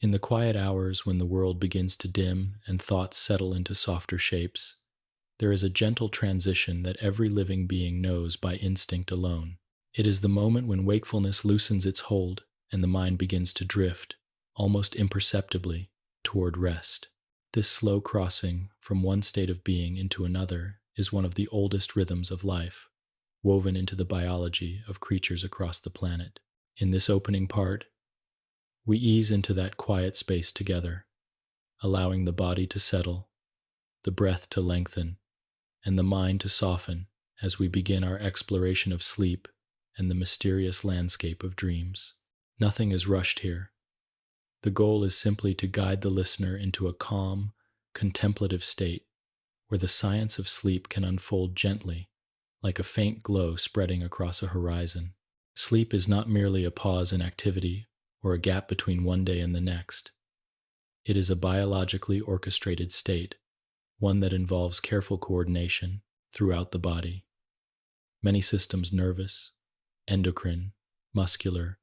In the quiet hours when the world begins to dim and thoughts settle into softer shapes, there is a gentle transition that every living being knows by instinct alone. It is the moment when wakefulness loosens its hold and the mind begins to drift, almost imperceptibly, toward rest. This slow crossing from one state of being into another is one of the oldest rhythms of life, woven into the biology of creatures across the planet. In this opening part, we ease into that quiet space together, allowing the body to settle, the breath to lengthen, and the mind to soften as we begin our exploration of sleep and the mysterious landscape of dreams. Nothing is rushed here. The goal is simply to guide the listener into a calm, contemplative state where the science of sleep can unfold gently, like a faint glow spreading across a horizon. Sleep is not merely a pause in activity or a gap between one day and the next. It is a biologically orchestrated state, one that involves careful coordination throughout the body. Many systems, nervous, endocrine, muscular,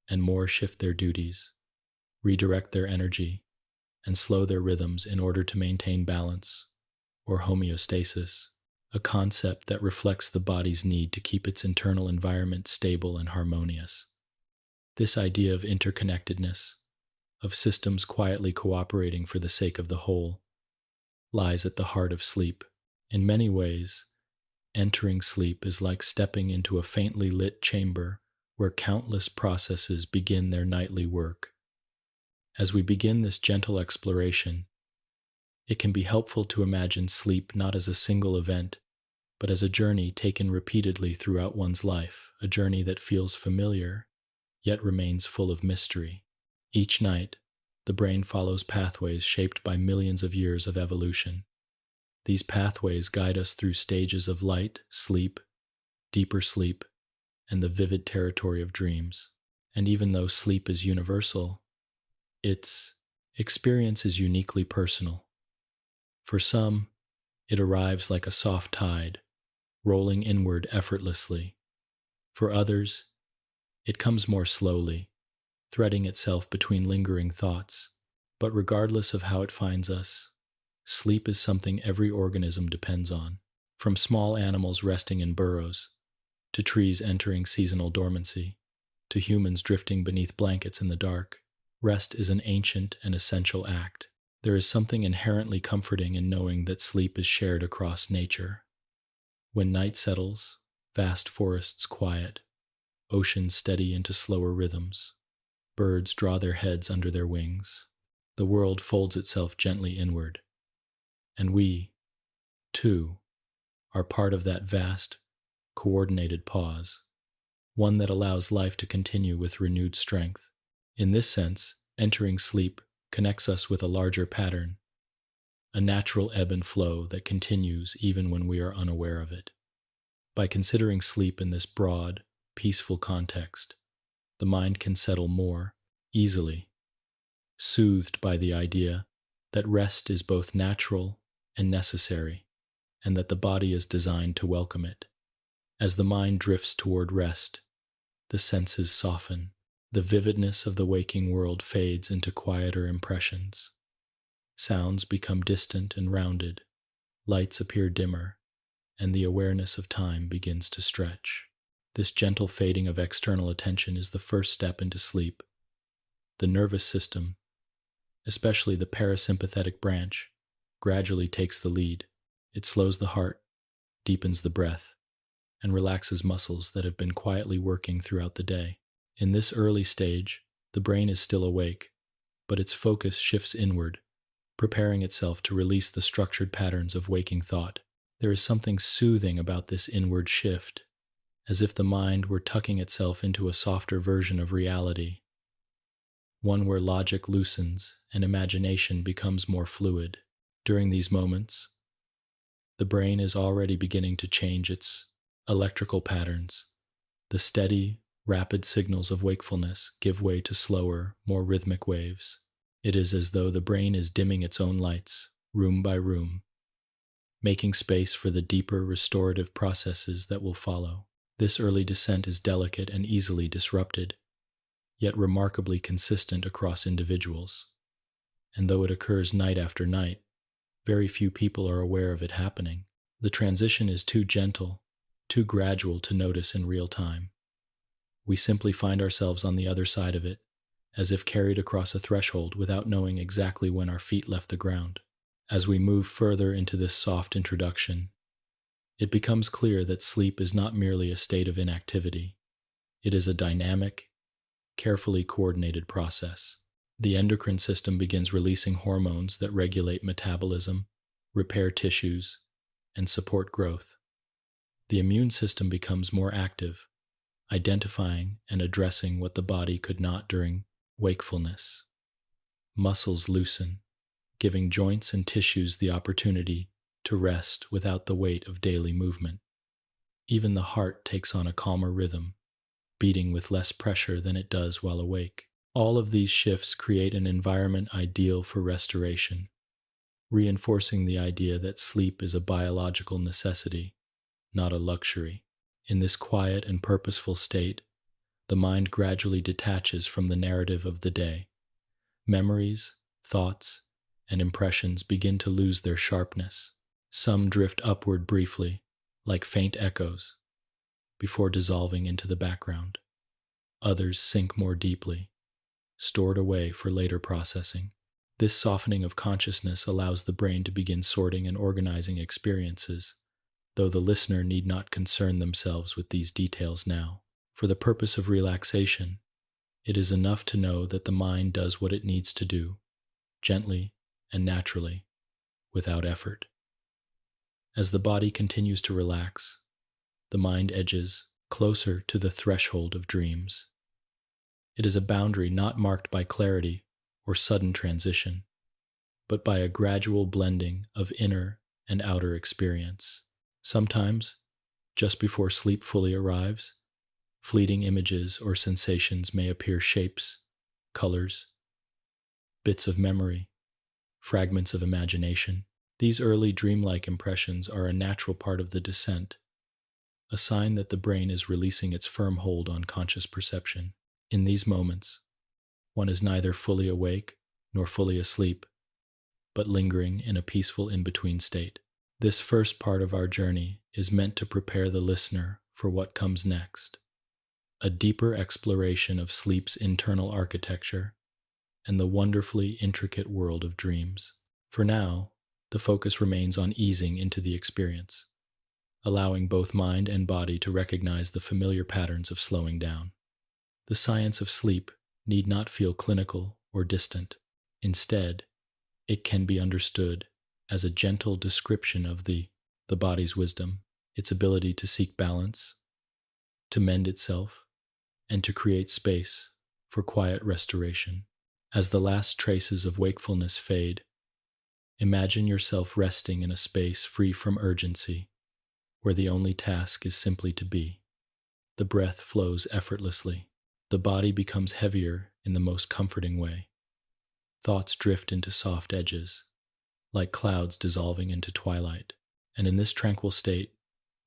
and more, shift their duties, redirect their energy, and slow their rhythms in order to maintain balance, or homeostasis, a concept that reflects the body's need to keep its internal environment stable and harmonious. This idea of interconnectedness, of systems quietly cooperating for the sake of the whole, lies at the heart of sleep. In many ways, entering sleep is like stepping into a faintly lit chamber where countless processes begin their nightly work. As we begin this gentle exploration, it can be helpful to imagine sleep not as a single event, but as a journey taken repeatedly throughout one's life, a journey that feels familiar, yet remains full of mystery. Each night, the brain follows pathways shaped by millions of years of evolution. These pathways guide us through stages of light, sleep, deeper sleep, and the vivid territory of dreams. And even though sleep is universal, its experience is uniquely personal. For some, it arrives like a soft tide, rolling inward effortlessly. For others, it comes more slowly, threading itself between lingering thoughts. But regardless of how it finds us, sleep is something every organism depends on. From small animals resting in burrows, to trees entering seasonal dormancy, to humans drifting beneath blankets in the dark, rest is an ancient and essential act. There is something inherently comforting in knowing that sleep is shared across nature. When night settles, vast forests quiet, oceans steady into slower rhythms, birds draw their heads under their wings, the world folds itself gently inward. And we, too, are part of that vast, coordinated pause, one that allows life to continue with renewed strength. In this sense, entering sleep connects us with a larger pattern, a natural ebb and flow that continues even when we are unaware of it. By considering sleep in this broad, peaceful context, the mind can settle more easily, soothed by the idea that rest is both natural and necessary, and that the body is designed to welcome it. As the mind drifts toward rest, the senses soften. The vividness of the waking world fades into quieter impressions. Sounds become distant and rounded, lights appear dimmer, and the awareness of time begins to stretch. This gentle fading of external attention is the first step into sleep. The nervous system, especially the parasympathetic branch, gradually takes the lead. It slows the heart, deepens the breath, and relaxes muscles that have been quietly working throughout the day. In this early stage, the brain is still awake, but its focus shifts inward, preparing itself to release the structured patterns of waking thought. There is something soothing about this inward shift, as if the mind were tucking itself into a softer version of reality, one where logic loosens and imagination becomes more fluid. During these moments, the brain is already beginning to change its electrical patterns. The steady, rapid signals of wakefulness give way to slower, more rhythmic waves. It is as though the brain is dimming its own lights, room by room, making space for the deeper restorative processes that will follow. This early descent is delicate and easily disrupted, yet remarkably consistent across individuals. And though it occurs night after night, very few people are aware of it happening. The transition is too gentle, too gradual to notice in real time. We simply find ourselves on the other side of it, as if carried across a threshold without knowing exactly when our feet left the ground. As we move further into this soft introduction, it becomes clear that sleep is not merely a state of inactivity. It is a dynamic, carefully coordinated process. The endocrine system begins releasing hormones that regulate metabolism, repair tissues, and support growth. The immune system becomes more active, identifying and addressing what the body could not during wakefulness. Muscles loosen, giving joints and tissues the opportunity to rest without the weight of daily movement. Even the heart takes on a calmer rhythm, beating with less pressure than it does while awake. All of these shifts create an environment ideal for restoration, reinforcing the idea that sleep is a biological necessity, not a luxury. In this quiet and purposeful state, the mind gradually detaches from the narrative of the day. Memories, thoughts, and impressions begin to lose their sharpness. Some drift upward briefly, like faint echoes, before dissolving into the background. Others sink more deeply, stored away for later processing. This softening of consciousness allows the brain to begin sorting and organizing experiences, though the listener need not concern themselves with these details now. For the purpose of relaxation, it is enough to know that the mind does what it needs to do, gently and naturally, without effort. As the body continues to relax, the mind edges closer to the threshold of dreams. It is a boundary not marked by clarity or sudden transition, but by a gradual blending of inner and outer experience. Sometimes, just before sleep fully arrives, fleeting images or sensations may appear: shapes, colors, bits of memory, fragments of imagination. These early dreamlike impressions are a natural part of the descent, a sign that the brain is releasing its firm hold on conscious perception. In these moments, one is neither fully awake nor fully asleep, but lingering in a peaceful in-between state. This first part of our journey is meant to prepare the listener for what comes next: a deeper exploration of sleep's internal architecture and the wonderfully intricate world of dreams. For now, the focus remains on easing into the experience, allowing both mind and body to recognize the familiar patterns of slowing down. The science of sleep need not feel clinical or distant. Instead, it can be understood as a gentle description of the body's wisdom, its ability to seek balance, to mend itself, and to create space for quiet restoration. As the last traces of wakefulness fade, imagine yourself resting in a space free from urgency, where the only task is simply to be. The breath flows effortlessly. The body becomes heavier in the most comforting way. Thoughts drift into soft edges, like clouds dissolving into twilight. And in this tranquil state,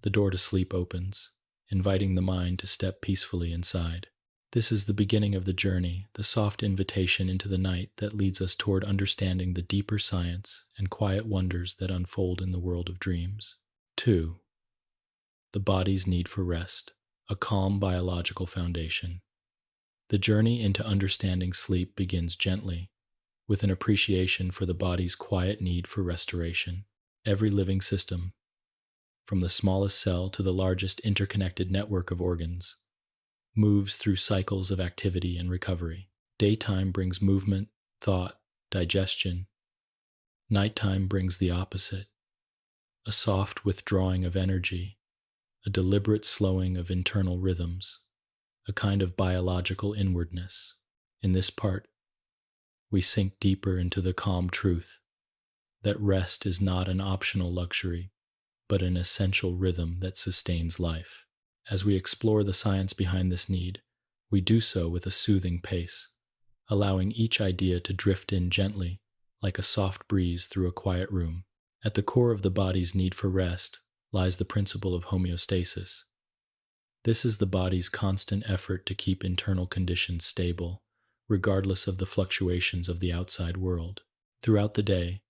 the door to sleep opens, inviting the mind to step peacefully inside. This is the beginning of the journey, the soft invitation into the night that leads us toward understanding the deeper science and quiet wonders that unfold in the world of dreams. 2. The body's need for rest, a calm biological foundation. The journey into understanding sleep begins gently, with an appreciation for the body's quiet need for restoration. Every living system, from the smallest cell to the largest interconnected network of organs, moves through cycles of activity and recovery. Daytime brings movement, thought, digestion. Nighttime brings the opposite: a soft withdrawing of energy, a deliberate slowing of internal rhythms, a kind of biological inwardness. In this part, we sink deeper into the calm truth that rest is not an optional luxury, but an essential rhythm that sustains life. As we explore the science behind this need, we do so with a soothing pace, allowing each idea to drift in gently, like a soft breeze through a quiet room. At the core of the body's need for rest lies the principle of homeostasis. This is the body's constant effort to keep internal conditions stable, regardless of the fluctuations of the outside world. Throughout the day,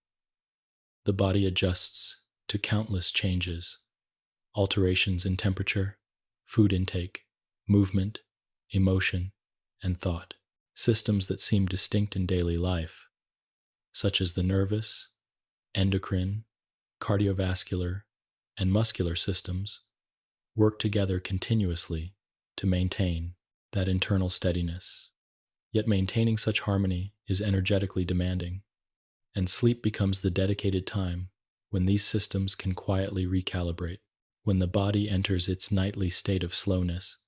the body adjusts to countless changes, alterations in temperature, food intake, movement, emotion, and thought. Systems that seem distinct in daily life, such as the nervous, endocrine, cardiovascular, and muscular systems, work together continuously to maintain that internal steadiness. Yet maintaining such harmony is energetically demanding, and sleep becomes the dedicated time when these systems can quietly recalibrate. When the body enters its nightly state of slowness,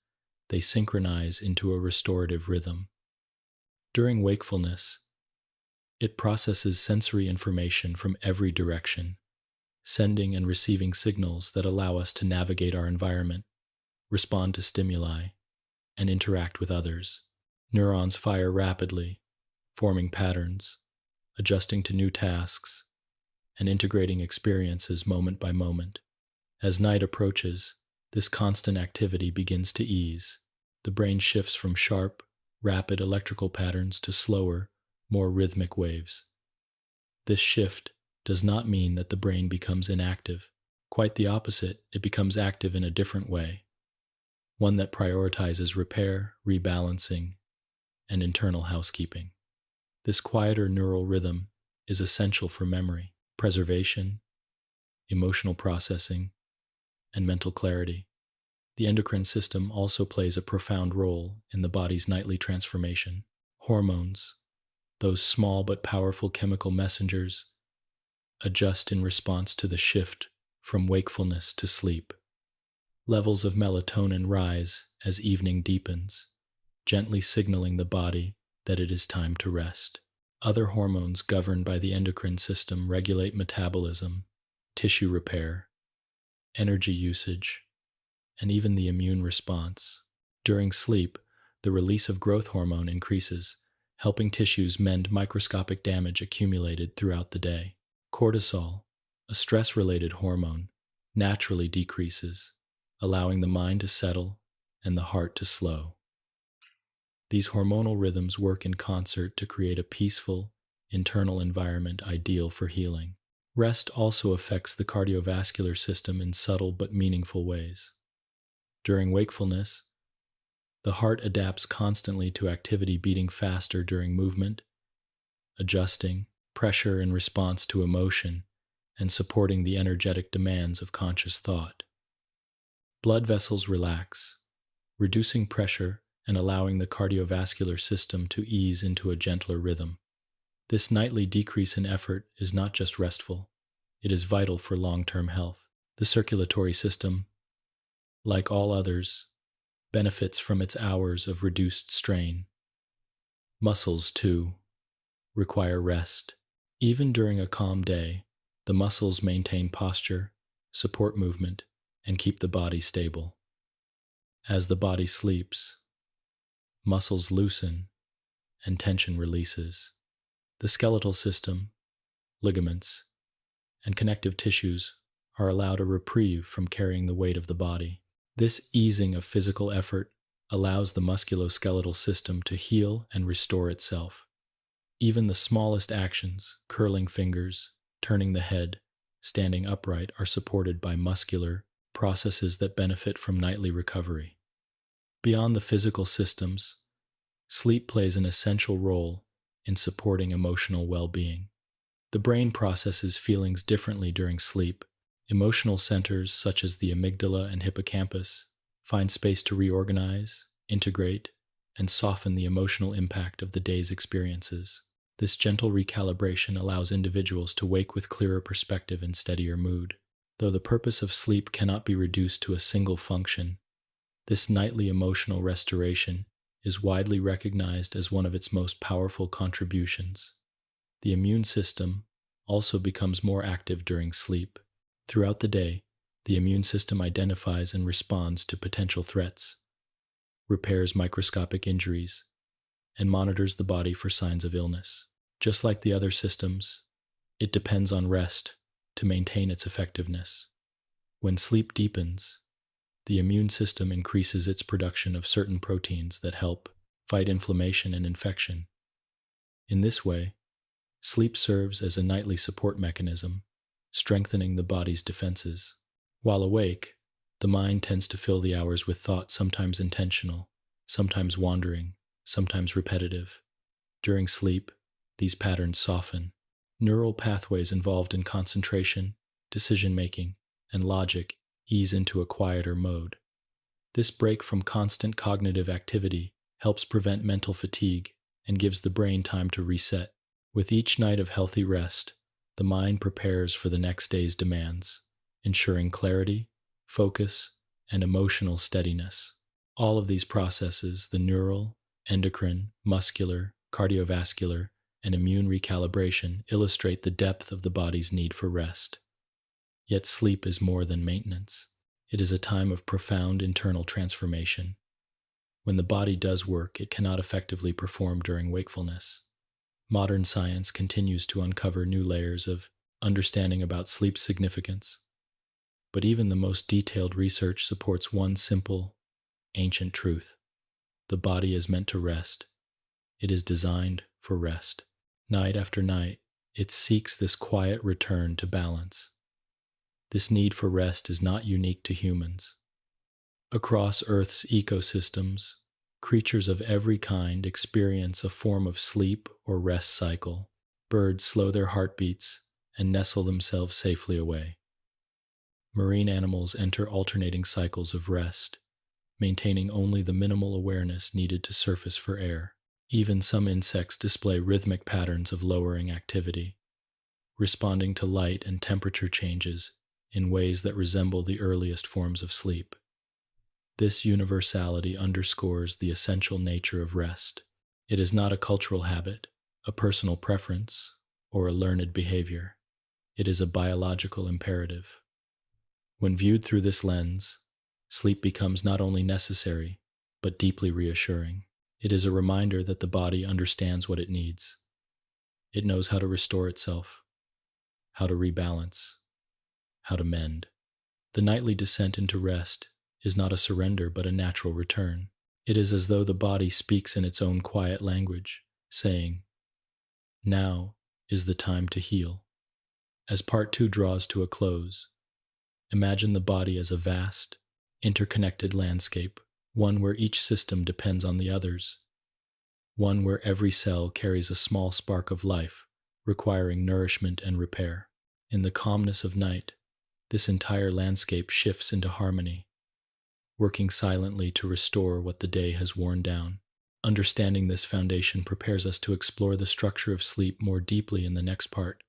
they synchronize into a restorative rhythm. During wakefulness, it processes sensory information from every direction, sending and receiving signals that allow us to navigate our environment, respond to stimuli, and interact with others. Neurons fire rapidly, forming patterns, adjusting to new tasks, and integrating experiences moment by moment. As night approaches, this constant activity begins to ease. The brain shifts from sharp, rapid electrical patterns to slower, more rhythmic waves. This shift does not mean that the brain becomes inactive. Quite the opposite, it becomes active in a different way, one that prioritizes repair, rebalancing, and internal housekeeping. This quieter neural rhythm is essential for memory, preservation, emotional processing, and mental clarity. The endocrine system also plays a profound role in the body's nightly transformation. Hormones, those small but powerful chemical messengers, adjust in response to the shift from wakefulness to sleep. Levels of melatonin rise as evening deepens, gently signaling the body that it is time to rest. Other hormones governed by the endocrine system regulate metabolism, tissue repair, energy usage, and even the immune response. During sleep, the release of growth hormone increases, helping tissues mend microscopic damage accumulated throughout the day. Cortisol, a stress-related hormone, naturally decreases, allowing the mind to settle and the heart to slow. These hormonal rhythms work in concert to create a peaceful, internal environment ideal for healing. Rest also affects the cardiovascular system in subtle but meaningful ways. During wakefulness, the heart adapts constantly to activity, beating faster during movement, adjusting pressure in response to emotion, and supporting the energetic demands of conscious thought. Blood vessels relax, reducing pressure and allowing the cardiovascular system to ease into a gentler rhythm. This nightly decrease in effort is not just restful, it is vital for long-term health. The circulatory system, like all others, benefits from its hours of reduced strain. Muscles, too, require rest. Even during a calm day, the muscles maintain posture, support movement, and keep the body stable. As the body sleeps, muscles loosen and tension releases. The skeletal system, ligaments, and connective tissues are allowed a reprieve from carrying the weight of the body. This easing of physical effort allows the musculoskeletal system to heal and restore itself. Even the smallest actions, curling fingers, turning the head, standing upright, are supported by muscular processes that benefit from nightly recovery. Beyond the physical systems, sleep plays an essential role in supporting emotional well-being. The brain processes feelings differently during sleep. Emotional centers such as the amygdala and hippocampus find space to reorganize, integrate, and soften the emotional impact of the day's experiences. This gentle recalibration allows individuals to wake with clearer perspective and steadier mood. Though the purpose of sleep cannot be reduced to a single function, this nightly emotional restoration is widely recognized as one of its most powerful contributions. The immune system also becomes more active during sleep. Throughout the day, the immune system identifies and responds to potential threats, repairs microscopic injuries, and monitors the body for signs of illness. Just like the other systems, it depends on rest to maintain its effectiveness. When sleep deepens, The immune system increases its production of certain proteins that help fight inflammation and infection. In this way, sleep serves as a nightly support mechanism, strengthening the body's defenses. While awake, the mind tends to fill the hours with thought, sometimes intentional, sometimes wandering, sometimes repetitive. During sleep, these patterns soften. Neural pathways involved in concentration, decision-making, and logic ease into a quieter mode. This break from constant cognitive activity helps prevent mental fatigue and gives the brain time to reset. With each night of healthy rest, the mind prepares for the next day's demands, ensuring clarity, focus, and emotional steadiness. All of these processes, the neural, endocrine, muscular, cardiovascular, and immune recalibration, illustrate the depth of the body's need for rest. Yet sleep is more than maintenance. It is a time of profound internal transformation. When the body does work, it cannot effectively perform during wakefulness. Modern science continues to uncover new layers of understanding about sleep's significance. But even the most detailed research supports one simple, ancient truth. The body is meant to rest. It is designed for rest. Night after night, it seeks this quiet return to balance. This need for rest is not unique to humans. Across Earth's ecosystems, creatures of every kind experience a form of sleep or rest cycle. Birds slow their heartbeats and nestle themselves safely away. Marine animals enter alternating cycles of rest, maintaining only the minimal awareness needed to surface for air. Even some insects display rhythmic patterns of lowering activity, responding to light and temperature changes in ways that resemble the earliest forms of sleep. This universality underscores the essential nature of rest. It is not a cultural habit, a personal preference, or a learned behavior. It is a biological imperative. When viewed through this lens, sleep becomes not only necessary, but deeply reassuring. It is a reminder that the body understands what it needs. It knows how to restore itself, how to rebalance, how to mend. The nightly descent into rest is not a surrender but a natural return. It is as though the body speaks in its own quiet language, saying, "Now is the time to heal." As part 2 draws to a close, imagine the body as a vast, interconnected landscape, one where each system depends on the others, one where every cell carries a small spark of life, requiring nourishment and repair. In the calmness of night, this entire landscape shifts into harmony, working silently to restore what the day has worn down. Understanding this foundation prepares us to explore the structure of sleep more deeply in the next part,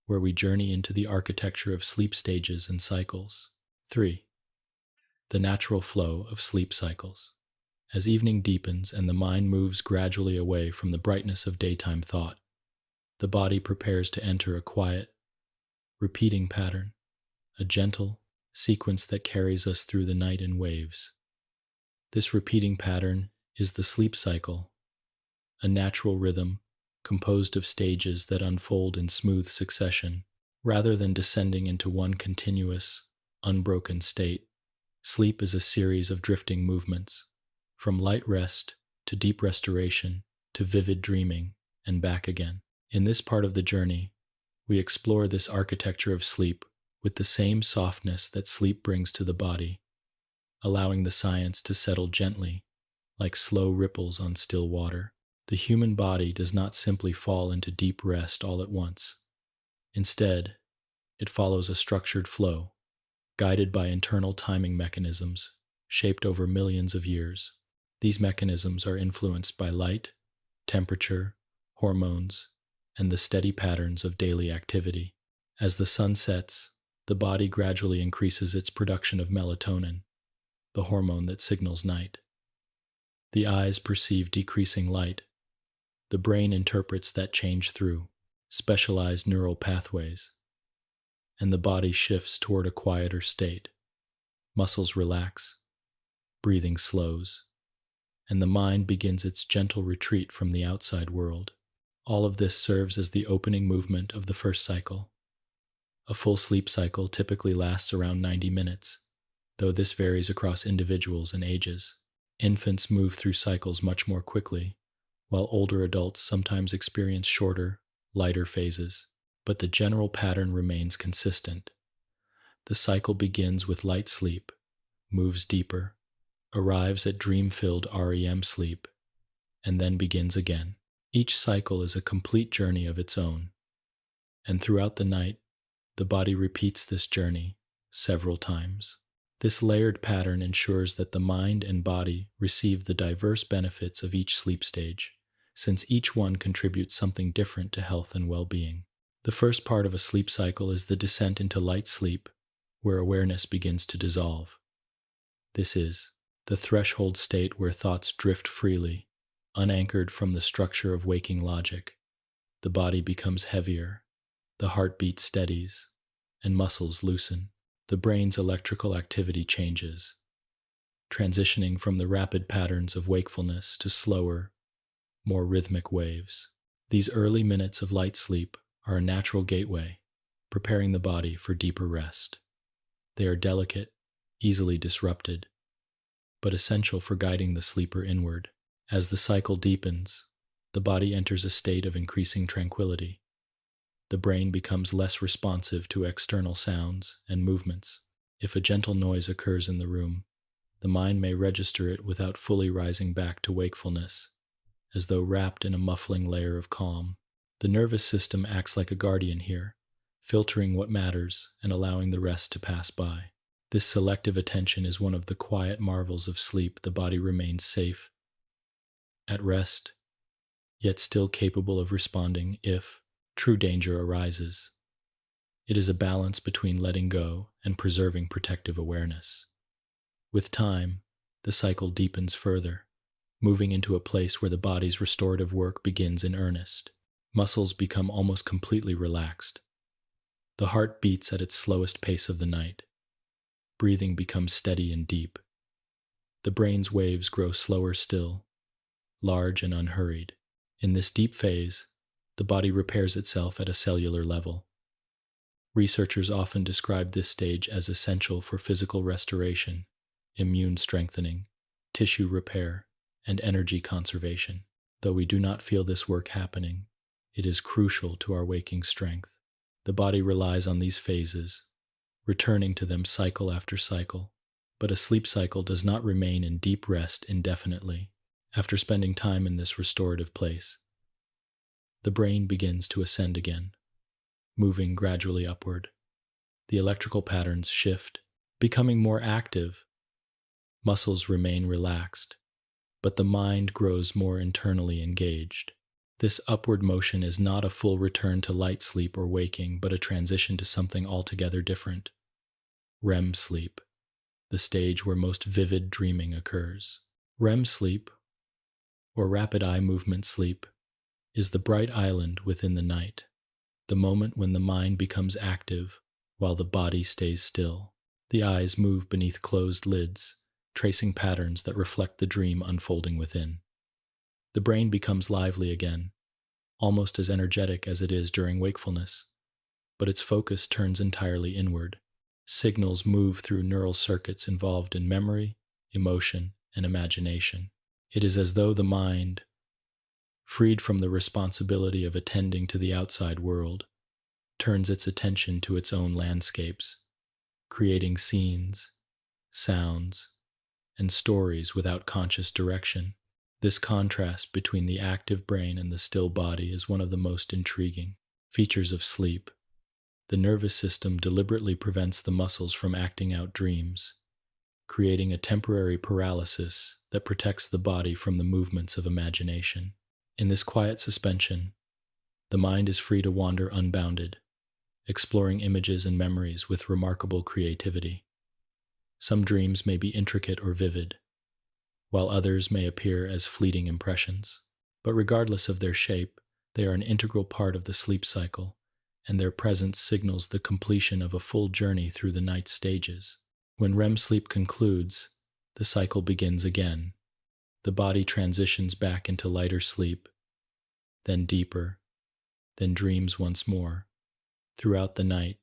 where we journey into the architecture of sleep stages and cycles. 3. The natural flow of sleep cycles. As evening deepens and the mind moves gradually away from the brightness of daytime thought, the body prepares to enter a quiet, repeating pattern, a gentle sequence that carries us through the night in waves. This repeating pattern is the sleep cycle, a natural rhythm composed of stages that unfold in smooth succession. Rather than descending into one continuous, unbroken state, sleep is a series of drifting movements, from light rest to deep restoration to vivid dreaming and back again. In this part of the journey, we explore this architecture of sleep with the same softness that sleep brings to the body, allowing the science to settle gently, like slow ripples on still water. The human body does not simply fall into deep rest all at once. Instead, it follows a structured flow, guided by internal timing mechanisms shaped over millions of years. These mechanisms are influenced by light, temperature, hormones, and the steady patterns of daily activity. As the sun sets, the body gradually increases its production of melatonin, the hormone that signals night. The eyes perceive decreasing light. The brain interprets that change through specialized neural pathways, and the body shifts toward a quieter state. Muscles relax, breathing slows, and the mind begins its gentle retreat from the outside world. All of this serves as the opening movement of the first cycle. A full sleep cycle typically lasts around 90 minutes, though this varies across individuals and ages. Infants move through cycles much more quickly, while older adults sometimes experience shorter, lighter phases, but the general pattern remains consistent. The cycle begins with light sleep, moves deeper, arrives at dream-filled REM sleep, and then begins again. Each cycle is a complete journey of its own, and throughout the night, the body repeats this journey several times. This layered pattern ensures that the mind and body receive the diverse benefits of each sleep stage, since each one contributes something different to health and well-being. The first part of a sleep cycle is the descent into light sleep, where awareness begins to dissolve. This is the threshold state where thoughts drift freely, unanchored from the structure of waking logic. The body becomes heavier, the heartbeat steadies, and muscles loosen. The brain's electrical activity changes, transitioning from the rapid patterns of wakefulness to slower, more rhythmic waves. These early minutes of light sleep are a natural gateway, preparing the body for deeper rest. They are delicate, easily disrupted, but essential for guiding the sleeper inward. As the cycle deepens, the body enters a state of increasing tranquility. The brain becomes less responsive to external sounds and movements. If a gentle noise occurs in the room, the mind may register it without fully rising back to wakefulness, as though wrapped in a muffling layer of calm. The nervous system acts like a guardian here, filtering what matters and allowing the rest to pass by. This selective attention is one of the quiet marvels of sleep. The body remains safe, at rest, yet still capable of responding if true danger arises. It is a balance between letting go and preserving protective awareness. With time, the cycle deepens further, moving into a place where the body's restorative work begins in earnest. Muscles become almost completely relaxed. The heart beats at its slowest pace of the night. Breathing becomes steady and deep. The brain's waves grow slower still, large and unhurried. In this deep phase, the body repairs itself at a cellular level. Researchers often describe this stage as essential for physical restoration, immune strengthening, tissue repair, and energy conservation. Though we do not feel this work happening, it is crucial to our waking strength. The body relies on these phases, returning to them cycle after cycle. But a sleep cycle does not remain in deep rest indefinitely. After spending time in this restorative place, the brain begins to ascend again, moving gradually upward. The electrical patterns shift, becoming more active. Muscles remain relaxed, but the mind grows more internally engaged. This upward motion is not a full return to light sleep or waking, but a transition to something altogether different. REM sleep, the stage where most vivid dreaming occurs. REM sleep, or rapid eye movement sleep, is the bright island within the night, the moment when the mind becomes active while the body stays still. The eyes move beneath closed lids, tracing patterns that reflect the dream unfolding within. The brain becomes lively again, almost as energetic as it is during wakefulness, but its focus turns entirely inward. Signals move through neural circuits involved in memory, emotion, and imagination. It is as though the mind, freed from the responsibility of attending to the outside world, turns its attention to its own landscapes, creating scenes, sounds, and stories without conscious direction. This contrast between the active brain and the still body is one of the most intriguing features of sleep. The nervous system deliberately prevents the muscles from acting out dreams, creating a temporary paralysis that protects the body from the movements of imagination. In this quiet suspension, the mind is free to wander unbounded, exploring images and memories with remarkable creativity. Some dreams may be intricate or vivid, while others may appear as fleeting impressions. But regardless of their shape, they are an integral part of the sleep cycle, and their presence signals the completion of a full journey through the night's stages. When REM sleep concludes, the cycle begins again. The body transitions back into lighter sleep, then deeper, then dreams once more. Throughout the night,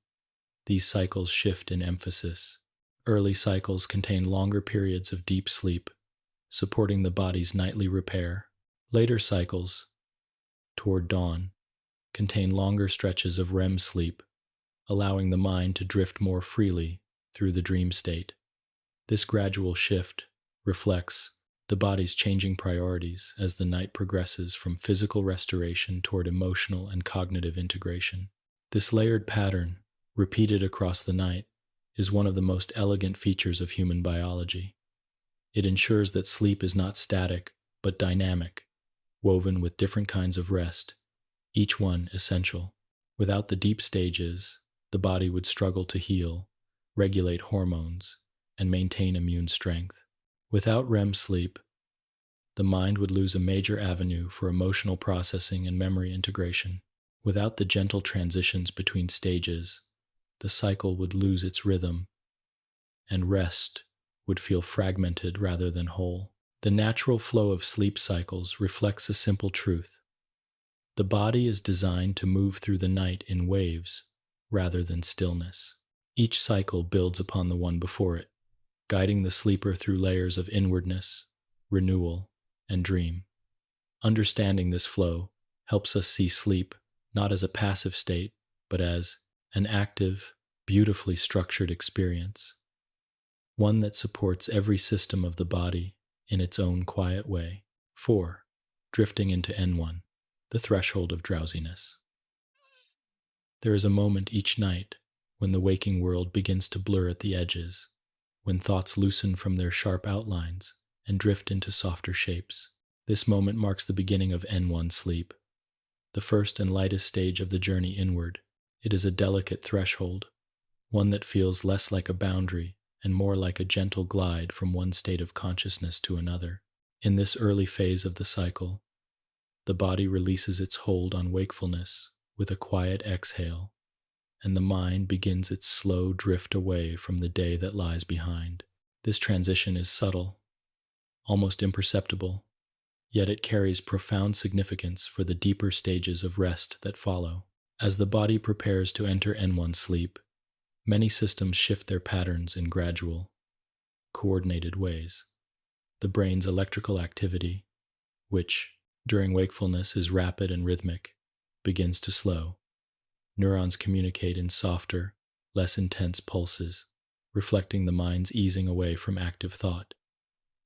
these cycles shift in emphasis. Early cycles contain longer periods of deep sleep, supporting the body's nightly repair. Later cycles, toward dawn, contain longer stretches of REM sleep, allowing the mind to drift more freely through the dream state. This gradual shift reflects the body's changing priorities as the night progresses from physical restoration toward emotional and cognitive integration. This layered pattern, repeated across the night, is one of the most elegant features of human biology. It ensures that sleep is not static, but dynamic, woven with different kinds of rest, each one essential. Without the deep stages, the body would struggle to heal, regulate hormones, and maintain immune strength. Without REM sleep, the mind would lose a major avenue for emotional processing and memory integration. Without the gentle transitions between stages, the cycle would lose its rhythm, and rest would feel fragmented rather than whole. The natural flow of sleep cycles reflects a simple truth. The body is designed to move through the night in waves rather than stillness. Each cycle builds upon the one before it, guiding the sleeper through layers of inwardness, renewal, and dream. Understanding this flow helps us see sleep not as a passive state, but as an active, beautifully structured experience, one that supports every system of the body in its own quiet way. 4. Drifting into N1, the threshold of drowsiness. There is a moment each night when the waking world begins to blur at the edges, when thoughts loosen from their sharp outlines and drift into softer shapes. This moment marks the beginning of N1 sleep, the first and lightest stage of the journey inward. It is a delicate threshold, one that feels less like a boundary and more like a gentle glide from one state of consciousness to another. In this early phase of the cycle, the body releases its hold on wakefulness with a quiet exhale, and the mind begins its slow drift away from the day that lies behind. This transition is subtle, almost imperceptible, yet it carries profound significance for the deeper stages of rest that follow. As the body prepares to enter N1 sleep, many systems shift their patterns in gradual, coordinated ways. The brain's electrical activity, which, during wakefulness is rapid and rhythmic, begins to slow. Neurons communicate in softer, less intense pulses, reflecting the mind's easing away from active thought.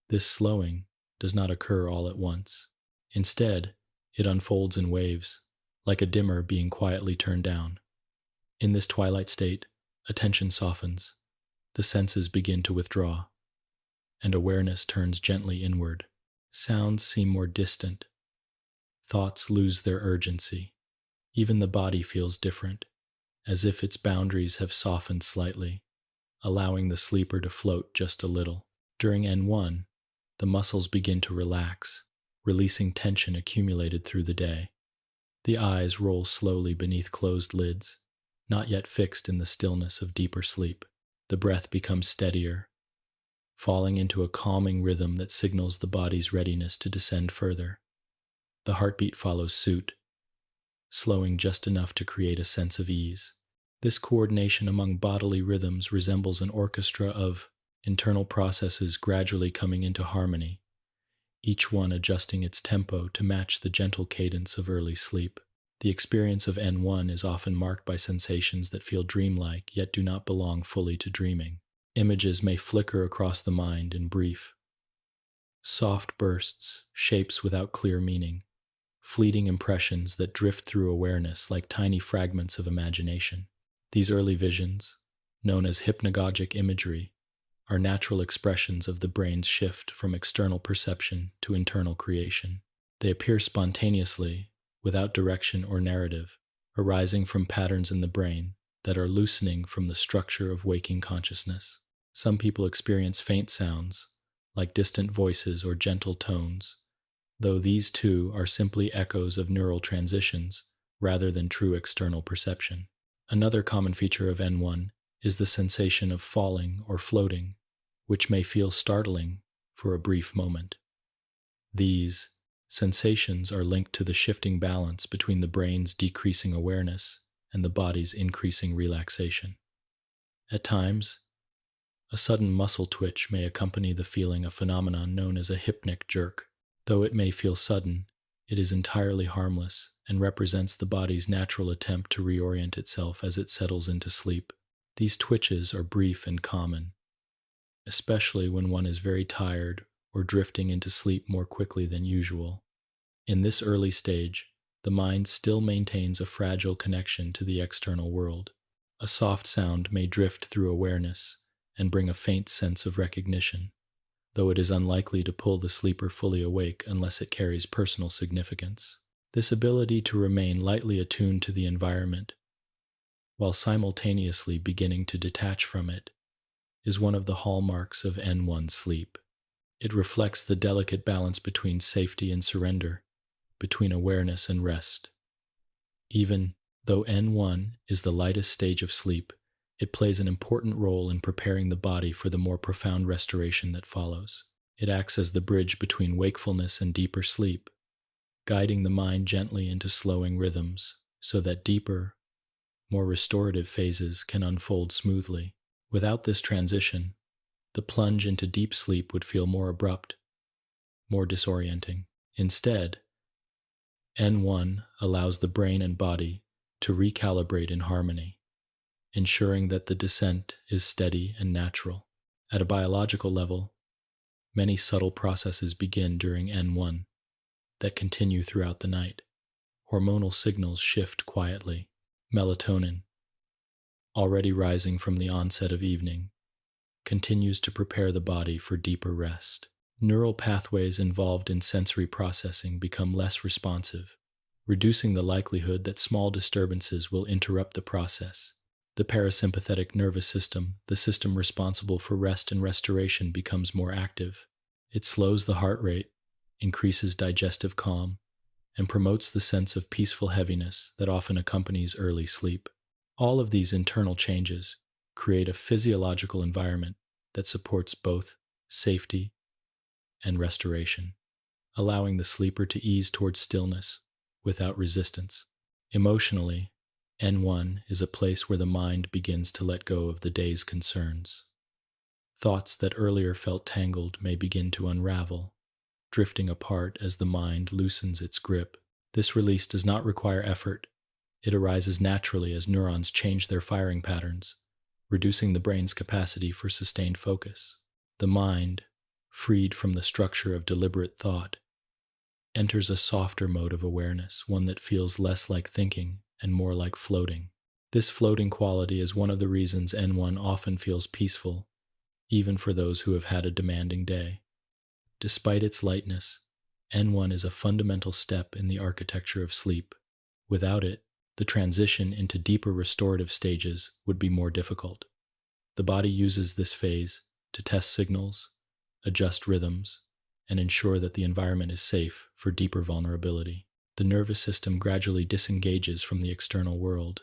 This slowing does not occur all at once. Instead, it unfolds in waves, like a dimmer being quietly turned down. In this twilight state, attention softens, the senses begin to withdraw, and awareness turns gently inward. Sounds seem more distant. Thoughts lose their urgency. Even the body feels different, as if its boundaries have softened slightly, allowing the sleeper to float just a little. During N1, the muscles begin to relax, releasing tension accumulated through the day. The eyes roll slowly beneath closed lids, not yet fixed in the stillness of deeper sleep. The breath becomes steadier, falling into a calming rhythm that signals the body's readiness to descend further. The heartbeat follows suit, slowing just enough to create a sense of ease. This coordination among bodily rhythms resembles an orchestra of internal processes gradually coming into harmony, each one adjusting its tempo to match the gentle cadence of early sleep. The experience of N1 is often marked by sensations that feel dreamlike yet do not belong fully to dreaming. Images may flicker across the mind in brief, soft bursts, shapes without clear meaning, fleeting impressions that drift through awareness like tiny fragments of imagination. These early visions, known as hypnagogic imagery, are natural expressions of the brain's shift from external perception to internal creation. They appear spontaneously, without direction or narrative, arising from patterns in the brain that are loosening from the structure of waking consciousness. Some people experience faint sounds, like distant voices or gentle tones, though these too are simply echoes of neural transitions rather than true external perception. Another common feature of N1 is the sensation of falling or floating, which may feel startling for a brief moment. These sensations are linked to the shifting balance between the brain's decreasing awareness and the body's increasing relaxation. At times, A sudden muscle twitch may accompany the feeling, a phenomenon known as a hypnic jerk. Though it may feel sudden, it is entirely harmless and represents the body's natural attempt to reorient itself as it settles into sleep. These twitches are brief and common, especially when one is very tired or drifting into sleep more quickly than usual. In this early stage, the mind still maintains a fragile connection to the external world. A soft sound may drift through awareness and bring a faint sense of recognition, though it is unlikely to pull the sleeper fully awake unless it carries personal significance. This ability to remain lightly attuned to the environment, while simultaneously beginning to detach from it, is one of the hallmarks of N1 sleep. It reflects the delicate balance between safety and surrender, between awareness and rest. Even though N1 is the lightest stage of sleep, it plays an important role in preparing the body for the more profound restoration that follows. It acts as the bridge between wakefulness and deeper sleep, guiding the mind gently into slowing rhythms so that deeper, more restorative phases can unfold smoothly. Without this transition, the plunge into deep sleep would feel more abrupt, more disorienting. Instead, N1 allows the brain and body to recalibrate in harmony, ensuring that the descent is steady and natural. At a biological level, many subtle processes begin during N1 that continue throughout the night. Hormonal signals shift quietly. Melatonin, already rising from the onset of evening, continues to prepare the body for deeper rest. Neural pathways involved in sensory processing become less responsive, reducing the likelihood that small disturbances will interrupt the process. The parasympathetic nervous system, the system responsible for rest and restoration, becomes more active. It slows the heart rate, increases digestive calm, and promotes the sense of peaceful heaviness that often accompanies early sleep. All of these internal changes create a physiological environment that supports both safety and restoration, allowing the sleeper to ease towards stillness without resistance. Emotionally, N1 is a place where the mind begins to let go of the day's concerns. Thoughts that earlier felt tangled may begin to unravel, drifting apart as the mind loosens its grip. This release does not require effort. It arises naturally as neurons change their firing patterns, reducing the brain's capacity for sustained focus. The mind, freed from the structure of deliberate thought, enters a softer mode of awareness, one that feels less like thinking and more like floating. This floating quality is one of the reasons N1 often feels peaceful, even for those who have had a demanding day. Despite its lightness, N1 is a fundamental step in the architecture of sleep. Without it, the transition into deeper restorative stages would be more difficult. The body uses this phase to test signals, adjust rhythms, and ensure that the environment is safe for deeper vulnerability. The nervous system gradually disengages from the external world,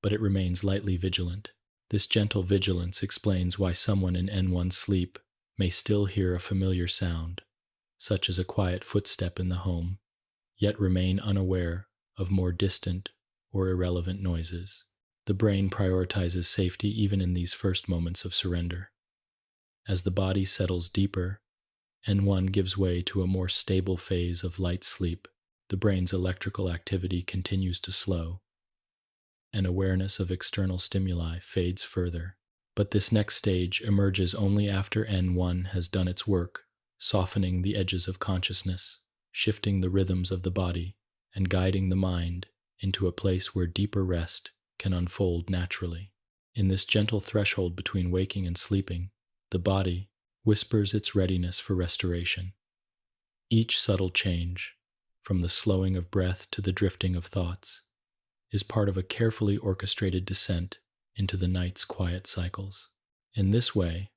but it remains lightly vigilant. This gentle vigilance explains why someone in N1 sleep may still hear a familiar sound, such as a quiet footstep in the home, yet remain unaware of more distant or irrelevant noises. The brain prioritizes safety even in these first moments of surrender. As the body settles deeper, N1 gives way to a more stable phase of light sleep. The brain's electrical activity continues to slow, and awareness of external stimuli fades further. But this next stage emerges only after N1 has done its work, softening the edges of consciousness, shifting the rhythms of the body, and guiding the mind into a place where deeper rest can unfold naturally. In this gentle threshold between waking and sleeping, the body whispers its readiness for restoration. Each subtle change, from the slowing of breath to the drifting of thoughts, is part of a carefully orchestrated descent into the night's quiet cycles. In this way,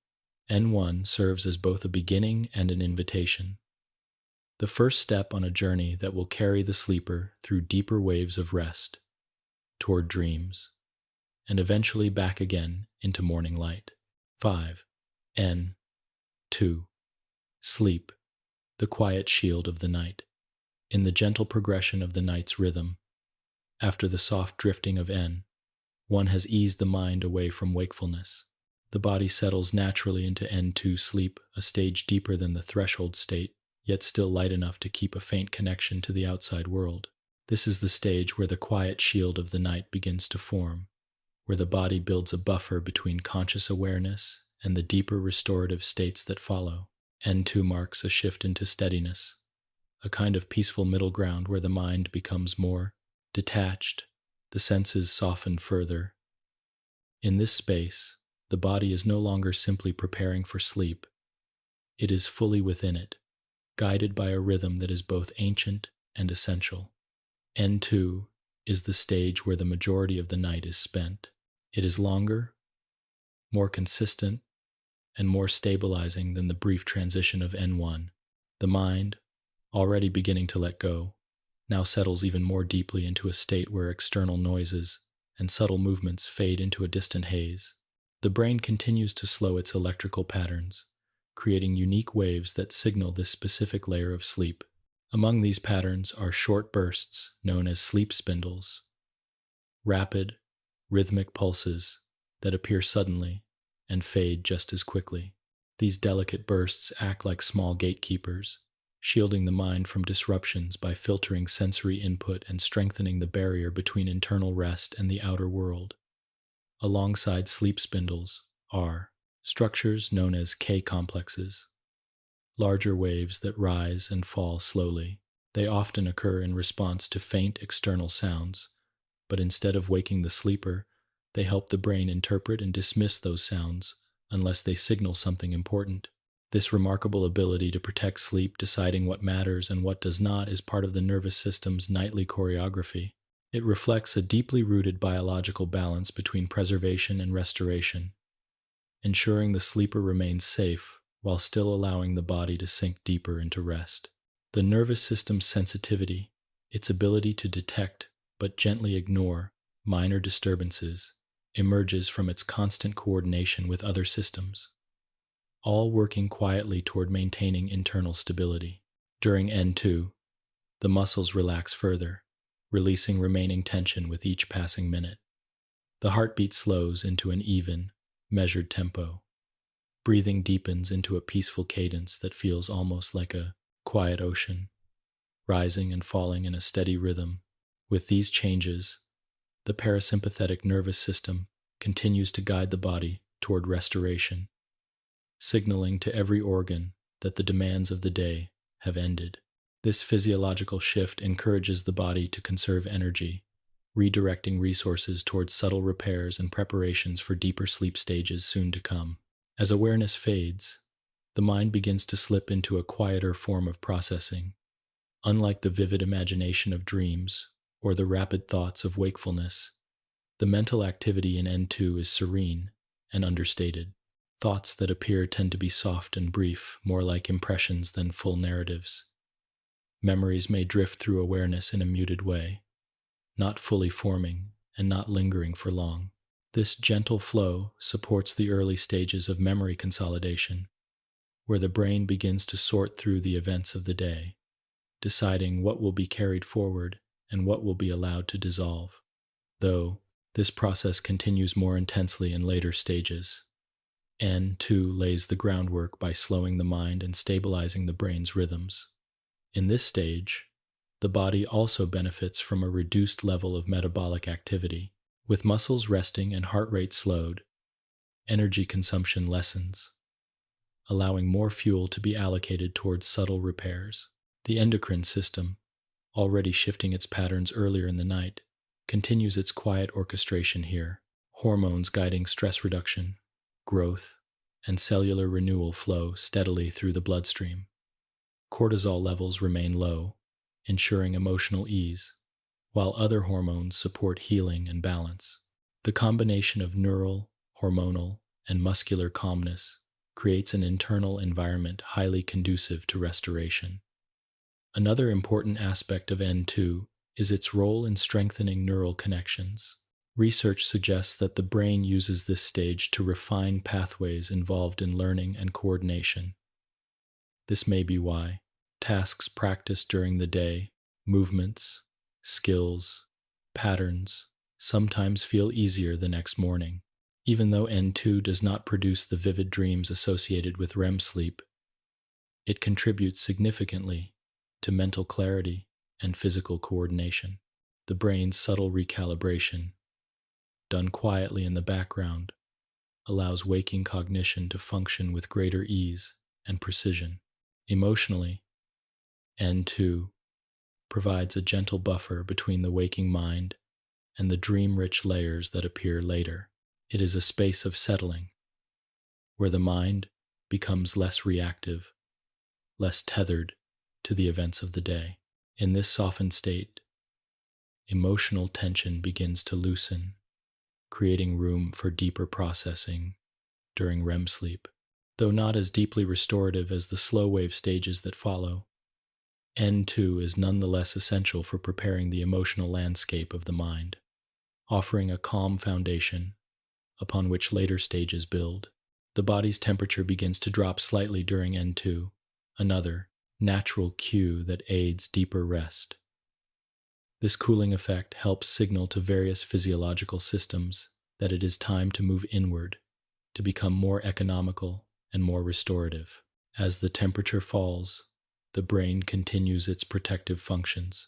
N1 serves as both a beginning and an invitation, the first step on a journey that will carry the sleeper through deeper waves of rest, toward dreams, and eventually back again into morning light. 5. N2. Sleep, the quiet shield of the night. In the gentle progression of the night's rhythm, after the soft drifting of N, one has eased the mind away from wakefulness. The body settles naturally into N2 sleep, a stage deeper than the threshold state, yet still light enough to keep a faint connection to the outside world. This is the stage where the quiet shield of the night begins to form, where the body builds a buffer between conscious awareness and the deeper restorative states that follow. N2 marks a shift into steadiness, a kind of peaceful middle ground where the mind becomes more detached, the senses soften further. In this space, the body is no longer simply preparing for sleep. It is fully within it, guided by a rhythm that is both ancient and essential. N2 is the stage where the majority of the night is spent. It is longer, more consistent, and more stabilizing than the brief transition of N1. The mind, already beginning to let go, now settles even more deeply into a state where external noises and subtle movements fade into a distant haze. The brain continues to slow its electrical patterns, creating unique waves that signal this specific layer of sleep. Among these patterns are short bursts known as sleep spindles, rapid, rhythmic pulses that appear suddenly and fade just as quickly. These delicate bursts act like small gatekeepers, shielding the mind from disruptions by filtering sensory input and strengthening the barrier between internal rest and the outer world. Alongside sleep spindles are structures known as K-complexes, larger waves that rise and fall slowly. They often occur in response to faint external sounds, but instead of waking the sleeper, they help the brain interpret and dismiss those sounds unless they signal something important. This remarkable ability to protect sleep, deciding what matters and what does not, is part of the nervous system's nightly choreography. It reflects a deeply rooted biological balance between preservation and restoration, ensuring the sleeper remains safe while still allowing the body to sink deeper into rest. The nervous system's sensitivity, its ability to detect but gently ignore minor disturbances, emerges from its constant coordination with other systems, all working quietly toward maintaining internal stability. During N2, the muscles relax further, releasing remaining tension with each passing minute. The heartbeat slows into an even, measured tempo. Breathing deepens into a peaceful cadence that feels almost like a quiet ocean, rising and falling in a steady rhythm. With these changes, the parasympathetic nervous system continues to guide the body toward restoration, signaling to every organ that the demands of the day have ended. This physiological shift encourages the body to conserve energy, redirecting resources towards subtle repairs and preparations for deeper sleep stages soon to come. As awareness fades, the mind begins to slip into a quieter form of processing. Unlike the vivid imagination of dreams or the rapid thoughts of wakefulness, the mental activity in N2 is serene and understated. Thoughts that appear tend to be soft and brief, more like impressions than full narratives. Memories may drift through awareness in a muted way, not fully forming and not lingering for long. This gentle flow supports the early stages of memory consolidation, where the brain begins to sort through the events of the day, deciding what will be carried forward and what will be allowed to dissolve. Though this process continues more intensely in later stages, N2 lays the groundwork by slowing the mind and stabilizing the brain's rhythms. In this stage, the body also benefits from a reduced level of metabolic activity. With muscles resting and heart rate slowed, energy consumption lessens, allowing more fuel to be allocated towards subtle repairs. The endocrine system, already shifting its patterns earlier in the night, continues its quiet orchestration here. Hormones guiding stress reduction, growth, and cellular renewal flow steadily through the bloodstream. Cortisol levels remain low, ensuring emotional ease, while other hormones support healing and balance. The combination of neural, hormonal, and muscular calmness creates an internal environment highly conducive to restoration. Another important aspect of N2 is its role in strengthening neural connections. Research suggests that the brain uses this stage to refine pathways involved in learning and coordination. This may be why tasks practiced during the day, movements, skills, patterns, sometimes feel easier the next morning. Even though N2 does not produce the vivid dreams associated with REM sleep, it contributes significantly to mental clarity and physical coordination. The brain's subtle recalibration, done quietly in the background, allows waking cognition to function with greater ease and precision. Emotionally, N2 provides a gentle buffer between the waking mind and the dream-rich layers that appear later. It is a space of settling, where the mind becomes less reactive, less tethered to the events of the day. In this softened state, emotional tension begins to loosen, creating room for deeper processing during REM sleep. Though not as deeply restorative as the slow wave stages that follow, N2 is nonetheless essential for preparing the emotional landscape of the mind, offering a calm foundation upon which later stages build. The body's temperature begins to drop slightly during N2, another natural cue that aids deeper rest. This cooling effect helps signal to various physiological systems that it is time to move inward, to become more economical and more restorative. As the temperature falls, the brain continues its protective functions,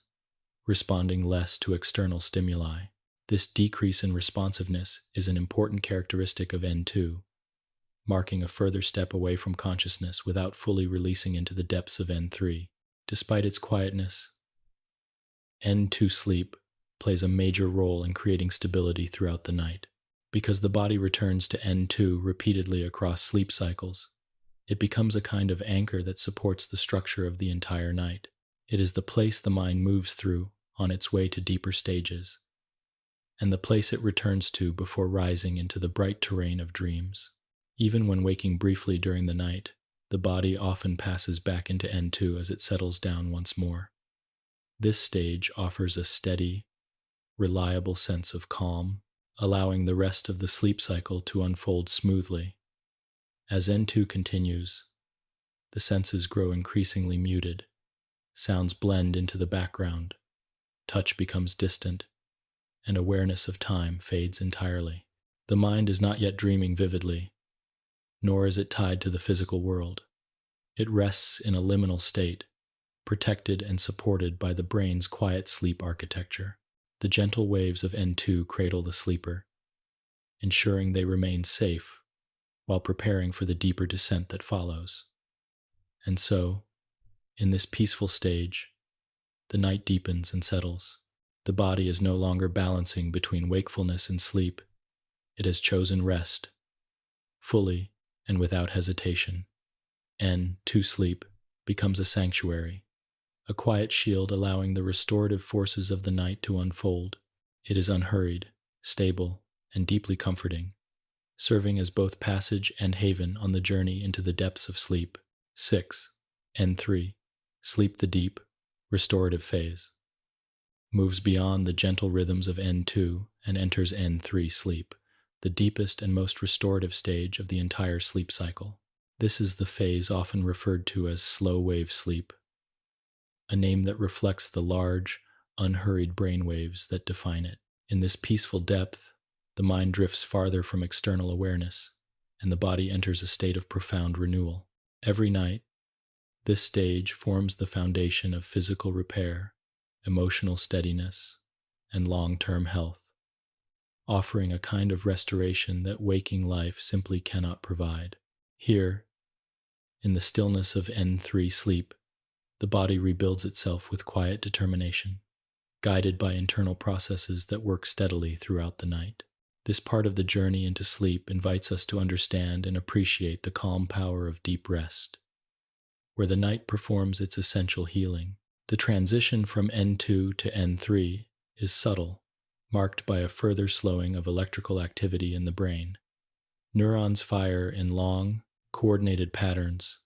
responding less to external stimuli. This decrease in responsiveness is an important characteristic of N2, marking a further step away from consciousness without fully releasing into the depths of N3. Despite its quietness, N2 sleep plays a major role in creating stability throughout the night. Because the body returns to N2 repeatedly across sleep cycles, it becomes a kind of anchor that supports the structure of the entire night. It is the place the mind moves through on its way to deeper stages, and the place it returns to before rising into the bright terrain of dreams. Even when waking briefly during the night, the body often passes back into N2 as it settles down once more. This stage offers a steady, reliable sense of calm, allowing the rest of the sleep cycle to unfold smoothly. As N2 continues, the senses grow increasingly muted, sounds blend into the background, touch becomes distant, and awareness of time fades entirely. The mind is not yet dreaming vividly, nor is it tied to the physical world. It rests in a liminal state, protected and supported by the brain's quiet sleep architecture. The gentle waves of N2 cradle the sleeper, ensuring they remain safe while preparing for the deeper descent that follows. And so, in this peaceful stage, the night deepens and settles. The body is no longer balancing between wakefulness and sleep. It has chosen rest, fully and without hesitation. N2 sleep becomes a sanctuary, a quiet shield allowing the restorative forces of the night to unfold. It is unhurried, stable, and deeply comforting, serving as both passage and haven on the journey into the depths of sleep. 6. N3. Sleep, the deep, restorative phase, moves beyond the gentle rhythms of N2 and enters N3 sleep, the deepest and most restorative stage of the entire sleep cycle. This is the phase often referred to as slow wave sleep, a name that reflects the large, unhurried brain waves that define it. In this peaceful depth, the mind drifts farther from external awareness, and the body enters a state of profound renewal. Every night, this stage forms the foundation of physical repair, emotional steadiness, and long-term health, offering a kind of restoration that waking life simply cannot provide. Here, in the stillness of N3 sleep, the body rebuilds itself with quiet determination, guided by internal processes that work steadily throughout the night. This part of the journey into sleep invites us to understand and appreciate the calm power of deep rest, where the night performs its essential healing. The transition from N2 to N3 is subtle, marked by a further slowing of electrical activity in the brain. Neurons fire in long, coordinated patterns,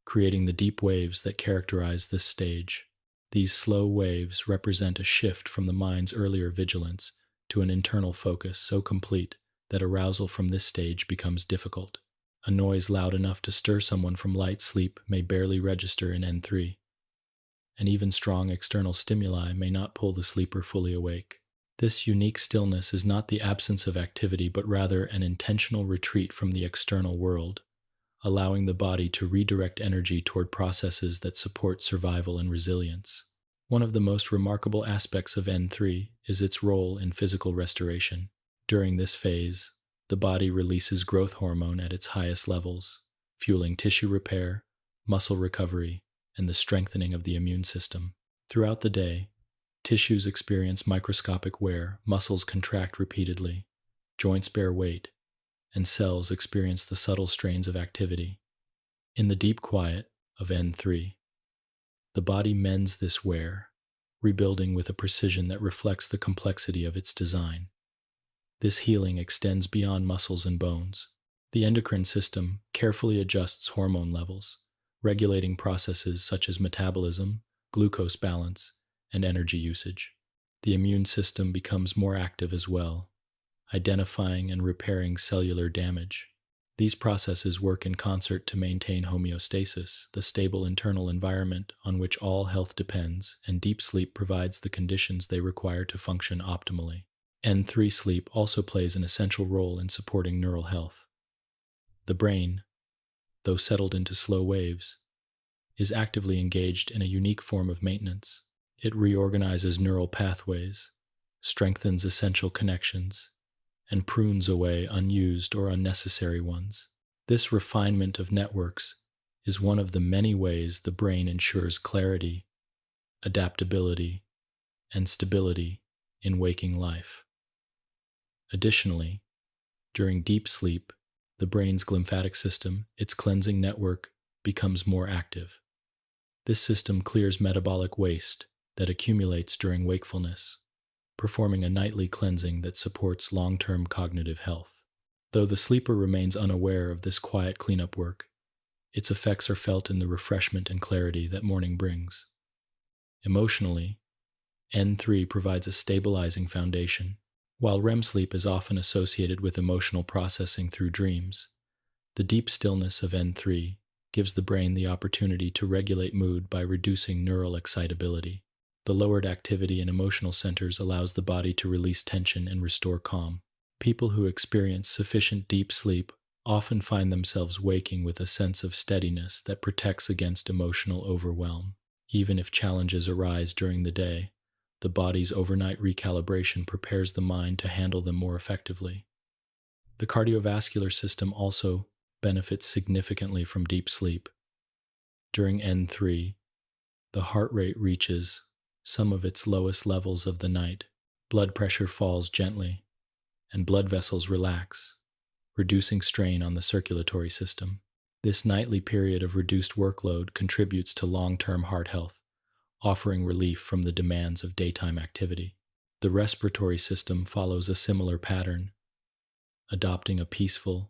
creating the deep waves that characterize this stage. These slow waves represent a shift from the mind's earlier vigilance to an internal focus so complete that arousal from this stage becomes difficult. A noise loud enough to stir someone from light sleep may barely register in N3, and even strong external stimuli may not pull the sleeper fully awake. This unique stillness is not the absence of activity, but rather an intentional retreat from the external world, allowing the body to redirect energy toward processes that support survival and resilience. One of the most remarkable aspects of N3 is its role in physical restoration. During this phase, the body releases growth hormone at its highest levels, fueling tissue repair, muscle recovery, and the strengthening of the immune system. Throughout the day, tissues experience microscopic wear, muscles contract repeatedly, joints bear weight, and cells experience the subtle strains of activity. In the deep quiet of N3, the body mends this wear, rebuilding with a precision that reflects the complexity of its design. This healing extends beyond muscles and bones. The endocrine system carefully adjusts hormone levels, regulating processes such as metabolism, glucose balance, and energy usage. The immune system becomes more active as well, identifying and repairing cellular damage. These processes work in concert to maintain homeostasis, the stable internal environment on which all health depends, and deep sleep provides the conditions they require to function optimally. N3 sleep also plays an essential role in supporting neural health. The brain, though settled into slow waves, is actively engaged in a unique form of maintenance. It reorganizes neural pathways, strengthens essential connections, and prunes away unused or unnecessary ones. This refinement of networks is one of the many ways the brain ensures clarity, adaptability, and stability in waking life. Additionally, during deep sleep, the brain's glymphatic system, its cleansing network, becomes more active. This system clears metabolic waste that accumulates during wakefulness, performing a nightly cleansing that supports long-term cognitive health. Though the sleeper remains unaware of this quiet cleanup work, its effects are felt in the refreshment and clarity that morning brings. Emotionally, N3 provides a stabilizing foundation. While REM sleep is often associated with emotional processing through dreams, the deep stillness of N3 gives the brain the opportunity to regulate mood by reducing neural excitability. The lowered activity in emotional centers allows the body to release tension and restore calm. People who experience sufficient deep sleep often find themselves waking with a sense of steadiness that protects against emotional overwhelm. Even if challenges arise during the day, the body's overnight recalibration prepares the mind to handle them more effectively. The cardiovascular system also benefits significantly from deep sleep. During N3, the heart rate reaches some of its lowest levels of the night. Blood pressure falls gently, and blood vessels relax, reducing strain on the circulatory system. This nightly period of reduced workload contributes to long-term heart health, offering relief from the demands of daytime activity. The respiratory system follows a similar pattern, adopting a peaceful,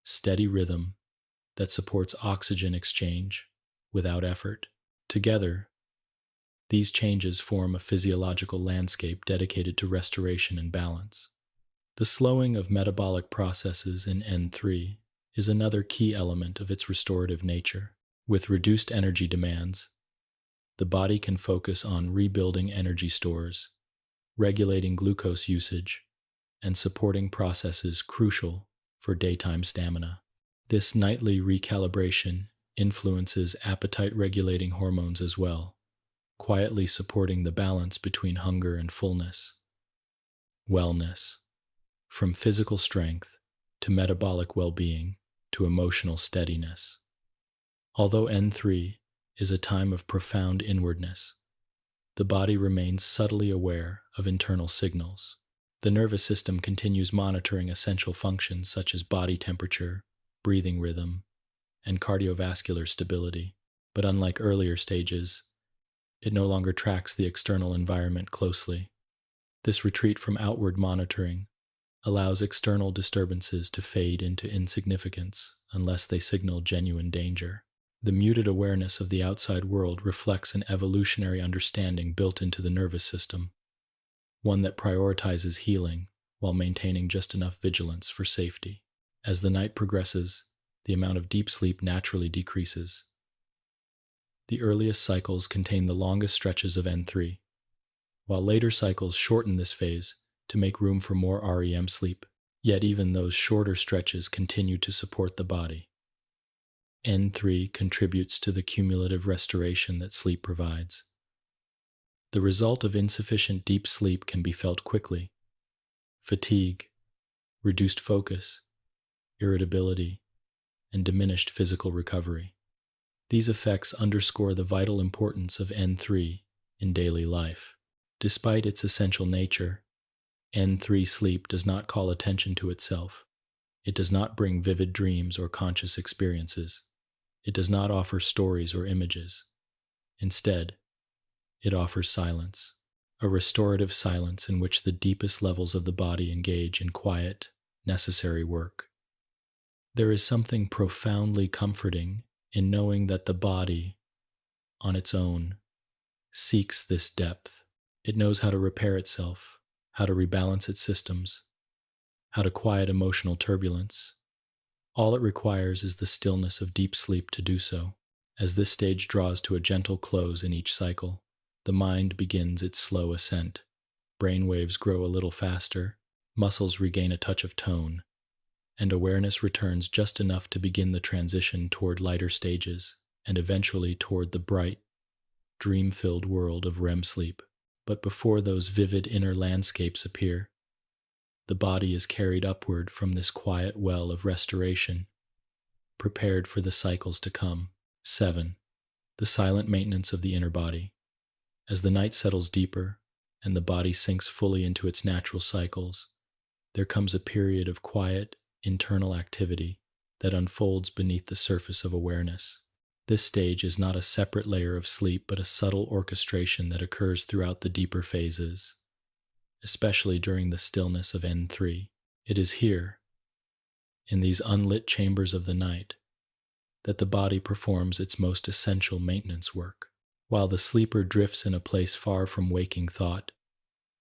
steady rhythm that supports oxygen exchange without effort. Together, these changes form a physiological landscape dedicated to restoration and balance. The slowing of metabolic processes in N3 is another key element of its restorative nature. With reduced energy demands, the body can focus on rebuilding energy stores, regulating glucose usage, and supporting processes crucial for daytime stamina. This nightly recalibration influences appetite-regulating hormones as well, quietly supporting the balance between hunger and fullness. Wellness. From physical strength to metabolic well-being to emotional steadiness. Although N3 is a time of profound inwardness, the body remains subtly aware of internal signals. The nervous system continues monitoring essential functions such as body temperature, breathing rhythm, and cardiovascular stability. But unlike earlier stages, it no longer tracks the external environment closely. This retreat from outward monitoring allows external disturbances to fade into insignificance unless they signal genuine danger. The muted awareness of the outside world reflects an evolutionary understanding built into the nervous system, one that prioritizes healing while maintaining just enough vigilance for safety. As the night progresses, the amount of deep sleep naturally decreases. The earliest cycles contain the longest stretches of N3, while later cycles shorten this phase to make room for more REM sleep. Yet even those shorter stretches continue to support the body. N3 contributes to the cumulative restoration that sleep provides. The result of insufficient deep sleep can be felt quickly: fatigue, reduced focus, irritability, and diminished physical recovery. These effects underscore the vital importance of N3 in daily life. Despite its essential nature, N3 sleep does not call attention to itself. It does not bring vivid dreams or conscious experiences. It does not offer stories or images. Instead, it offers silence, a restorative silence in which the deepest levels of the body engage in quiet, necessary work. There is something profoundly comforting in knowing that the body, on its own, seeks this depth. It knows how to repair itself, how to rebalance its systems, how to quiet emotional turbulence. All it requires is the stillness of deep sleep to do so. As this stage draws to a gentle close in each cycle, the mind begins its slow ascent. Brain waves grow a little faster, muscles regain a touch of tone, and awareness returns just enough to begin the transition toward lighter stages and eventually toward the bright, dream-filled world of REM sleep. But before those vivid inner landscapes appear, the body is carried upward from this quiet well of restoration, prepared for the cycles to come. 7. The silent maintenance of the inner body. As the night settles deeper and the body sinks fully into its natural cycles, there comes a period of quiet, internal activity that unfolds beneath the surface of awareness. This stage is not a separate layer of sleep, but a subtle orchestration that occurs throughout the deeper phases, especially during the stillness of N3. It is here, in these unlit chambers of the night, that the body performs its most essential maintenance work. While the sleeper drifts in a place far from waking thought,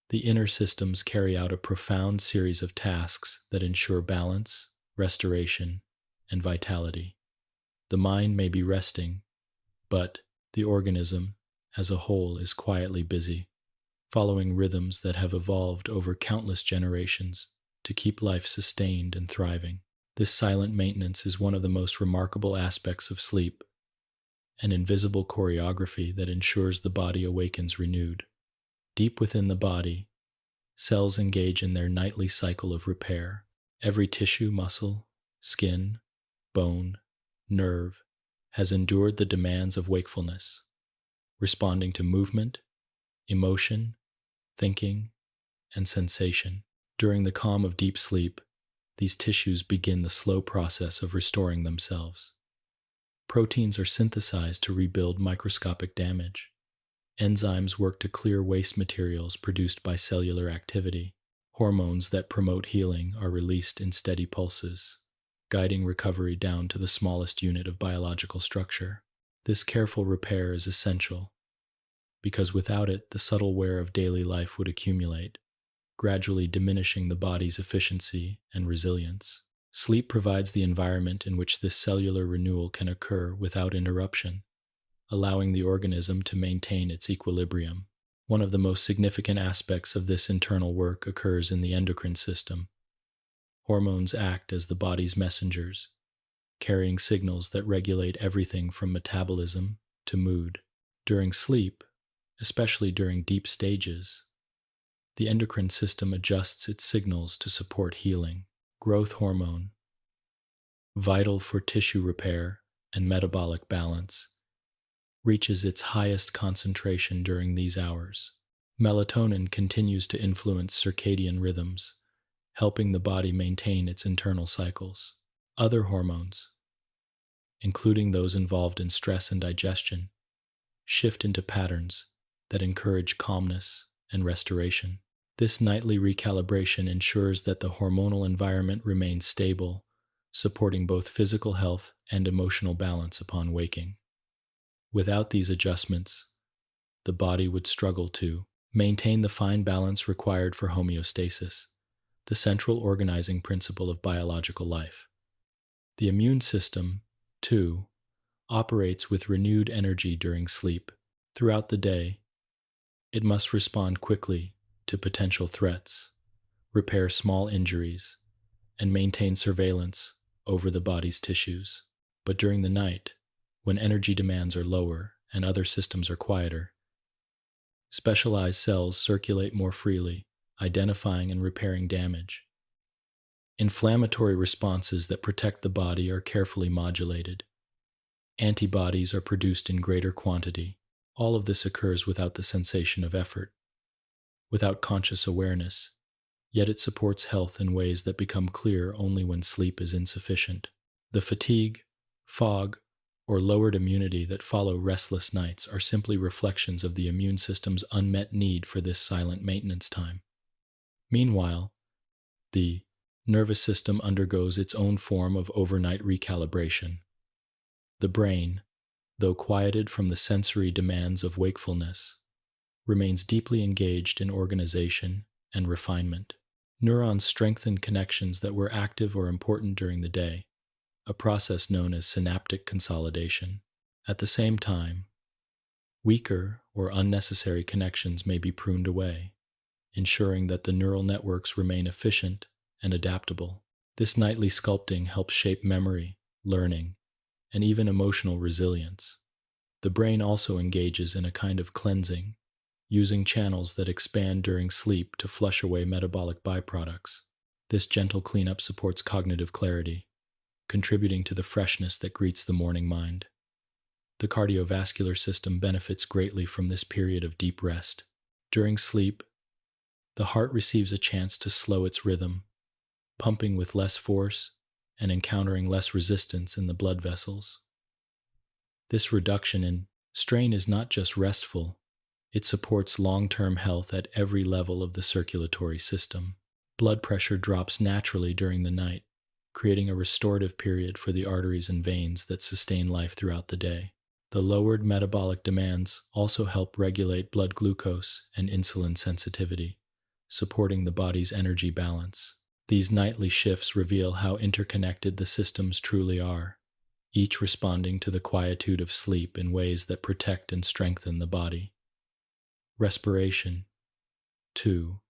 the inner systems carry out a profound series of tasks that ensure balance, restoration, and vitality. The mind may be resting, but the organism as a whole is quietly busy, following rhythms that have evolved over countless generations to keep life sustained and thriving. This silent maintenance is one of the most remarkable aspects of sleep, an invisible choreography that ensures the body awakens renewed. Deep within the body, cells engage in their nightly cycle of repair. Every tissue, muscle, skin, bone, nerve has endured the demands of wakefulness, responding to movement, emotion, thinking, and sensation. During the calm of deep sleep, these tissues begin the slow process of restoring themselves. Proteins are synthesized to rebuild microscopic damage. Enzymes work to clear waste materials produced by cellular activity. Hormones that promote healing are released in steady pulses, guiding recovery down to the smallest unit of biological structure. This careful repair is essential, because without it, the subtle wear of daily life would accumulate, gradually diminishing the body's efficiency and resilience. Sleep provides the environment in which this cellular renewal can occur without interruption, allowing the organism to maintain its equilibrium. One of the most significant aspects of this internal work occurs in the endocrine system. Hormones act as the body's messengers, carrying signals that regulate everything from metabolism to mood. During sleep, especially during deep stages, the endocrine system adjusts its signals to support healing. Growth hormone, vital for tissue repair and metabolic balance, reaches its highest concentration during these hours. Melatonin continues to influence circadian rhythms, helping the body maintain its internal cycles. Other hormones, including those involved in stress and digestion, shift into patterns that encourage calmness and restoration. This nightly recalibration ensures that the hormonal environment remains stable, supporting both physical health and emotional balance upon waking. Without these adjustments, the body would struggle to maintain the fine balance required for homeostasis, the central organizing principle of biological life. The immune system, too, operates with renewed energy during sleep. Throughout the day, It must respond quickly to potential threats, repair small injuries, and maintain surveillance over the body's tissues. But during the night, when energy demands are lower and other systems are quieter, specialized cells circulate more freely, identifying and repairing damage. Inflammatory responses that protect the body are carefully modulated. Antibodies are produced in greater quantity. All of this occurs without the sensation of effort, without conscious awareness, yet it supports health in ways that become clear only when sleep is insufficient. The fatigue, fog, or lowered immunity that follow restless nights are simply reflections of the immune system's unmet need for this silent maintenance time. Meanwhile, the nervous system undergoes its own form of overnight recalibration. The brain, though quieted from the sensory demands of wakefulness, remains deeply engaged in organization and refinement. Neurons strengthen connections that were active or important during the day, a process known as synaptic consolidation. At the same time, weaker or unnecessary connections may be pruned away, ensuring that the neural networks remain efficient and adaptable. This nightly sculpting helps shape memory, learning, and even emotional resilience. The brain also engages in a kind of cleansing, using channels that expand during sleep to flush away metabolic byproducts. This gentle cleanup supports cognitive clarity, contributing to the freshness that greets the morning mind. The cardiovascular system benefits greatly from this period of deep rest. During sleep, the heart receives a chance to slow its rhythm, pumping with less force and encountering less resistance in the blood vessels. This reduction in strain is not just restful, it supports long-term health at every level of the circulatory system. Blood pressure drops naturally during the night, creating a restorative period for the arteries and veins that sustain life throughout the day. The lowered metabolic demands also help regulate blood glucose and insulin sensitivity, supporting the body's energy balance. These nightly shifts reveal how interconnected the systems truly are, each responding to the quietude of sleep in ways that protect and strengthen the body. Respiration, too,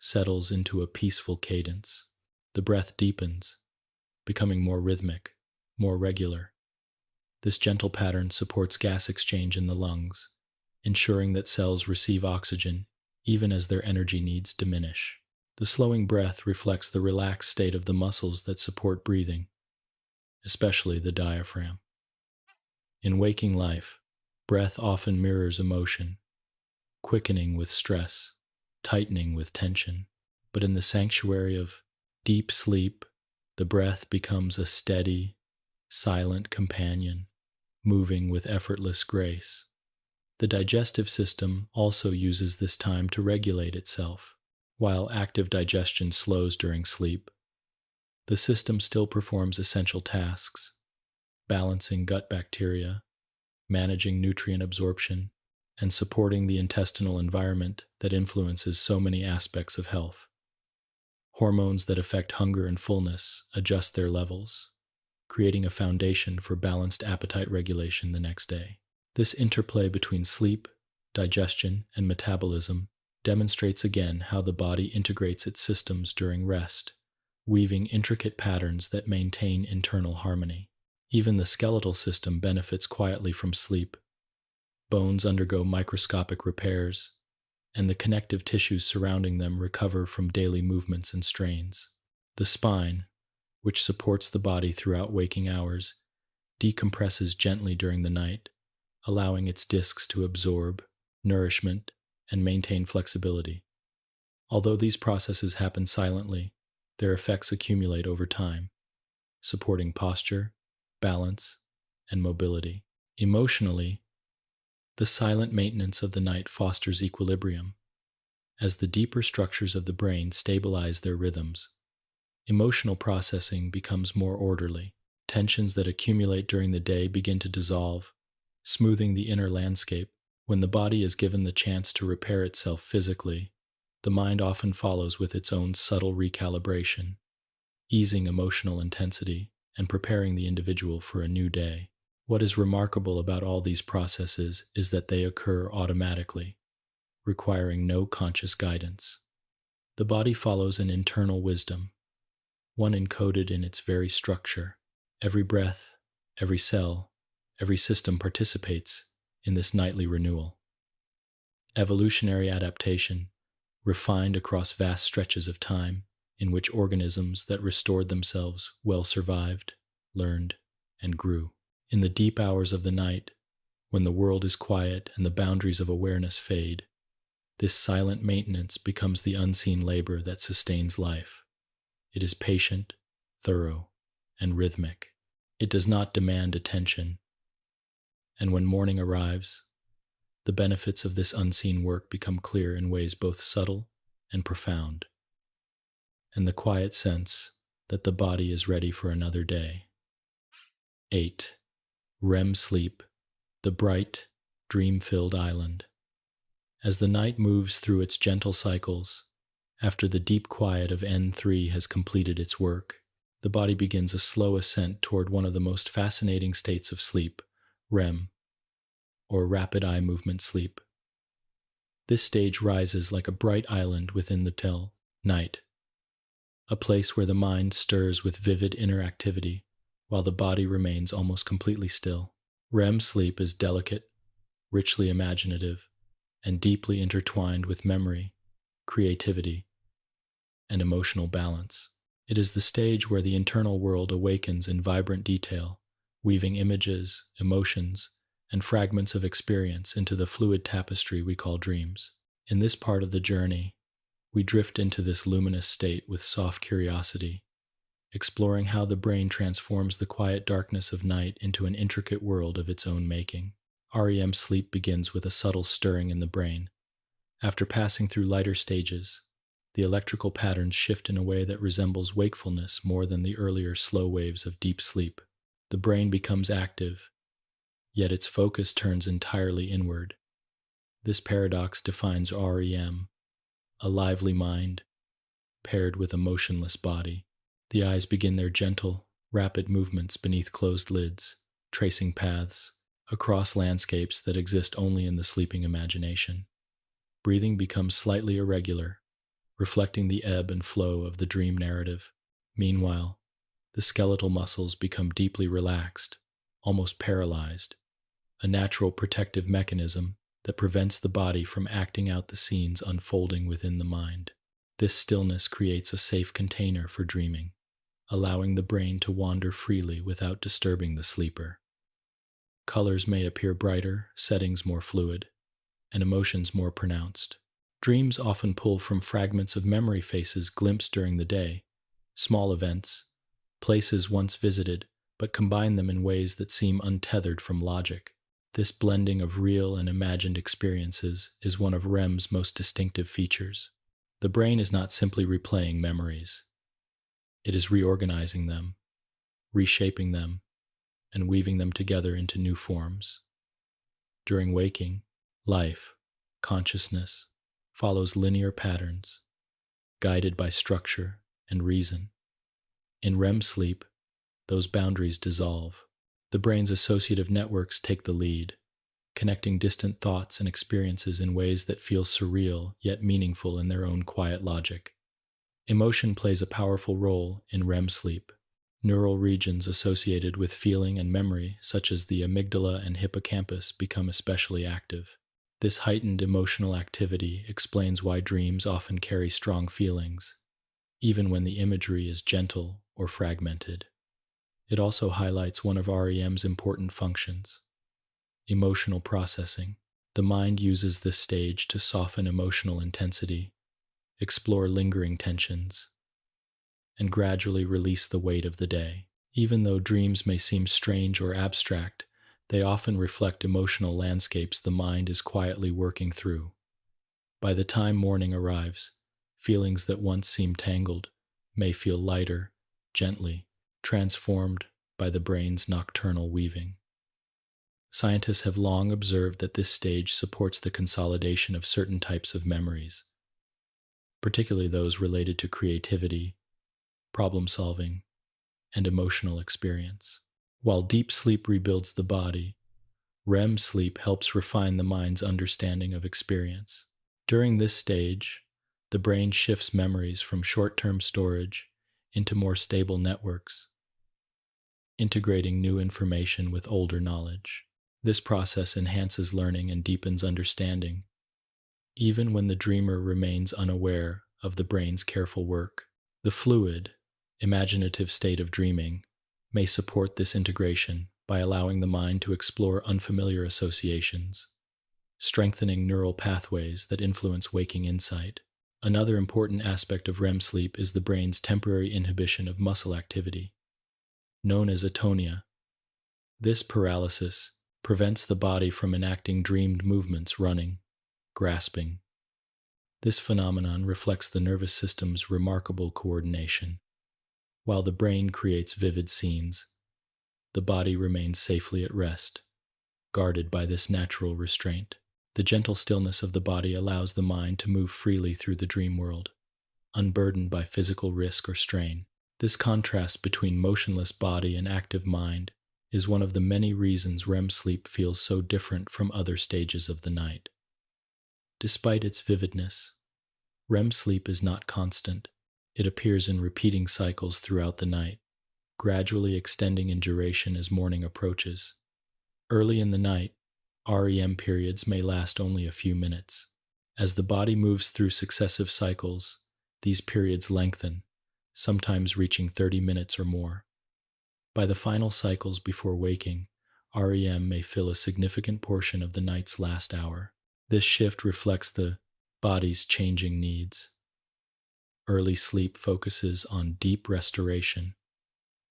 settles into a peaceful cadence. The breath deepens, becoming more rhythmic, more regular. This gentle pattern supports gas exchange in the lungs, ensuring that cells receive oxygen even as their energy needs diminish. The slowing breath reflects the relaxed state of the muscles that support breathing, especially the diaphragm. In waking life, breath often mirrors emotion, quickening with stress, tightening with tension. But in the sanctuary of deep sleep, the breath becomes a steady, silent companion, moving with effortless grace. The digestive system also uses this time to regulate itself. While active digestion slows during sleep, the system still performs essential tasks, balancing gut bacteria, managing nutrient absorption, and supporting the intestinal environment that influences so many aspects of health. Hormones that affect hunger and fullness adjust their levels, creating a foundation for balanced appetite regulation the next day. This interplay between sleep, digestion, and metabolism demonstrates again how the body integrates its systems during rest, weaving intricate patterns that maintain internal harmony. Even the skeletal system benefits quietly from sleep. Bones undergo microscopic repairs, and the connective tissues surrounding them recover from daily movements and strains. The spine, which supports the body throughout waking hours, decompresses gently during the night, allowing its discs to absorb nourishment and maintain flexibility. Although these processes happen silently, their effects accumulate over time, supporting posture, balance, and mobility. Emotionally, the silent maintenance of the night fosters equilibrium. As the deeper structures of the brain stabilize their rhythms, emotional processing becomes more orderly. Tensions that accumulate during the day begin to dissolve, smoothing the inner landscape. When the body is given the chance to repair itself physically, the mind often follows with its own subtle recalibration, easing emotional intensity and preparing the individual for a new day. What is remarkable about all these processes is that they occur automatically, requiring no conscious guidance. The body follows an internal wisdom, one encoded in its very structure. Every breath, every cell, every system participates in this nightly renewal. Evolutionary adaptation, refined across vast stretches of time, in which organisms that restored themselves well survived, learned, and grew. In the deep hours of the night, when the world is quiet and the boundaries of awareness fade, this silent maintenance becomes the unseen labor that sustains life. It is patient, thorough, and rhythmic. It does not demand attention. And when morning arrives, the benefits of this unseen work become clear in ways both subtle and profound, and the quiet sense that the body is ready for another day. 8. REM sleep, the bright, dream-filled island. As the night moves through its gentle cycles, after the deep quiet of N3 has completed its work, the body begins a slow ascent toward one of the most fascinating states of sleep, REM, or rapid eye movement sleep. This stage rises like a bright island within the night, a place where the mind stirs with vivid inner activity, while the body remains almost completely still. REM sleep is delicate, richly imaginative, and deeply intertwined with memory, creativity, and emotional balance. It is the stage where the internal world awakens in vibrant detail, weaving images, emotions, and fragments of experience into the fluid tapestry we call dreams. In this part of the journey, we drift into this luminous state with soft curiosity, exploring how the brain transforms the quiet darkness of night into an intricate world of its own making. REM sleep begins with a subtle stirring in the brain. After passing through lighter stages, the electrical patterns shift in a way that resembles wakefulness more than the earlier slow waves of deep sleep. The brain becomes active, yet its focus turns entirely inward. This paradox defines REM, a lively mind paired with a motionless body. The eyes begin their gentle, rapid movements beneath closed lids, tracing paths across landscapes that exist only in the sleeping imagination. Breathing becomes slightly irregular, reflecting the ebb and flow of the dream narrative. Meanwhile, the skeletal muscles become deeply relaxed, almost paralyzed, a natural protective mechanism that prevents the body from acting out the scenes unfolding within the mind. This stillness creates a safe container for dreaming, allowing the brain to wander freely without disturbing the sleeper. Colors may appear brighter, settings more fluid, and emotions more pronounced. Dreams often pull from fragments of memory faces glimpsed during the day, small events, places once visited, but combine them in ways that seem untethered from logic. This blending of real and imagined experiences is one of REM's most distinctive features. The brain is not simply replaying memories. It is reorganizing them, reshaping them, and weaving them together into new forms. During waking, life, consciousness, follows linear patterns, guided by structure and reason. In REM sleep, those boundaries dissolve. The brain's associative networks take the lead, connecting distant thoughts and experiences in ways that feel surreal yet meaningful in their own quiet logic. Emotion plays a powerful role in REM sleep. Neural regions associated with feeling and memory, such as the amygdala and hippocampus, become especially active. This heightened emotional activity explains why dreams often carry strong feelings, even when the imagery is gentle or fragmented. It also highlights one of REM's important functions: emotional processing. The mind uses this stage to soften emotional intensity, explore lingering tensions, and gradually release the weight of the day. Even though dreams may seem strange or abstract, they often reflect emotional landscapes the mind is quietly working through. By the time morning arrives, feelings that once seemed tangled may feel lighter, gently, transformed by the brain's nocturnal weaving. Scientists have long observed that this stage supports the consolidation of certain types of memories, particularly those related to creativity, problem-solving, and emotional experience. While deep sleep rebuilds the body, REM sleep helps refine the mind's understanding of experience. During this stage, the brain shifts memories from short-term storage into more stable networks, integrating new information with older knowledge. This process enhances learning and deepens understanding, even when the dreamer remains unaware of the brain's careful work. The fluid, imaginative state of dreaming may support this integration by allowing the mind to explore unfamiliar associations, strengthening neural pathways that influence waking insight. Another important aspect of REM sleep is the brain's temporary inhibition of muscle activity, known as atonia. This paralysis prevents the body from enacting dreamed movements, running, grasping. This phenomenon reflects the nervous system's remarkable coordination. While the brain creates vivid scenes, the body remains safely at rest, guarded by this natural restraint. The gentle stillness of the body allows the mind to move freely through the dream world, unburdened by physical risk or strain. This contrast between motionless body and active mind is one of the many reasons REM sleep feels so different from other stages of the night. Despite its vividness, REM sleep is not constant. It appears in repeating cycles throughout the night, gradually extending in duration as morning approaches. Early in the night, REM periods may last only a few minutes. As the body moves through successive cycles, these periods lengthen, sometimes reaching 30 minutes or more. By the final cycles before waking, REM may fill a significant portion of the night's last hour. This shift reflects the body's changing needs. Early sleep focuses on deep restoration,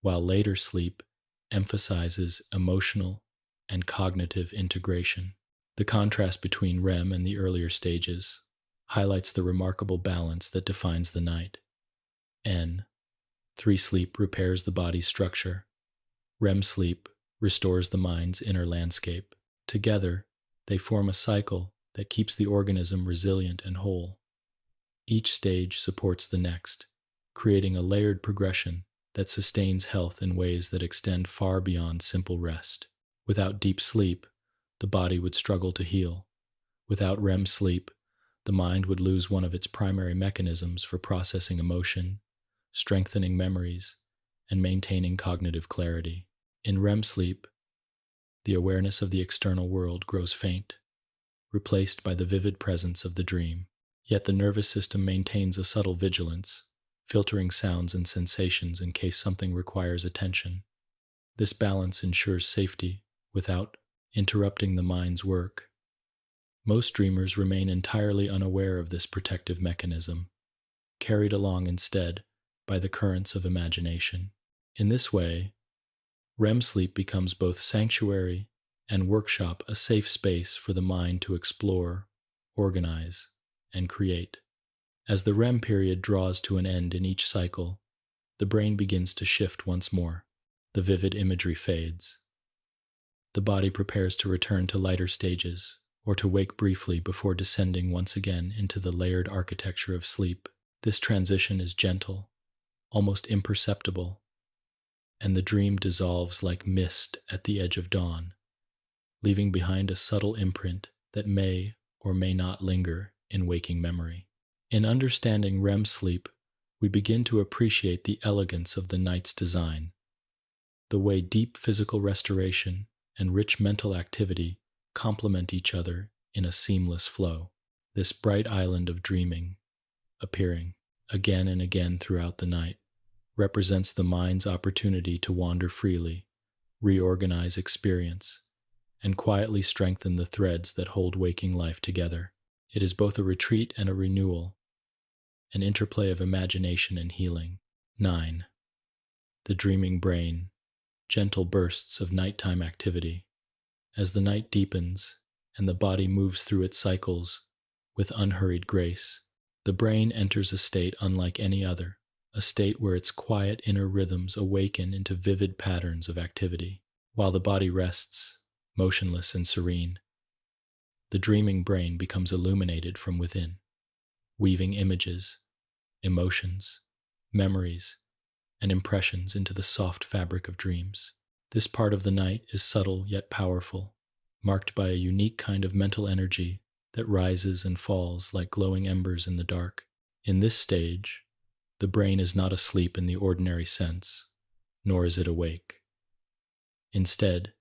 while later sleep emphasizes emotional and cognitive integration. The contrast between REM and the earlier stages highlights the remarkable balance that defines the night. N3 sleep repairs the body's structure. REM sleep restores the mind's inner landscape. Together, they form a cycle that keeps the organism resilient and whole. Each stage supports the next, creating a layered progression that sustains health in ways that extend far beyond simple rest. Without deep sleep, the body would struggle to heal. Without REM sleep, the mind would lose one of its primary mechanisms for processing emotion, strengthening memories, and maintaining cognitive clarity. In REM sleep, the awareness of the external world grows faint, replaced by the vivid presence of the dream. Yet the nervous system maintains a subtle vigilance, filtering sounds and sensations in case something requires attention. This balance ensures safety without interrupting the mind's work. Most dreamers remain entirely unaware of this protective mechanism, carried along instead by the currents of imagination. In this way, REM sleep becomes both sanctuary and workshop, a safe space for the mind to explore, organize, and create. As the REM period draws to an end in each cycle, the brain begins to shift once more. The vivid imagery fades. The body prepares to return to lighter stages, or to wake briefly before descending once again into the layered architecture of sleep. This transition is gentle, almost imperceptible, and the dream dissolves like mist at the edge of dawn, leaving behind a subtle imprint that may or may not linger in waking memory. In understanding REM sleep, we begin to appreciate the elegance of the night's design, the way deep physical restoration and rich mental activity complement each other in a seamless flow. This bright island of dreaming, appearing again and again throughout the night, represents the mind's opportunity to wander freely, reorganize experience, and quietly strengthen the threads that hold waking life together. It is both a retreat and a renewal, an interplay of imagination and healing. 9. The dreaming brain, gentle bursts of nighttime activity. As the night deepens and the body moves through its cycles with unhurried grace, the brain enters a state unlike any other, a state where its quiet inner rhythms awaken into vivid patterns of activity. While the body rests, motionless and serene, the dreaming brain becomes illuminated from within, weaving images, emotions, memories, and impressions into the soft fabric of dreams. This part of the night is subtle yet powerful, marked by a unique kind of mental energy that rises and falls like glowing embers in the dark. In this stage, the brain is not asleep in the ordinary sense, nor is it awake. Instead,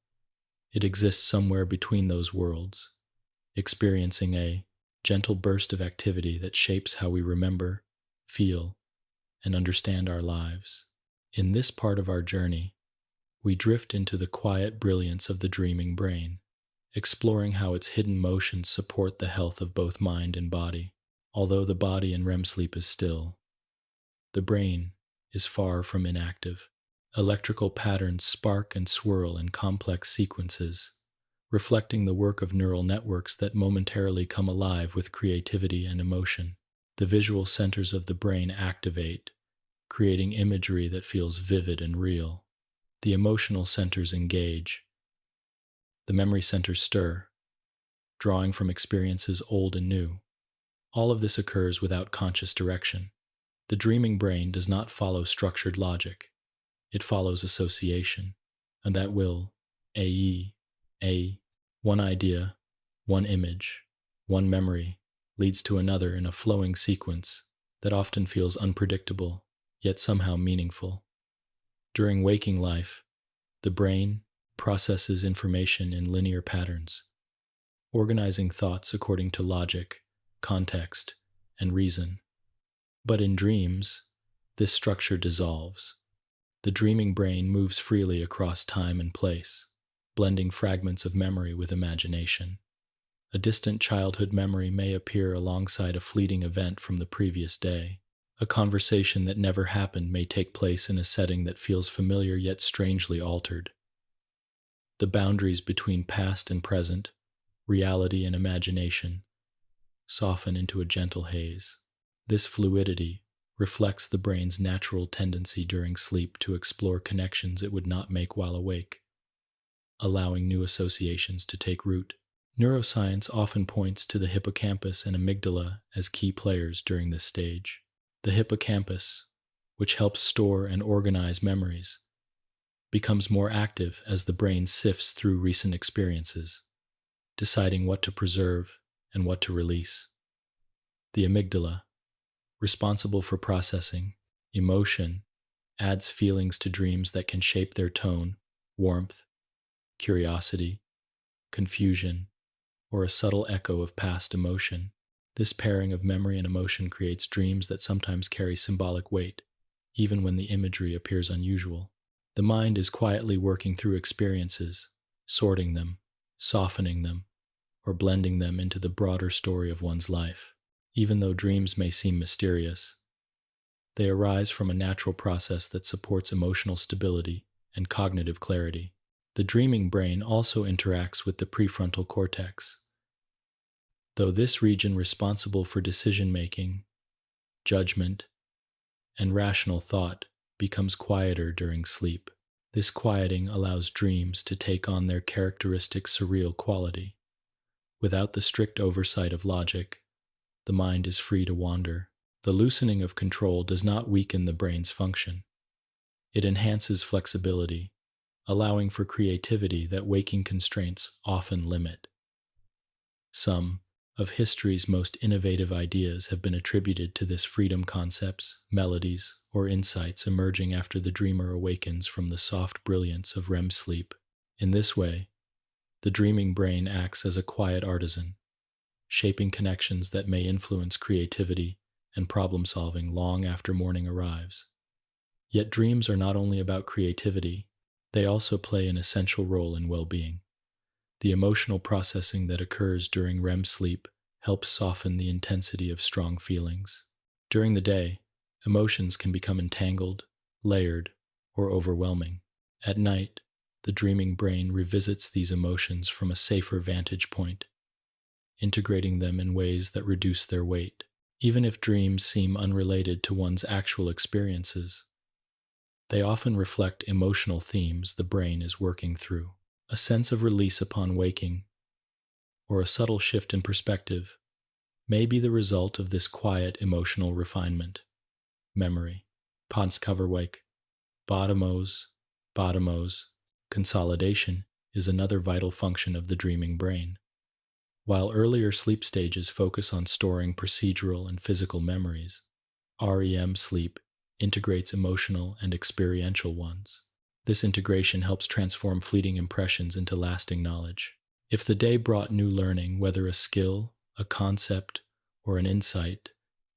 it exists somewhere between those worlds, experiencing a gentle burst of activity that shapes how we remember, feel, and understand our lives. In this part of our journey, we drift into the quiet brilliance of the dreaming brain, exploring how its hidden motions support the health of both mind and body. Although the body in REM sleep is still, the brain is far from inactive. Electrical patterns spark and swirl in complex sequences, reflecting the work of neural networks that momentarily come alive with creativity and emotion. The visual centers of the brain activate, creating imagery that feels vivid and real. The emotional centers engage. The memory centers stir, drawing from experiences old and new. All of this occurs without conscious direction. The dreaming brain does not follow structured logic. It follows association, and that will, one idea, one image, one memory, leads to another in a flowing sequence that often feels unpredictable, yet somehow meaningful. During waking life, the brain processes information in linear patterns, organizing thoughts according to logic, context, and reason. But in dreams, this structure dissolves. The dreaming brain moves freely across time and place, blending fragments of memory with imagination. A distant childhood memory may appear alongside a fleeting event from the previous day. A conversation that never happened may take place in a setting that feels familiar yet strangely altered. The boundaries between past and present, reality and imagination, soften into a gentle haze. This fluidity reflects the brain's natural tendency during sleep to explore connections it would not make while awake, allowing new associations to take root. Neuroscience often points to the hippocampus and amygdala as key players during this stage. The hippocampus, which helps store and organize memories, becomes more active as the brain sifts through recent experiences, deciding what to preserve and what to release. The amygdala, responsible for processing emotion, adds feelings to dreams that can shape their tone, warmth, curiosity, confusion, or a subtle echo of past emotion. This pairing of memory and emotion creates dreams that sometimes carry symbolic weight, even when the imagery appears unusual. The mind is quietly working through experiences, sorting them, softening them, or blending them into the broader story of one's life. Even though dreams may seem mysterious, they arise from a natural process that supports emotional stability and cognitive clarity. The dreaming brain also interacts with the prefrontal cortex, though this region responsible for decision-making, judgment, and rational thought becomes quieter during sleep. This quieting allows dreams to take on their characteristic surreal quality. Without the strict oversight of logic, the mind is free to wander. The loosening of control does not weaken the brain's function. It enhances flexibility, allowing for creativity that waking constraints often limit. Some of history's most innovative ideas have been attributed to this freedom: concepts, melodies, or insights emerging after the dreamer awakens from the soft brilliance of REM sleep. In this way, the dreaming brain acts as a quiet artisan, shaping connections that may influence creativity and problem-solving long after morning arrives. Yet dreams are not only about creativity, they also play an essential role in well-being. The emotional processing that occurs during REM sleep helps soften the intensity of strong feelings. During the day, emotions can become entangled, layered, or overwhelming. At night, the dreaming brain revisits these emotions from a safer vantage point, integrating them in ways that reduce their weight. Even if dreams seem unrelated to one's actual experiences, they often reflect emotional themes the brain is working through. A sense of release upon waking, or a subtle shift in perspective, may be the result of this quiet emotional refinement. Memory, Panskaverwake, Bottomos, consolidation is another vital function of the dreaming brain. While earlier sleep stages focus on storing procedural and physical memories, REM sleep integrates emotional and experiential ones. This integration helps transform fleeting impressions into lasting knowledge. If the day brought new learning, whether a skill, a concept, or an insight,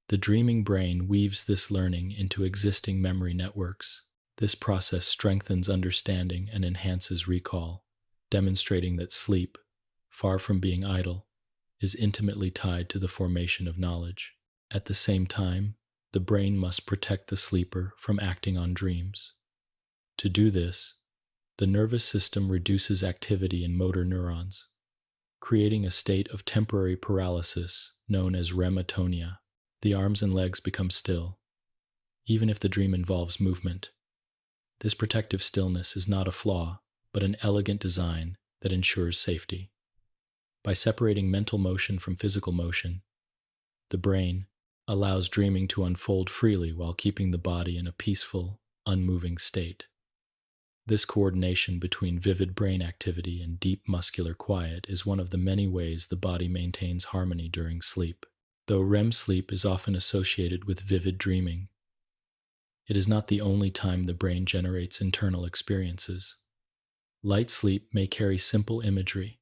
the dreaming brain weaves this learning into existing memory networks. This process strengthens understanding and enhances recall, demonstrating that sleep, far from being idle, is intimately tied to the formation of knowledge. At the same time, the brain must protect the sleeper from acting on dreams. To do this, the nervous system reduces activity in motor neurons, creating a state of temporary paralysis known as rematonia. The arms and legs become still, even if the dream involves movement. This protective stillness is not a flaw, but an elegant design that ensures safety. By separating mental motion from physical motion, the brain allows dreaming to unfold freely while keeping the body in a peaceful, unmoving state. This coordination between vivid brain activity and deep muscular quiet is one of the many ways the body maintains harmony during sleep. Though REM sleep is often associated with vivid dreaming, it is not the only time the brain generates internal experiences. Light sleep may carry simple imagery.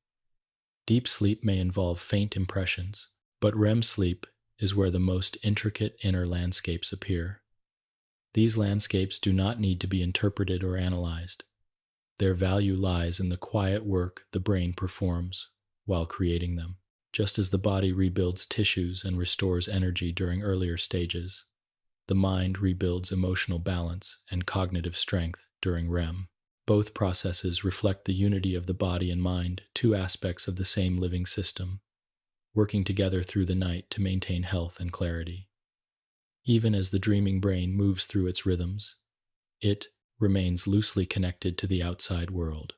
Deep sleep may involve faint impressions, but REM sleep is where the most intricate inner landscapes appear. These landscapes do not need to be interpreted or analyzed. Their value lies in the quiet work the brain performs while creating them. Just as the body rebuilds tissues and restores energy during earlier stages, the mind rebuilds emotional balance and cognitive strength during REM. Both processes reflect the unity of the body and mind, two aspects of the same living system, working together through the night to maintain health and clarity. Even as the dreaming brain moves through its rhythms, it remains loosely connected to the outside world.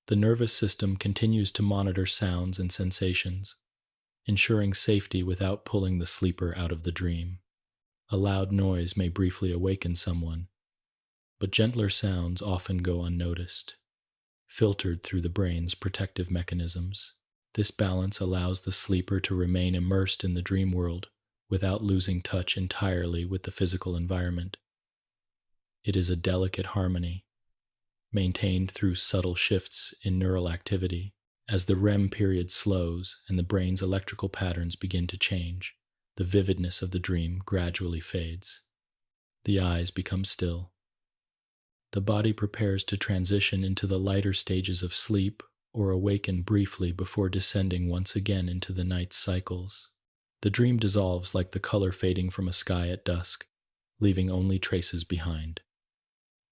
The nervous system continues to monitor sounds and sensations, ensuring safety without pulling the sleeper out of the dream. A loud noise may briefly awaken someone, but gentler sounds often go unnoticed, filtered through the brain's protective mechanisms. This balance allows the sleeper to remain immersed in the dream world without losing touch entirely with the physical environment. It is a delicate harmony, maintained through subtle shifts in neural activity. As the REM period slows and the brain's electrical patterns begin to change, the vividness of the dream gradually fades. The eyes become still. The body prepares to transition into the lighter stages of sleep or awaken briefly before descending once again into the night's cycles. The dream dissolves like the color fading from a sky at dusk, leaving only traces behind.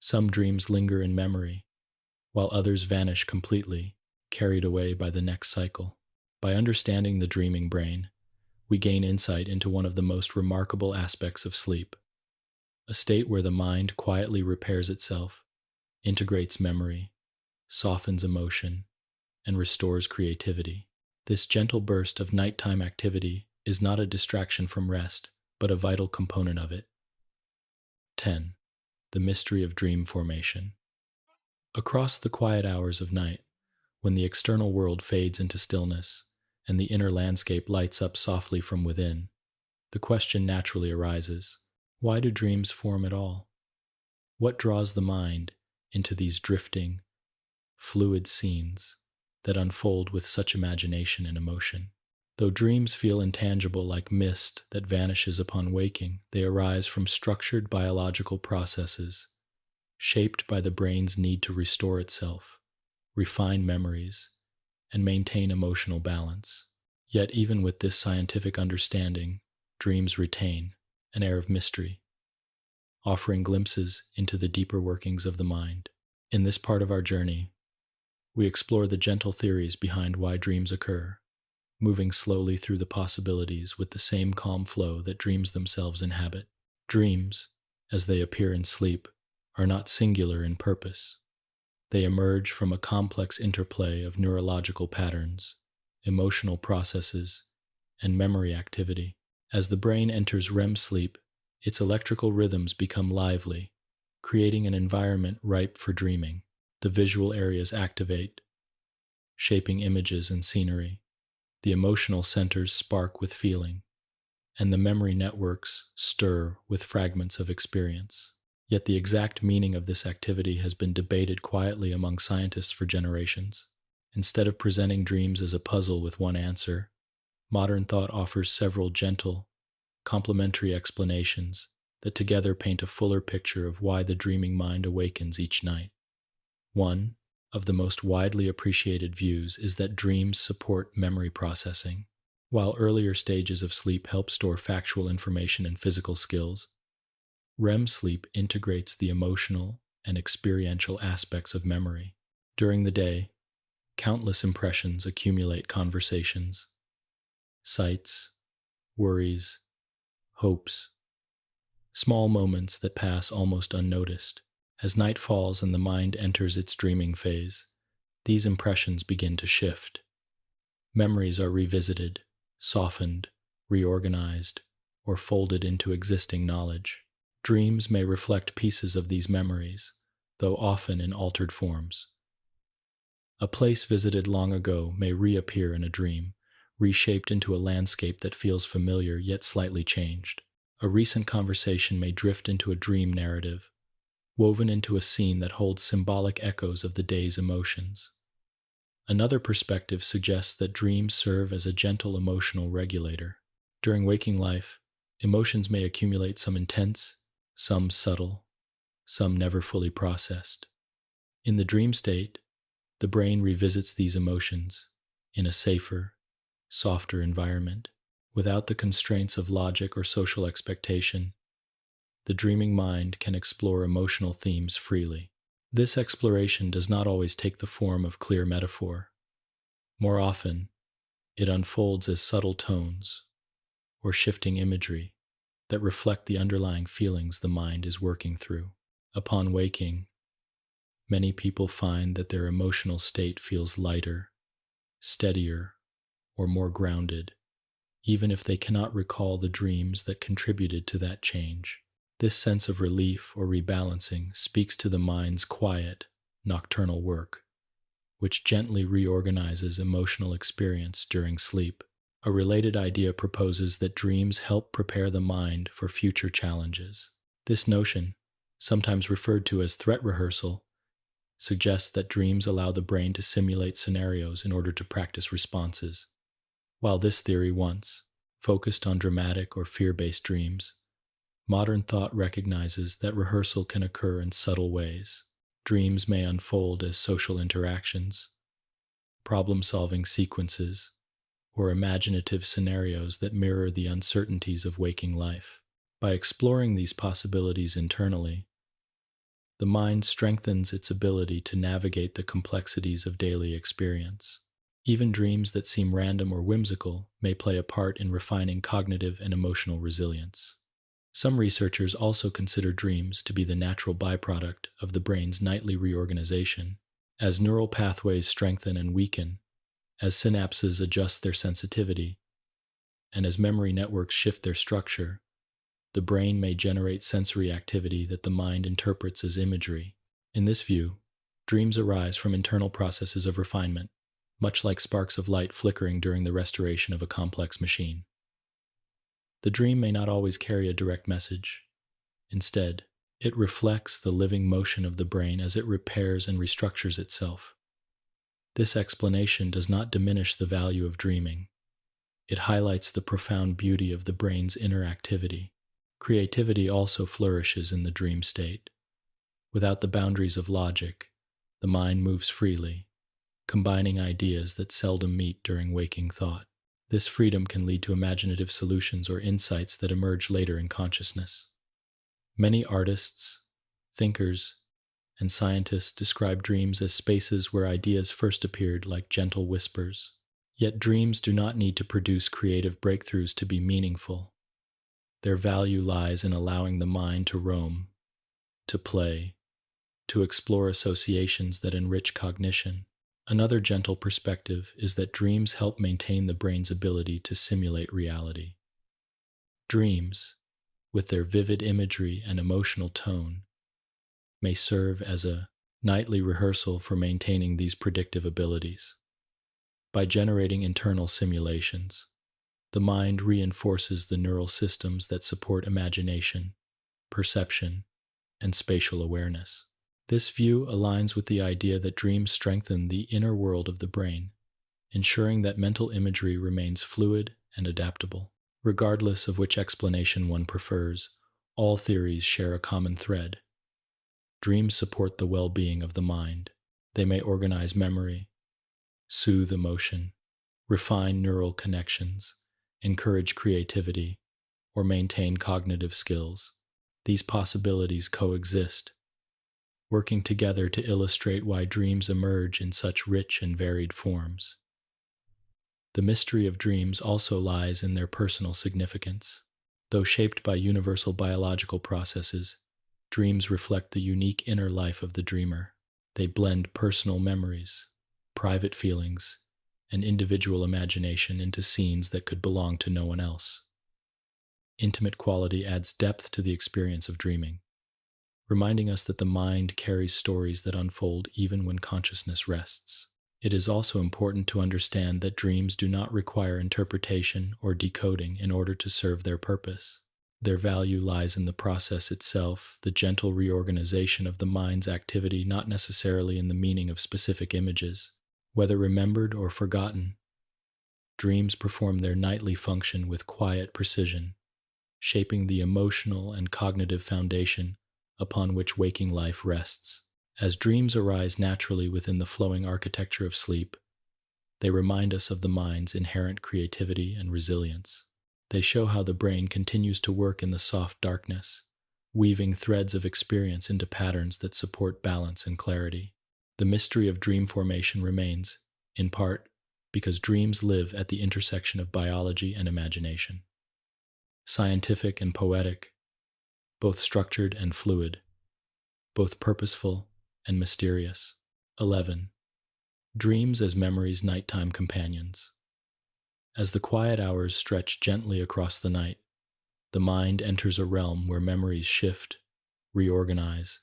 Some dreams linger in memory, while others vanish completely, carried away by the next cycle. By understanding the dreaming brain, we gain insight into one of the most remarkable aspects of sleep, a state where the mind quietly repairs itself, integrates memory, softens emotion, and restores creativity. This gentle burst of nighttime activity is not a distraction from rest, but a vital component of it. 10. The mystery of dream formation. Across the quiet hours of night, when the external world fades into stillness and the inner landscape lights up softly from within, the question naturally arises: why do dreams form at all? What draws the mind into these drifting, fluid scenes that unfold with such imagination and emotion? Though dreams feel intangible like mist that vanishes upon waking, they arise from structured biological processes, shaped by the brain's need to restore itself, refine memories, and maintain emotional balance. Yet even with this scientific understanding, dreams retain an air of mystery, offering glimpses into the deeper workings of the mind. In this part of our journey, we explore the gentle theories behind why dreams occur, moving slowly through the possibilities with the same calm flow that dreams themselves inhabit. Dreams, as they appear in sleep, are not singular in purpose. They emerge from a complex interplay of neurological patterns, emotional processes, and memory activity. As the brain enters REM sleep, its electrical rhythms become lively, creating an environment ripe for dreaming. The visual areas activate, shaping images and scenery, The emotional centers spark with feeling, and the memory networks stir with fragments of experience. Yet the exact meaning of this activity has been debated quietly among scientists for generations. Instead of presenting dreams as a puzzle with one answer, modern thought offers several gentle, complementary explanations that together paint a fuller picture of why the dreaming mind awakens each night. One of the most widely appreciated views is that dreams support memory processing. While earlier stages of sleep help store factual information and physical skills, REM sleep integrates the emotional and experiential aspects of memory. During the day, countless impressions accumulate: conversations, sights, worries, hopes, small moments that pass almost unnoticed. As night falls and the mind enters its dreaming phase, these impressions begin to shift. Memories are revisited, softened, reorganized, or folded into existing knowledge. Dreams may reflect pieces of these memories, though often in altered forms. A place visited long ago may reappear in a dream, reshaped into a landscape that feels familiar yet slightly changed. A recent conversation may drift into a dream narrative, woven into a scene that holds symbolic echoes of the day's emotions. Another perspective suggests that dreams serve as a gentle emotional regulator. During waking life, emotions may accumulate, some intense, some subtle, some never fully processed. In the dream state, the brain revisits these emotions in a safer, softer environment. Without the constraints of logic or social expectation, the dreaming mind can explore emotional themes freely. This exploration does not always take the form of clear metaphor. More often, it unfolds as subtle tones or shifting imagery that reflect the underlying feelings the mind is working through. Upon waking, many people find that their emotional state feels lighter, steadier, or more grounded, even if they cannot recall the dreams that contributed to that change. This sense of relief or rebalancing speaks to the mind's quiet, nocturnal work, which gently reorganizes emotional experience during sleep. A related idea proposes that dreams help prepare the mind for future challenges. This notion, sometimes referred to as threat rehearsal, suggests that dreams allow the brain to simulate scenarios in order to practice responses. While this theory once focused on dramatic or fear-based dreams, modern thought recognizes that rehearsal can occur in subtle ways. Dreams may unfold as social interactions, problem-solving sequences, or imaginative scenarios that mirror the uncertainties of waking life. By exploring these possibilities internally, the mind strengthens its ability to navigate the complexities of daily experience. Even dreams that seem random or whimsical may play a part in refining cognitive and emotional resilience. Some researchers also consider dreams to be the natural byproduct of the brain's nightly reorganization. As neural pathways strengthen and weaken, as synapses adjust their sensitivity, and as memory networks shift their structure, the brain may generate sensory activity that the mind interprets as imagery. In this view, dreams arise from internal processes of refinement, much like sparks of light flickering during the restoration of a complex machine. The dream may not always carry a direct message. Instead, it reflects the living motion of the brain as it repairs and restructures itself. This explanation does not diminish the value of dreaming. It highlights the profound beauty of the brain's inner activity. Creativity also flourishes in the dream state. Without the boundaries of logic, the mind moves freely, combining ideas that seldom meet during waking thought. This freedom can lead to imaginative solutions or insights that emerge later in consciousness. Many artists, thinkers, and scientists describe dreams as spaces where ideas first appeared like gentle whispers. Yet dreams do not need to produce creative breakthroughs to be meaningful. Their value lies in allowing the mind to roam, to play, to explore associations that enrich cognition. Another gentle perspective is that dreams help maintain the brain's ability to simulate reality. Dreams, with their vivid imagery and emotional tone, may serve as a nightly rehearsal for maintaining these predictive abilities. by generating internal simulations. The mind reinforces the neural systems that support imagination, perception, and spatial awareness. This view aligns with the idea that dreams strengthen the inner world of the brain, ensuring that mental imagery remains fluid and adaptable. Regardless of which explanation one prefers, all theories share a common thread. Dreams support the well-being of the mind. They may organize memory, soothe emotion, refine neural connections, encourage creativity, or maintain cognitive skills. These possibilities coexist, working together to illustrate why dreams emerge in such rich and varied forms. The mystery of dreams also lies in their personal significance. Though shaped by universal biological processes, dreams reflect the unique inner life of the dreamer. They blend personal memories, private feelings, and individual imagination into scenes that could belong to no one else. Intimate quality adds depth to the experience of dreaming, reminding us that the mind carries stories that unfold even when consciousness rests. It is also important to understand that dreams do not require interpretation or decoding in order to serve their purpose. Their value lies in the process itself, the gentle reorganization of the mind's activity, not necessarily in the meaning of specific images. Whether remembered or forgotten, dreams perform their nightly function with quiet precision, shaping the emotional and cognitive foundation upon which waking life rests. As dreams arise naturally within the flowing architecture of sleep, they remind us of the mind's inherent creativity and resilience. They show how the brain continues to work in the soft darkness, weaving threads of experience into patterns that support balance and clarity. The mystery of dream formation remains, in part, because dreams live at the intersection of biology and imagination. Scientific and poetic, both structured and fluid, both purposeful and mysterious. 11. Dreams as memory's nighttime companions. As the quiet hours stretch gently across the night, the mind enters a realm where memories shift, reorganize,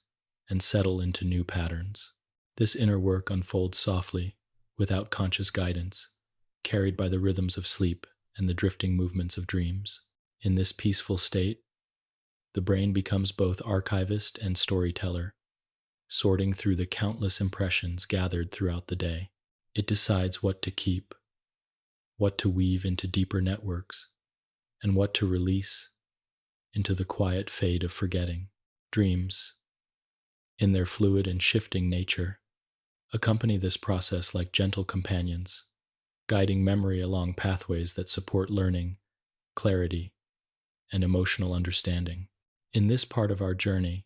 and settle into new patterns. This inner work unfolds softly, without conscious guidance, carried by the rhythms of sleep and the drifting movements of dreams. In this peaceful state, the brain becomes both archivist and storyteller, sorting through the countless impressions gathered throughout the day. It decides what to keep, what to weave into deeper networks, and what to release into the quiet fade of forgetting. Dreams, in their fluid and shifting nature, accompany this process like gentle companions, guiding memory along pathways that support learning, clarity, and emotional understanding. In this part of our journey,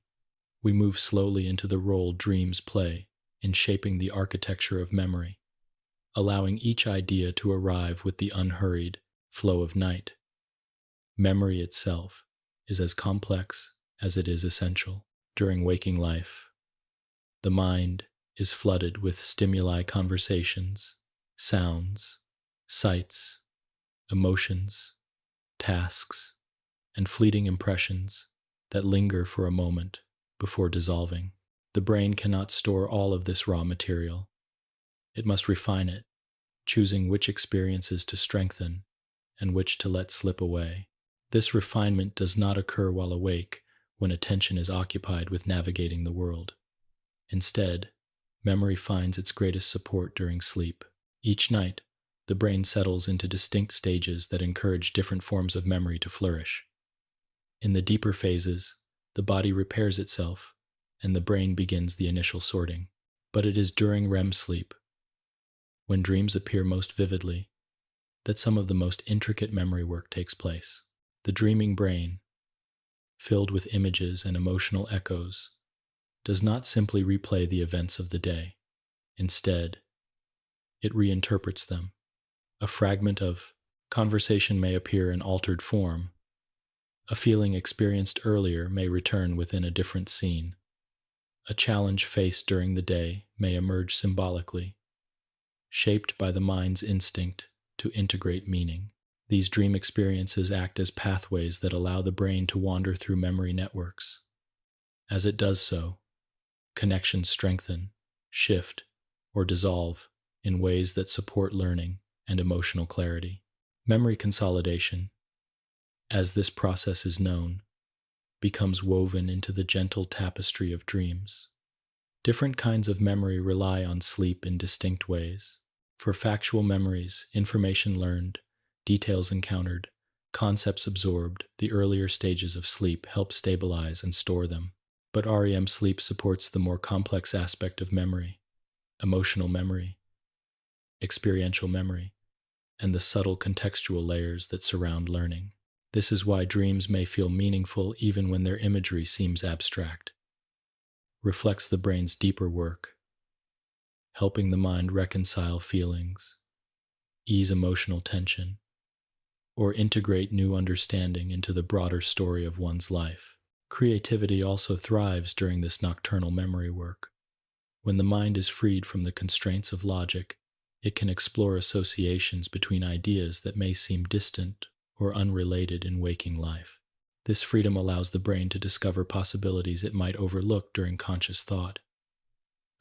we move slowly into the role dreams play in shaping the architecture of memory, allowing each idea to arrive with the unhurried flow of night. Memory itself is as complex as it is essential. During waking life, the mind is flooded with stimuli, conversations, sounds, sights, emotions, tasks, and fleeting impressions that linger for a moment before dissolving. The brain cannot store all of this raw material. It must refine it, choosing which experiences to strengthen and which to let slip away. This refinement does not occur while awake, when attention is occupied with navigating the world. Instead, memory finds its greatest support during sleep. Each night, the brain settles into distinct stages that encourage different forms of memory to flourish. In the deeper phases, the body repairs itself, and the brain begins the initial sorting. But it is during REM sleep, when dreams appear most vividly, that some of the most intricate memory work takes place. The dreaming brain, filled with images and emotional echoes, does not simply replay the events of the day. Instead, it reinterprets them. A fragment of conversation may appear in altered form. A feeling experienced earlier may return within a different scene. A challenge faced during the day may emerge symbolically, shaped by the mind's instinct to integrate meaning. These dream experiences act as pathways that allow the brain to wander through memory networks. As it does so, connections strengthen, shift, or dissolve, in ways that support learning and emotional clarity. Memory consolidation, as this process is known, becomes woven into the gentle tapestry of dreams. Different kinds of memory rely on sleep in distinct ways. For factual memories, information learned, details encountered, concepts absorbed, the earlier stages of sleep help stabilize and store them. But REM sleep supports the more complex aspect of memory, emotional memory, experiential memory, and the subtle contextual layers that surround learning. This is why dreams may feel meaningful even when their imagery seems abstract. Reflects the brain's deeper work, helping the mind reconcile feelings, ease emotional tension, or integrate new understanding into the broader story of one's life. Creativity also thrives during this nocturnal memory work. When the mind is freed from the constraints of logic, it can explore associations between ideas that may seem distant or unrelated in waking life. This freedom allows the brain to discover possibilities it might overlook during conscious thought.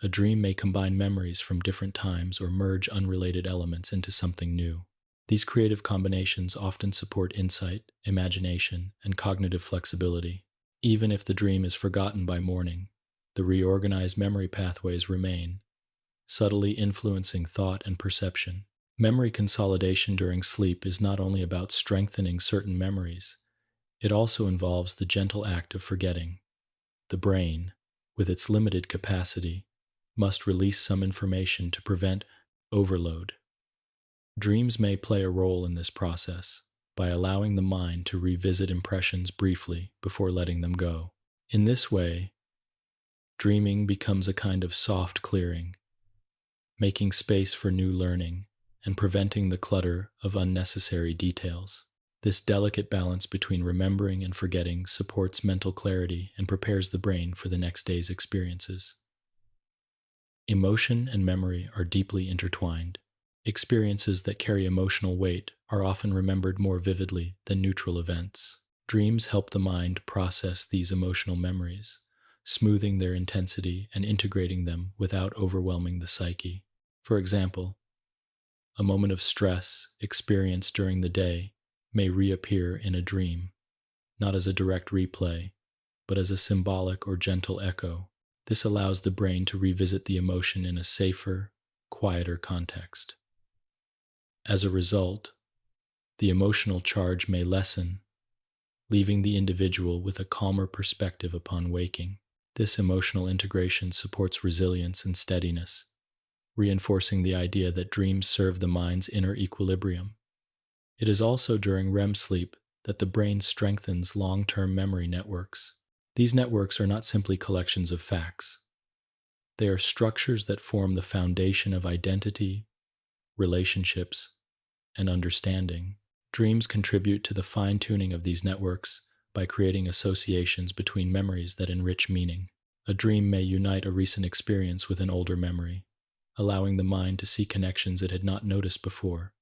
A dream may combine memories from different times or merge unrelated elements into something new. These creative combinations often support insight, imagination, and cognitive flexibility. Even if the dream is forgotten by morning, the reorganized memory pathways remain, subtly influencing thought and perception. Memory consolidation during sleep is not only about strengthening certain memories, it also involves the gentle act of forgetting. The brain, with its limited capacity, must release some information to prevent overload. Dreams may play a role in this process by allowing the mind to revisit impressions briefly before letting them go. In this way, dreaming becomes a kind of soft clearing, making space for new learning and preventing the clutter of unnecessary details. This delicate balance between remembering and forgetting supports mental clarity and prepares the brain for the next day's experiences. Emotion and memory are deeply intertwined. Experiences that carry emotional weight are often remembered more vividly than neutral events. Dreams help the mind process these emotional memories, smoothing their intensity and integrating them without overwhelming the psyche. For example, a moment of stress experienced during the day may reappear in a dream, not as a direct replay, but as a symbolic or gentle echo. This allows the brain to revisit the emotion in a safer, quieter context. As a result, the emotional charge may lessen, leaving the individual with a calmer perspective upon waking. This emotional integration supports resilience and steadiness, reinforcing the idea that dreams serve the mind's inner equilibrium. It is also during REM sleep that the brain strengthens long-term memory networks. These networks are not simply collections of facts. They are structures that form the foundation of identity, relationships, and understanding. Dreams contribute to the fine-tuning of these networks by creating associations between memories that enrich meaning. A dream may unite a recent experience with an older memory, allowing the mind to see connections it had not noticed before.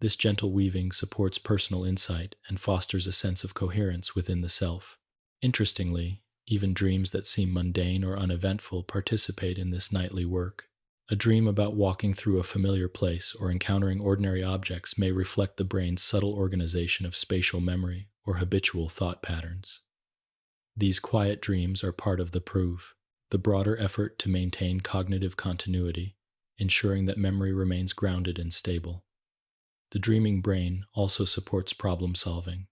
This gentle weaving supports personal insight and fosters a sense of coherence within the self. Interestingly, even dreams that seem mundane or uneventful participate in this nightly work. A dream about walking through a familiar place or encountering ordinary objects may reflect the brain's subtle organization of spatial memory or habitual thought patterns. These quiet dreams are part of the proof, the broader effort to maintain cognitive continuity, ensuring that memory remains grounded and stable. The dreaming brain also supports problem solving.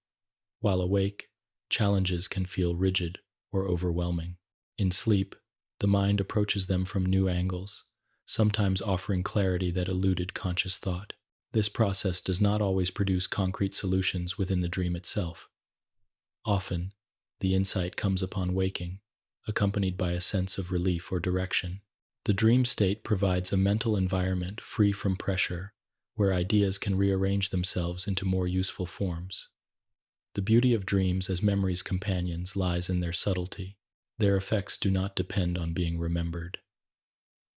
While awake, challenges can feel rigid or overwhelming. In sleep, the mind approaches them from new angles, sometimes offering clarity that eluded conscious thought. This process does not always produce concrete solutions within the dream itself. Often, the insight comes upon waking, accompanied by a sense of relief or direction. The dream state provides a mental environment free from pressure, where ideas can rearrange themselves into more useful forms. The beauty of dreams as memory's companions lies in their subtlety. Their effects do not depend on being remembered.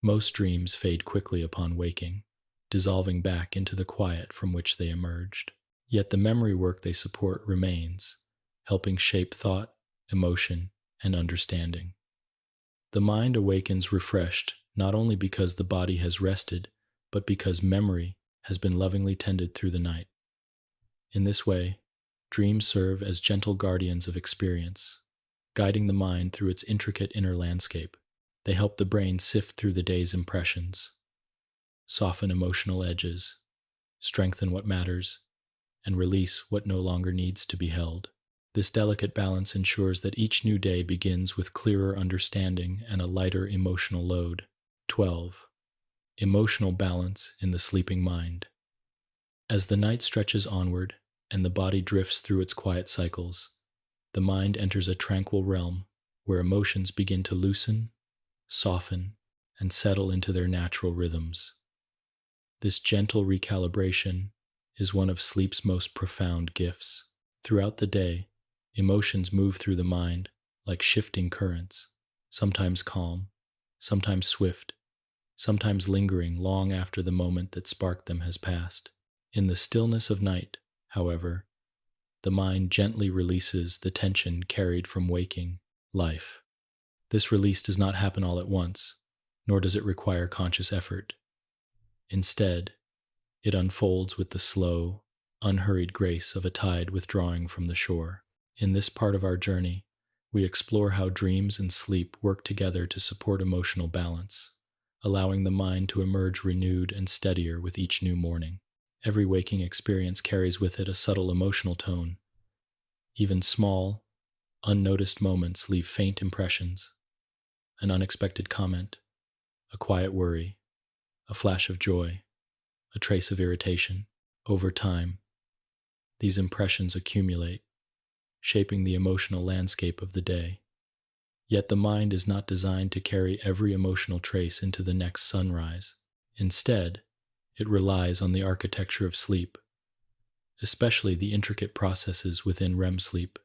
Most dreams fade quickly upon waking, dissolving back into the quiet from which they emerged. Yet the memory work they support remains, helping shape thought, emotion, and understanding. The mind awakens refreshed not only because the body has rested, but because memory has been lovingly tended through the night. In this way, dreams serve as gentle guardians of experience, guiding the mind through its intricate inner landscape. They help the brain sift through the day's impressions, soften emotional edges, strengthen what matters, and release what no longer needs to be held. This delicate balance ensures that each new day begins with clearer understanding and a lighter emotional load. 12. Emotional balance in the sleeping mind. As the night stretches onward and the body drifts through its quiet cycles, the mind enters a tranquil realm where emotions begin to loosen, soften, and settle into their natural rhythms. This gentle recalibration is one of sleep's most profound gifts. Throughout the day, emotions move through the mind like shifting currents, sometimes calm, sometimes swift, sometimes lingering long after the moment that sparked them has passed. In the stillness of night, however, the mind gently releases the tension carried from waking life. This release does not happen all at once, nor does it require conscious effort. Instead, it unfolds with the slow, unhurried grace of a tide withdrawing from the shore. In this part of our journey, we explore how dreams and sleep work together to support emotional balance, allowing the mind to emerge renewed and steadier with each new morning. Every waking experience carries with it a subtle emotional tone. Even small, unnoticed moments leave faint impressions. An unexpected comment, a quiet worry, a flash of joy, a trace of irritation. Over time, these impressions accumulate, shaping the emotional landscape of the day. Yet the mind is not designed to carry every emotional trace into the next sunrise. Instead, it relies on the architecture of sleep, especially the intricate processes within REM sleep,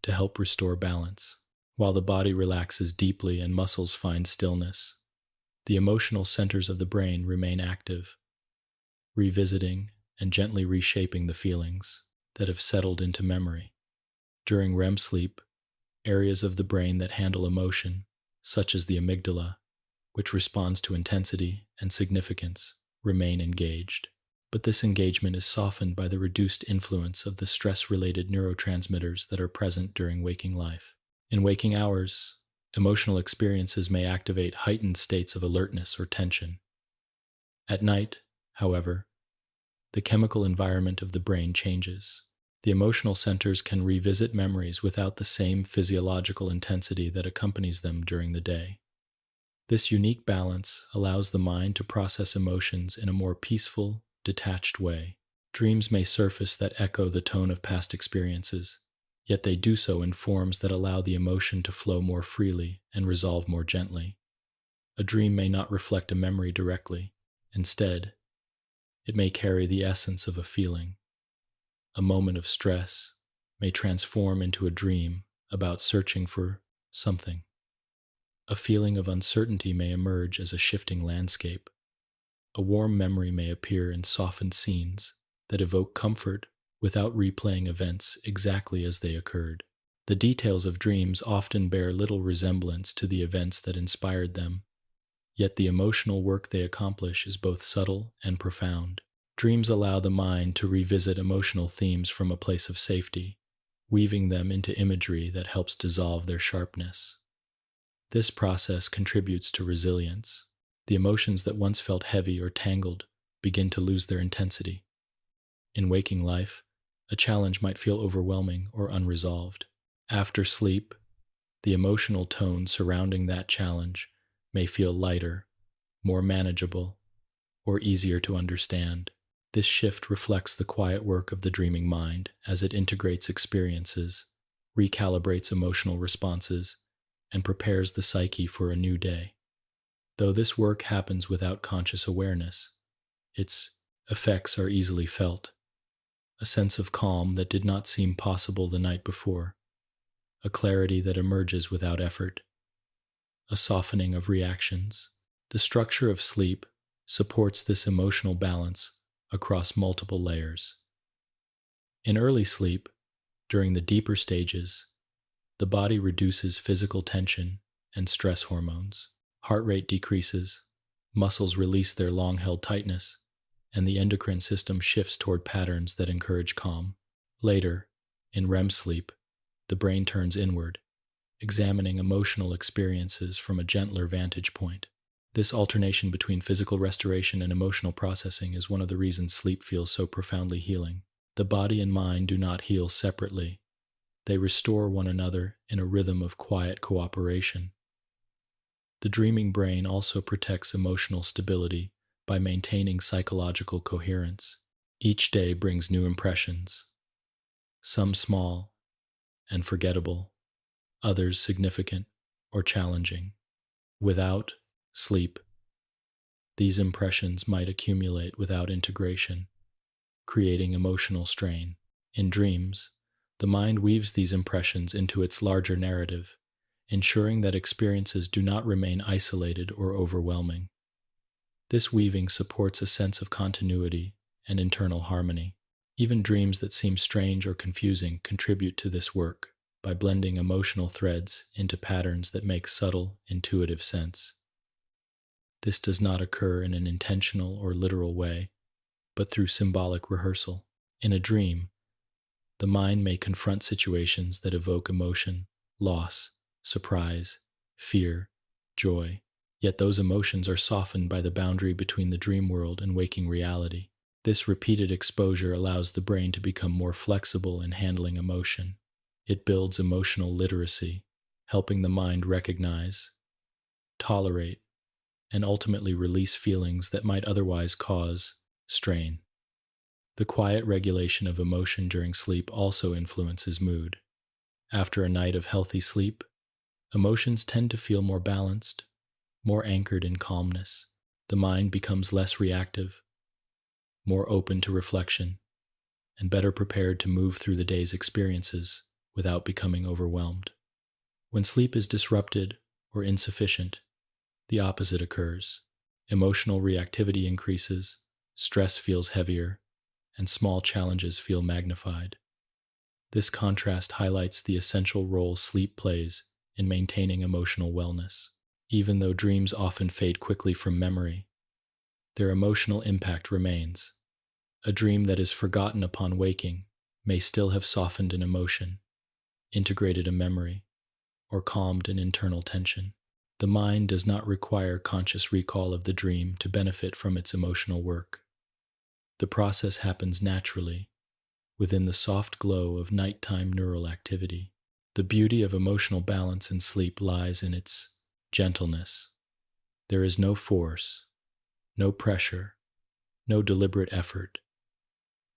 to help restore balance. While the body relaxes deeply and muscles find stillness, the emotional centers of the brain remain active, revisiting and gently reshaping the feelings that have settled into memory. During REM sleep, areas of the brain that handle emotion, such as the amygdala, which responds to intensity and significance, remain engaged. But this engagement is softened by the reduced influence of the stress-related neurotransmitters that are present during waking life. In waking hours, emotional experiences may activate heightened states of alertness or tension. At night, however, the chemical environment of the brain changes. The emotional centers can revisit memories without the same physiological intensity that accompanies them during the day. This unique balance allows the mind to process emotions in a more peaceful, detached way. Dreams may surface that echo the tone of past experiences, yet they do so in forms that allow the emotion to flow more freely and resolve more gently. A dream may not reflect a memory directly. Instead, it may carry the essence of a feeling. A moment of stress may transform into a dream about searching for something. A feeling of uncertainty may emerge as a shifting landscape. A warm memory may appear in softened scenes that evoke comfort without replaying events exactly as they occurred. The details of dreams often bear little resemblance to the events that inspired them, yet the emotional work they accomplish is both subtle and profound. Dreams allow the mind to revisit emotional themes from a place of safety, weaving them into imagery that helps dissolve their sharpness. This process contributes to resilience. The emotions that once felt heavy or tangled begin to lose their intensity. In waking life, a challenge might feel overwhelming or unresolved. After sleep, the emotional tone surrounding that challenge may feel lighter, more manageable, or easier to understand. This shift reflects the quiet work of the dreaming mind as it integrates experiences, recalibrates emotional responses, and prepares the psyche for a new day. Though this work happens without conscious awareness, its effects are easily felt. A sense of calm that did not seem possible the night before, a clarity that emerges without effort, a softening of reactions. The structure of sleep supports this emotional balance across multiple layers. In early sleep, during the deeper stages, the body reduces physical tension and stress hormones. Heart rate decreases, Muscles release their long-held tightness, and the endocrine system shifts toward patterns that encourage calm. Later, in REM sleep, the brain turns inward, examining emotional experiences from a gentler vantage point. This alternation between physical restoration and emotional processing is one of the reasons sleep feels so profoundly healing. The body and mind do not heal separately. They restore one another in a rhythm of quiet cooperation. The dreaming brain also protects emotional stability by maintaining psychological coherence. Each day brings new impressions, some small and forgettable, others significant or challenging. Without sleep, these impressions might accumulate without integration, creating emotional strain. In dreams, the mind weaves these impressions into its larger narrative, ensuring that experiences do not remain isolated or overwhelming. This weaving supports a sense of continuity and internal harmony. Even dreams that seem strange or confusing contribute to this work by blending emotional threads into patterns that make subtle, intuitive sense. This does not occur in an intentional or literal way, but through symbolic rehearsal. In a dream, the mind may confront situations that evoke emotion, loss, surprise, fear, joy, yet those emotions are softened by the boundary between the dream world and waking reality. This repeated exposure allows the brain to become more flexible in handling emotion. It builds emotional literacy, helping the mind recognize, tolerate, and ultimately release feelings that might otherwise cause strain. The quiet regulation of emotion during sleep also influences mood. After a night of healthy sleep, emotions tend to feel more balanced, more anchored in calmness. The mind becomes less reactive, more open to reflection, and better prepared to move through the day's experiences without becoming overwhelmed. When sleep is disrupted or insufficient, the opposite occurs. Emotional reactivity increases, stress feels heavier, and small challenges feel magnified. This contrast highlights the essential role sleep plays in maintaining emotional wellness. Even though dreams often fade quickly from memory, their emotional impact remains. A dream that is forgotten upon waking may still have softened an emotion, integrated a memory, or calmed an internal tension. The mind does not require conscious recall of the dream to benefit from its emotional work. The process happens naturally, within the soft glow of nighttime neural activity. The beauty of emotional balance in sleep lies in its gentleness. There is no force, no pressure, no deliberate effort.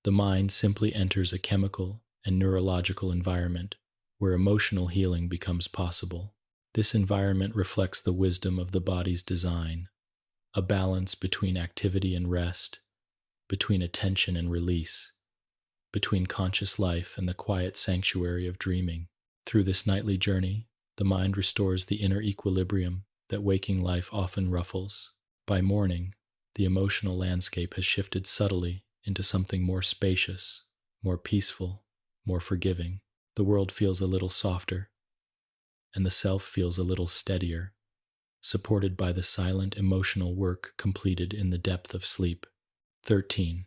The mind simply enters a chemical and neurological environment where emotional healing becomes possible. This environment reflects the wisdom of the body's design, a balance between activity and rest, between attention and release, between conscious life and the quiet sanctuary of dreaming. Through this nightly journey, the mind restores the inner equilibrium that waking life often ruffles. By morning, the emotional landscape has shifted subtly into something more spacious, more peaceful, more forgiving. The world feels a little softer, and the self feels a little steadier, supported by the silent emotional work completed in the depth of sleep. 13.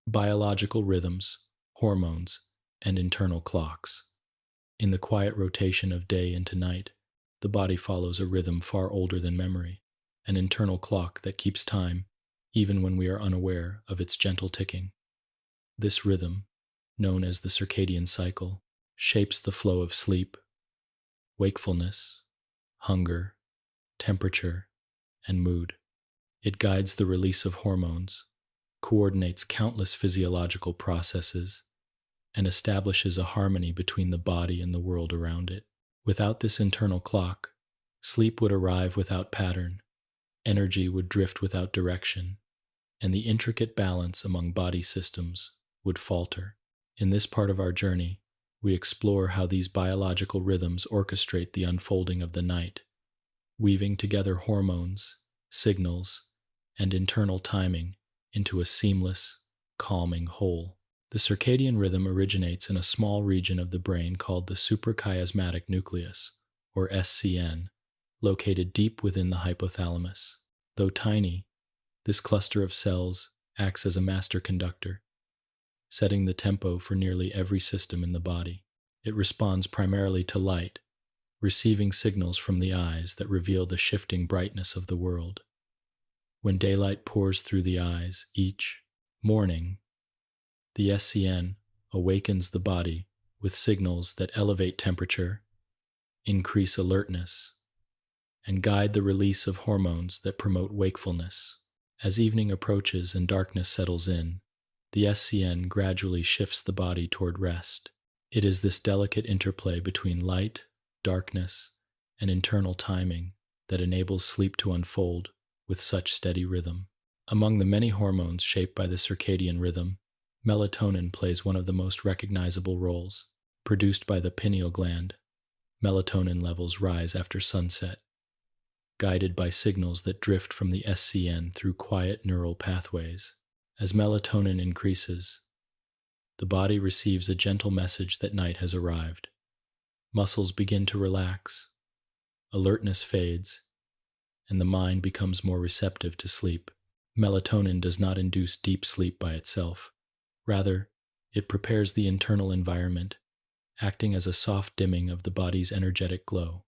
Biological rhythms, hormones, and internal clocks. In the quiet rotation of day into night, the body follows a rhythm far older than memory, an internal clock that keeps time even when we are unaware of its gentle ticking. This rhythm, known as the circadian cycle, shapes the flow of sleep, wakefulness, hunger, temperature, and mood. It guides the release of hormones, coordinates countless physiological processes, and establishes a harmony between the body and the world around it. Without this internal clock, sleep would arrive without pattern, energy would drift without direction, and the intricate balance among body systems would falter. In this part of our journey, we explore how these biological rhythms orchestrate the unfolding of the night, weaving together hormones, signals, and internal timing into a seamless, calming whole. The circadian rhythm originates in a small region of the brain called the suprachiasmatic nucleus, or SCN, located deep within the hypothalamus. Though tiny, this cluster of cells acts as a master conductor, setting the tempo for nearly every system in the body. It responds primarily to light, receiving signals from the eyes that reveal the shifting brightness of the world. When daylight pours through the eyes each morning, the SCN awakens the body with signals that elevate temperature, increase alertness, and guide the release of hormones that promote wakefulness. As evening approaches and darkness settles in, the SCN gradually shifts the body toward rest. It is this delicate interplay between light, darkness, and internal timing that enables sleep to unfold with such steady rhythm. Among the many hormones shaped by the circadian rhythm, melatonin plays one of the most recognizable roles. Produced by the pineal gland, melatonin levels rise after sunset, guided by signals that drift from the SCN through quiet neural pathways. As melatonin increases, the body receives a gentle message that night has arrived. Muscles begin to relax, alertness fades, and the mind becomes more receptive to sleep. Melatonin does not induce deep sleep by itself. Rather, it prepares the internal environment, acting as a soft dimming of the body's energetic glow.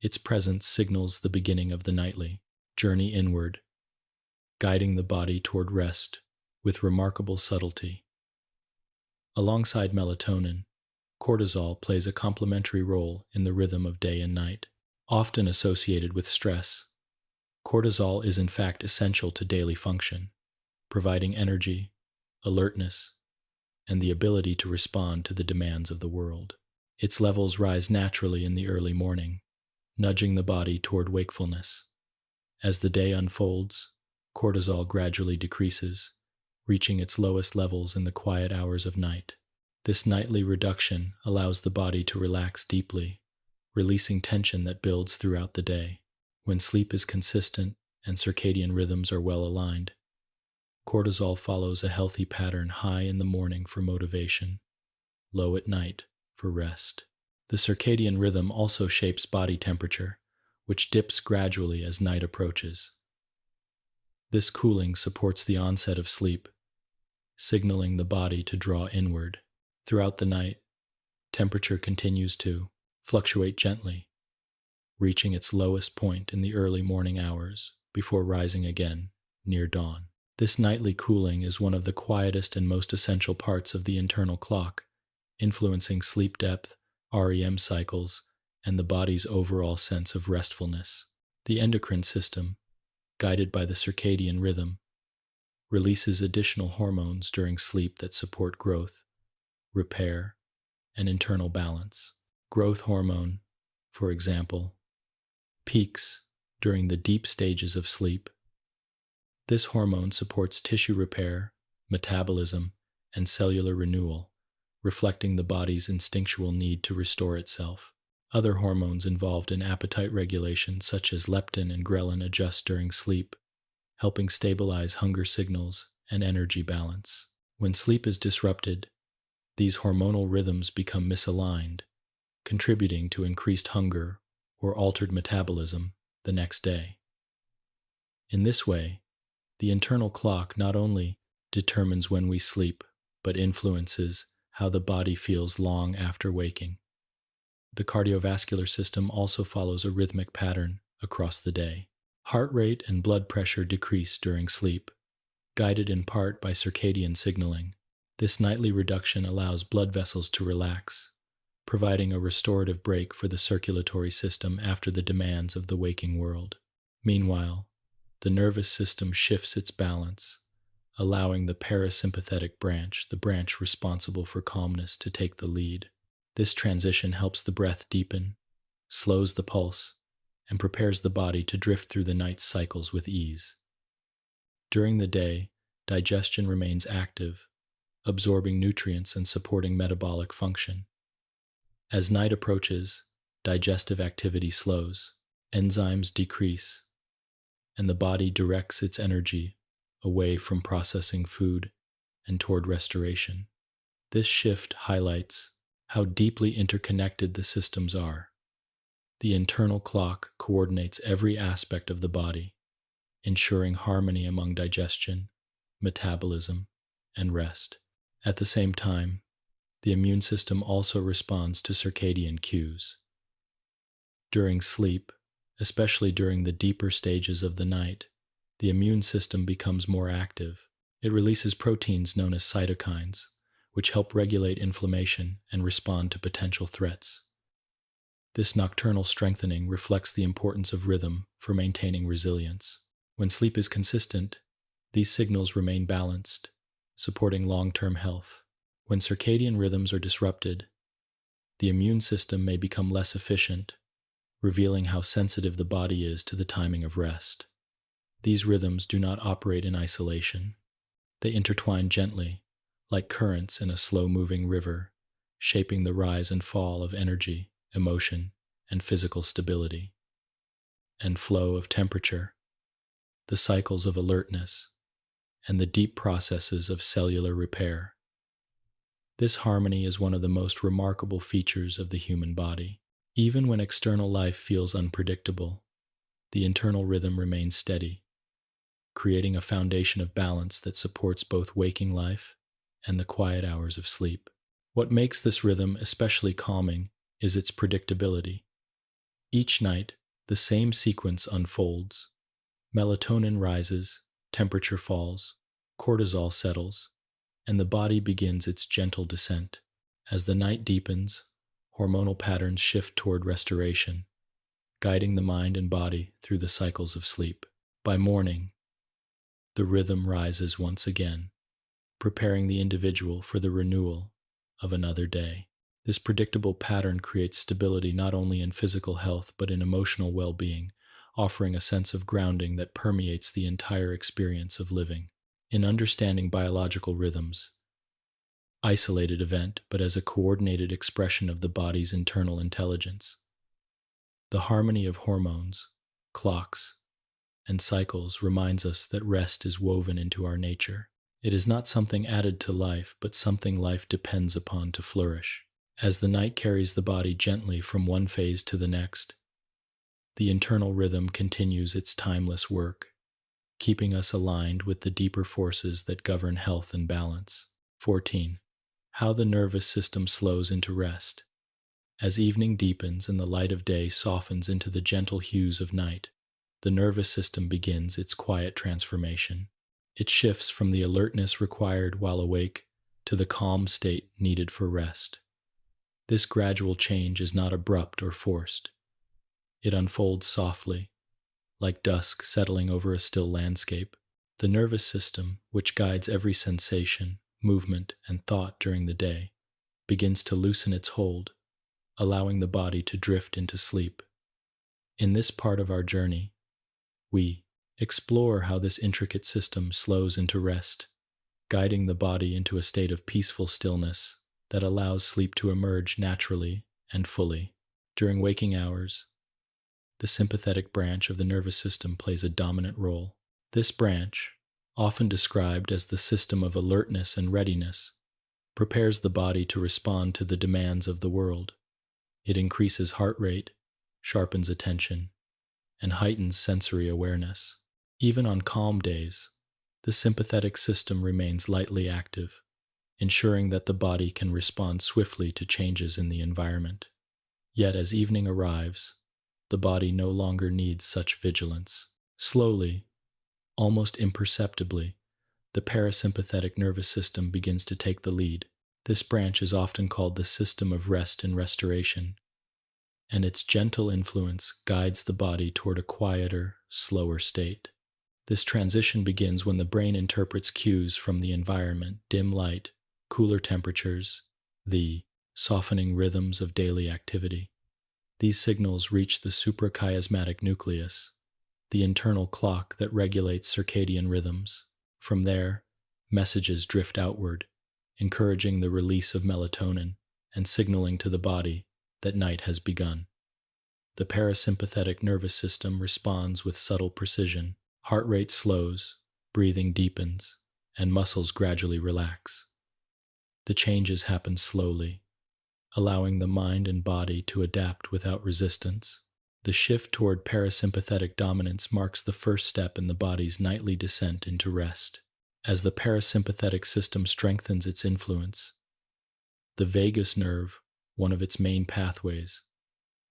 Its presence signals the beginning of the nightly journey inward, guiding the body toward rest with remarkable subtlety. Alongside melatonin, cortisol plays a complementary role in the rhythm of day and night. Often associated with stress, cortisol is in fact essential to daily function, providing energy, alertness, and the ability to respond to the demands of the world. Its levels rise naturally in the early morning, nudging the body toward wakefulness. As the day unfolds, cortisol gradually decreases, reaching its lowest levels in the quiet hours of night. This nightly reduction allows the body to relax deeply, releasing tension that builds throughout the day. When sleep is consistent and circadian rhythms are well aligned, cortisol follows a healthy pattern: high in the morning for motivation, low at night for rest. The circadian rhythm also shapes body temperature, which dips gradually as night approaches. This cooling supports the onset of sleep, signaling the body to draw inward. Throughout the night, temperature continues to fluctuate gently, reaching its lowest point in the early morning hours before rising again near dawn. This nightly cooling is one of the quietest and most essential parts of the internal clock, influencing sleep depth, REM cycles, and the body's overall sense of restfulness. The endocrine system, guided by the circadian rhythm, releases additional hormones during sleep that support growth, repair, and internal balance. Growth hormone, for example, peaks during the deep stages of sleep. This hormone supports tissue repair, metabolism, and cellular renewal, reflecting the body's instinctual need to restore itself. Other hormones involved in appetite regulation, such as leptin and ghrelin, adjust during sleep, helping stabilize hunger signals and energy balance. When sleep is disrupted, these hormonal rhythms become misaligned, contributing to increased hunger or altered metabolism the next day. In this way, the internal clock not only determines when we sleep, but influences how the body feels long after waking. The cardiovascular system also follows a rhythmic pattern across the day. Heart rate and blood pressure decrease during sleep, guided in part by circadian signaling. This nightly reduction allows blood vessels to relax, providing a restorative break for the circulatory system after the demands of the waking world. Meanwhile, the nervous system shifts its balance, allowing the parasympathetic branch, the branch responsible for calmness, to take the lead. This transition helps the breath deepen, slows the pulse, and prepares the body to drift through the night's cycles with ease. During the day, digestion remains active, absorbing nutrients and supporting metabolic function. As night approaches, digestive activity slows, enzymes decrease, and the body directs its energy away from processing food and toward restoration. This shift highlights how deeply interconnected the systems are. The internal clock coordinates every aspect of the body, ensuring harmony among digestion, metabolism, and rest. At the same time, the immune system also responds to circadian cues. During sleep, especially during the deeper stages of the night, the immune system becomes more active. It releases proteins known as cytokines, which help regulate inflammation and respond to potential threats. This nocturnal strengthening reflects the importance of rhythm for maintaining resilience. When sleep is consistent, these signals remain balanced, supporting long-term health. When circadian rhythms are disrupted, the immune system may become less efficient, revealing how sensitive the body is to the timing of rest. These rhythms do not operate in isolation. They intertwine gently, like currents in a slow-moving river, shaping the rise and fall of energy, emotion, and physical stability. And flow of temperature, the cycles of alertness, and the deep processes of cellular repair. This harmony is one of the most remarkable features of the human body. Even when external life feels unpredictable, the internal rhythm remains steady, creating a foundation of balance that supports both waking life and the quiet hours of sleep. What makes this rhythm especially calming is its predictability. Each night, the same sequence unfolds. Melatonin rises, temperature falls, cortisol settles, and the body begins its gentle descent. As the night deepens, hormonal patterns shift toward restoration, guiding the mind and body through the cycles of sleep. By morning, the rhythm rises once again, preparing the individual for the renewal of another day. This predictable pattern creates stability not only in physical health but in emotional well-being, offering a sense of grounding that permeates the entire experience of living. In understanding biological rhythms, isolated event but as a coordinated expression of the body's internal intelligence. The harmony of hormones, clocks, and cycles reminds us that rest is woven into our nature. It is not something added to life, but something life depends upon to flourish. As the night carries the body gently from one phase to the next, the internal rhythm continues its timeless work, keeping us aligned with the deeper forces that govern health and balance. 14. How the nervous system slows into rest. As evening deepens and the light of day softens into the gentle hues of night, the nervous system begins its quiet transformation. It shifts from the alertness required while awake to the calm state needed for rest. This gradual change is not abrupt or forced. It unfolds softly, like dusk settling over a still landscape. The nervous system, which guides every sensation, movement, and thought during the day, begins to loosen its hold, allowing the body to drift into sleep. In this part of our journey, we explore how this intricate system slows into rest, guiding the body into a state of peaceful stillness that allows sleep to emerge naturally and fully. During waking hours, the sympathetic branch of the nervous system plays a dominant role. This branch, often described as the system of alertness and readiness, prepares the body to respond to the demands of the world. It increases heart rate, sharpens attention, and heightens sensory awareness. Even on calm days, the sympathetic system remains lightly active, ensuring that the body can respond swiftly to changes in the environment. Yet as evening arrives, the body no longer needs such vigilance. Slowly, almost imperceptibly, the parasympathetic nervous system begins to take the lead. This branch is often called the system of rest and restoration, and its gentle influence guides the body toward a quieter, slower state. This transition begins when the brain interprets cues from the environment, dim light, cooler temperatures, the softening rhythms of daily activity. These signals reach the suprachiasmatic nucleus, the internal clock that regulates circadian rhythms. From there, messages drift outward, encouraging the release of melatonin and signaling to the body that night has begun. The parasympathetic nervous system responds with subtle precision. Heart rate slows, breathing deepens, and muscles gradually relax. The changes happen slowly, allowing the mind and body to adapt without resistance. The shift toward parasympathetic dominance marks the first step in the body's nightly descent into rest. As the parasympathetic system strengthens its influence, the vagus nerve, one of its main pathways,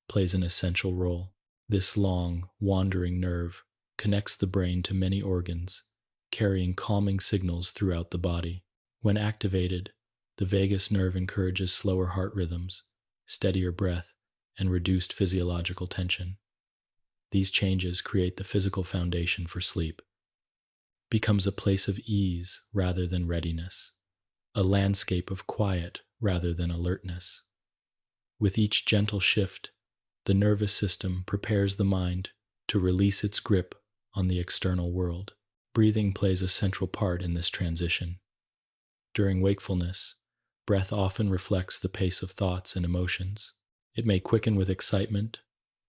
plays an essential role. This long, wandering nerve connects the brain to many organs, carrying calming signals throughout the body. When activated, the vagus nerve encourages slower heart rhythms, steadier breath, and reduced physiological tension. These changes create the physical foundation for sleep. Becomes a place of ease rather than readiness, a landscape of quiet rather than alertness. With each gentle shift, the nervous system prepares the mind to release its grip on the external world. Breathing plays a central part in this transition. During wakefulness, breath often reflects the pace of thoughts and emotions. It may quicken with excitement,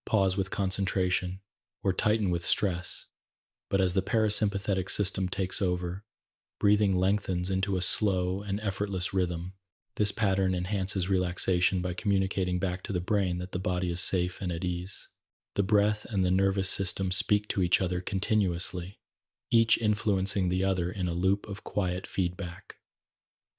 pause with concentration, or tighten with stress. But as the parasympathetic system takes over, breathing lengthens into a slow and effortless rhythm. This pattern enhances relaxation by communicating back to the brain that the body is safe and at ease. The breath and the nervous system speak to each other continuously, each influencing the other in a loop of quiet feedback.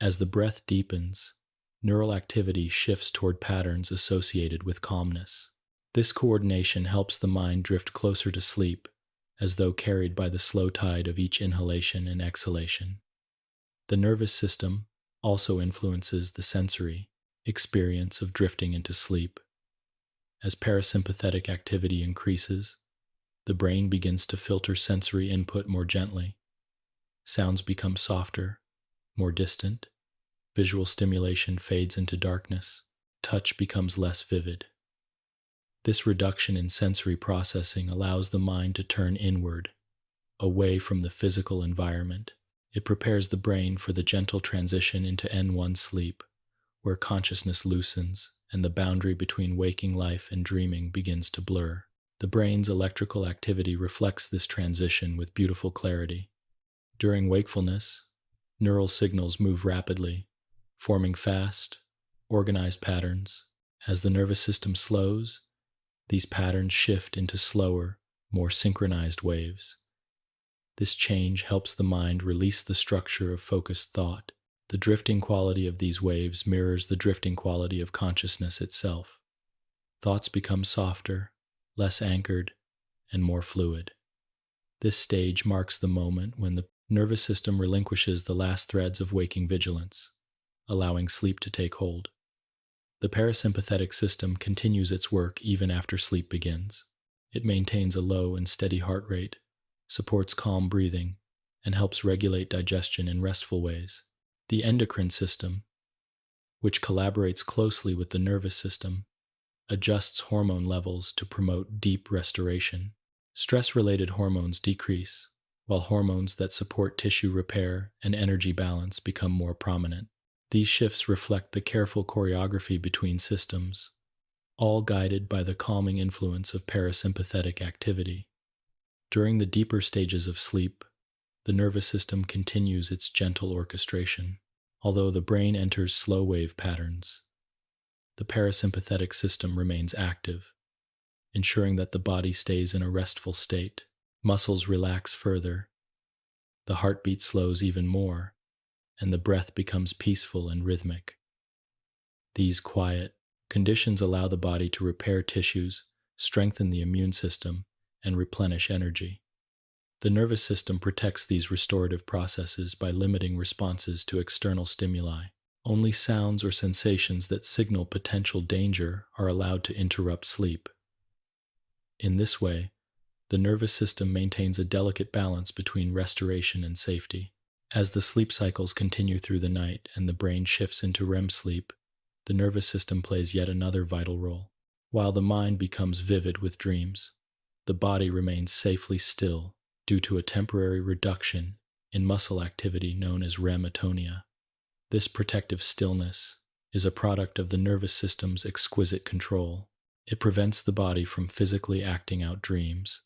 As the breath deepens, neural activity shifts toward patterns associated with calmness. This coordination helps the mind drift closer to sleep, as though carried by the slow tide of each inhalation and exhalation. The nervous system also influences the sensory experience of drifting into sleep. As parasympathetic activity increases, the brain begins to filter sensory input more gently. Sounds become softer, more distant. Visual stimulation fades into darkness. Touch becomes less vivid. This reduction in sensory processing allows the mind to turn inward, away from the physical environment. It prepares the brain for the gentle transition into N1 sleep, where consciousness loosens and the boundary between waking life and dreaming begins to blur. The brain's electrical activity reflects this transition with beautiful clarity. During wakefulness, neural signals move rapidly, forming fast, organized patterns. As the nervous system slows, these patterns shift into slower, more synchronized waves. This change helps the mind release the structure of focused thought. The drifting quality of these waves mirrors the drifting quality of consciousness itself. Thoughts become softer, less anchored, and more fluid. This stage marks the moment when the nervous system relinquishes the last threads of waking vigilance, allowing sleep to take hold. The parasympathetic system continues its work even after sleep begins. It maintains a low and steady heart rate, supports calm breathing, and helps regulate digestion in restful ways. The endocrine system, which collaborates closely with the nervous system, adjusts hormone levels to promote deep restoration. Stress-related hormones decrease, while hormones that support tissue repair and energy balance become more prominent. These shifts reflect the careful choreography between systems, all guided by the calming influence of parasympathetic activity. During the deeper stages of sleep, the nervous system continues its gentle orchestration. Although the brain enters slow wave patterns, the parasympathetic system remains active, ensuring that the body stays in a restful state. Muscles relax further, the heartbeat slows even more, and the breath becomes peaceful and rhythmic. These quiet conditions allow the body to repair tissues, strengthen the immune system, and replenish energy. The nervous system protects these restorative processes by limiting responses to external stimuli. Only sounds or sensations that signal potential danger are allowed to interrupt sleep. In this way, the nervous system maintains a delicate balance between restoration and safety. As the sleep cycles continue through the night and the brain shifts into REM sleep, the nervous system plays yet another vital role. While the mind becomes vivid with dreams, the body remains safely still due to a temporary reduction in muscle activity known as REM atonia. This protective stillness is a product of the nervous system's exquisite control. It prevents the body from physically acting out dreams,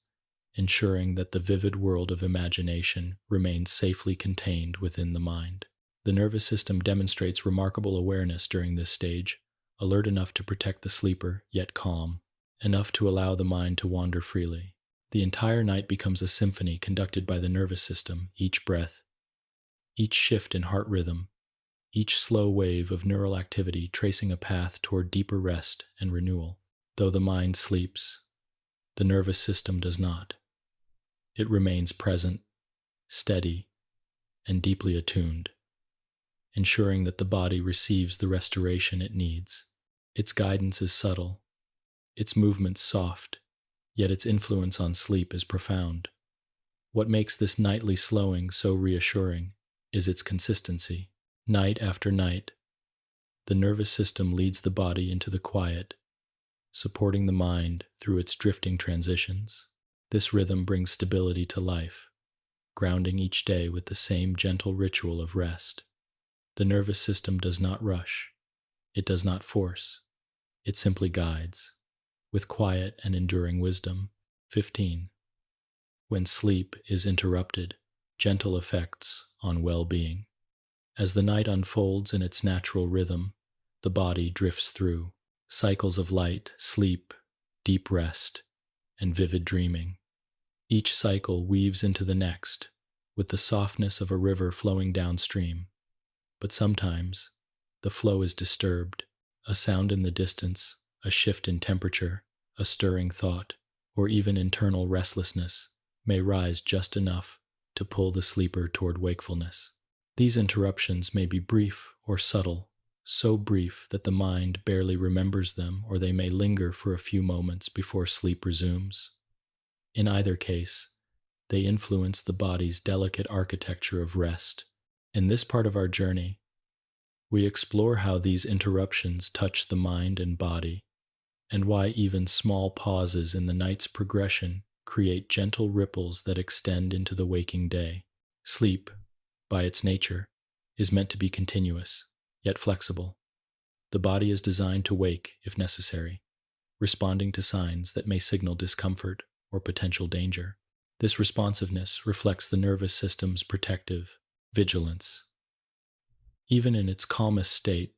ensuring that the vivid world of imagination remains safely contained within the mind. The nervous system demonstrates remarkable awareness during this stage, alert enough to protect the sleeper, yet calm. enough to allow the mind to wander freely. The entire night becomes a symphony conducted by the nervous system, each breath, each shift in heart rhythm, each slow wave of neural activity tracing a path toward deeper rest and renewal. Though the mind sleeps, the nervous system does not. It remains present, steady, and deeply attuned, ensuring that the body receives the restoration it needs. Its guidance is subtle, its movements soft, yet its influence on sleep is profound. What makes this nightly slowing so reassuring is its consistency. Night after night, the nervous system leads the body into the quiet, supporting the mind through its drifting transitions. This rhythm brings stability to life, grounding each day with the same gentle ritual of rest. The nervous system does not rush, it does not force, it simply guides, with quiet and enduring wisdom. 15. When sleep is interrupted, gentle effects on well-being. As the night unfolds in its natural rhythm, the body drifts through cycles of light, sleep, deep rest, and vivid dreaming. Each cycle weaves into the next, with the softness of a river flowing downstream. But sometimes, the flow is disturbed. A sound in the distance, a shift in temperature, a stirring thought, or even internal restlessness may rise just enough to pull the sleeper toward wakefulness. These interruptions may be brief or subtle, so brief that the mind barely remembers them, or they may linger for a few moments before sleep resumes. In either case, they influence the body's delicate architecture of rest. In this part of our journey, we explore how these interruptions touch the mind and body, and why even small pauses in the night's progression create gentle ripples that extend into the waking day. Sleep, by its nature, is meant to be continuous, yet flexible. The body is designed to wake if necessary, responding to signs that may signal discomfort or potential danger. This responsiveness reflects the nervous system's protective vigilance. Even in its calmest state,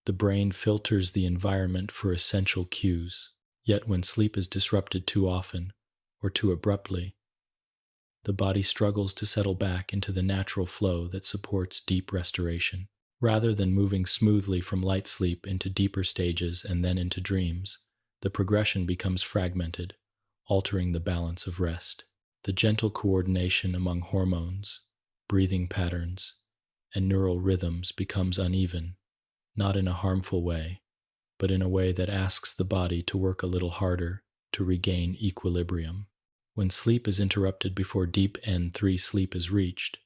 the brain filters the environment for essential cues, yet when sleep is disrupted too often or too abruptly, the body struggles to settle back into the natural flow that supports deep restoration. Rather than moving smoothly from light sleep into deeper stages and then into dreams, the progression becomes fragmented, altering the balance of rest. The gentle coordination among hormones, breathing patterns, and neural rhythms becomes uneven, not in a harmful way, but in a way that asks the body to work a little harder to regain equilibrium. When sleep is interrupted before deep N3 sleep is reached,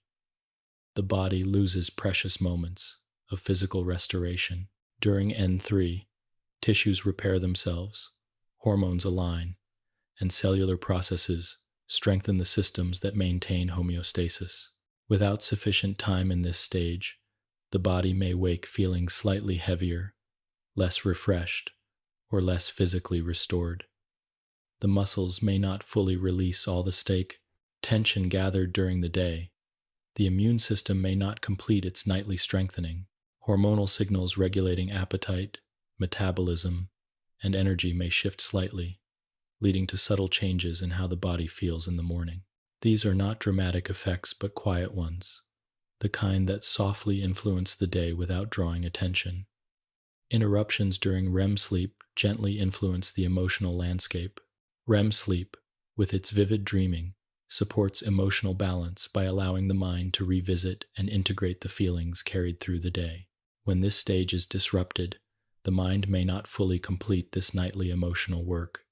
the body loses precious moments of physical restoration. During N3, tissues repair themselves, hormones align, and cellular processes strengthen the systems that maintain homeostasis. Without sufficient time in this stage, the body may wake feeling slightly heavier, less refreshed, or less physically restored. The muscles may not fully release all the tension gathered during the day. The immune system may not complete its nightly strengthening. Hormonal signals regulating appetite, metabolism, and energy may shift slightly, leading to subtle changes in how the body feels in the morning. These are not dramatic effects but quiet ones, the kind that softly influence the day without drawing attention. Interruptions during REM sleep gently influence the emotional landscape. REM sleep, with its vivid dreaming, supports emotional balance by allowing the mind to revisit and integrate the feelings carried through the day. When this stage is disrupted, the mind may not fully complete this nightly emotional work.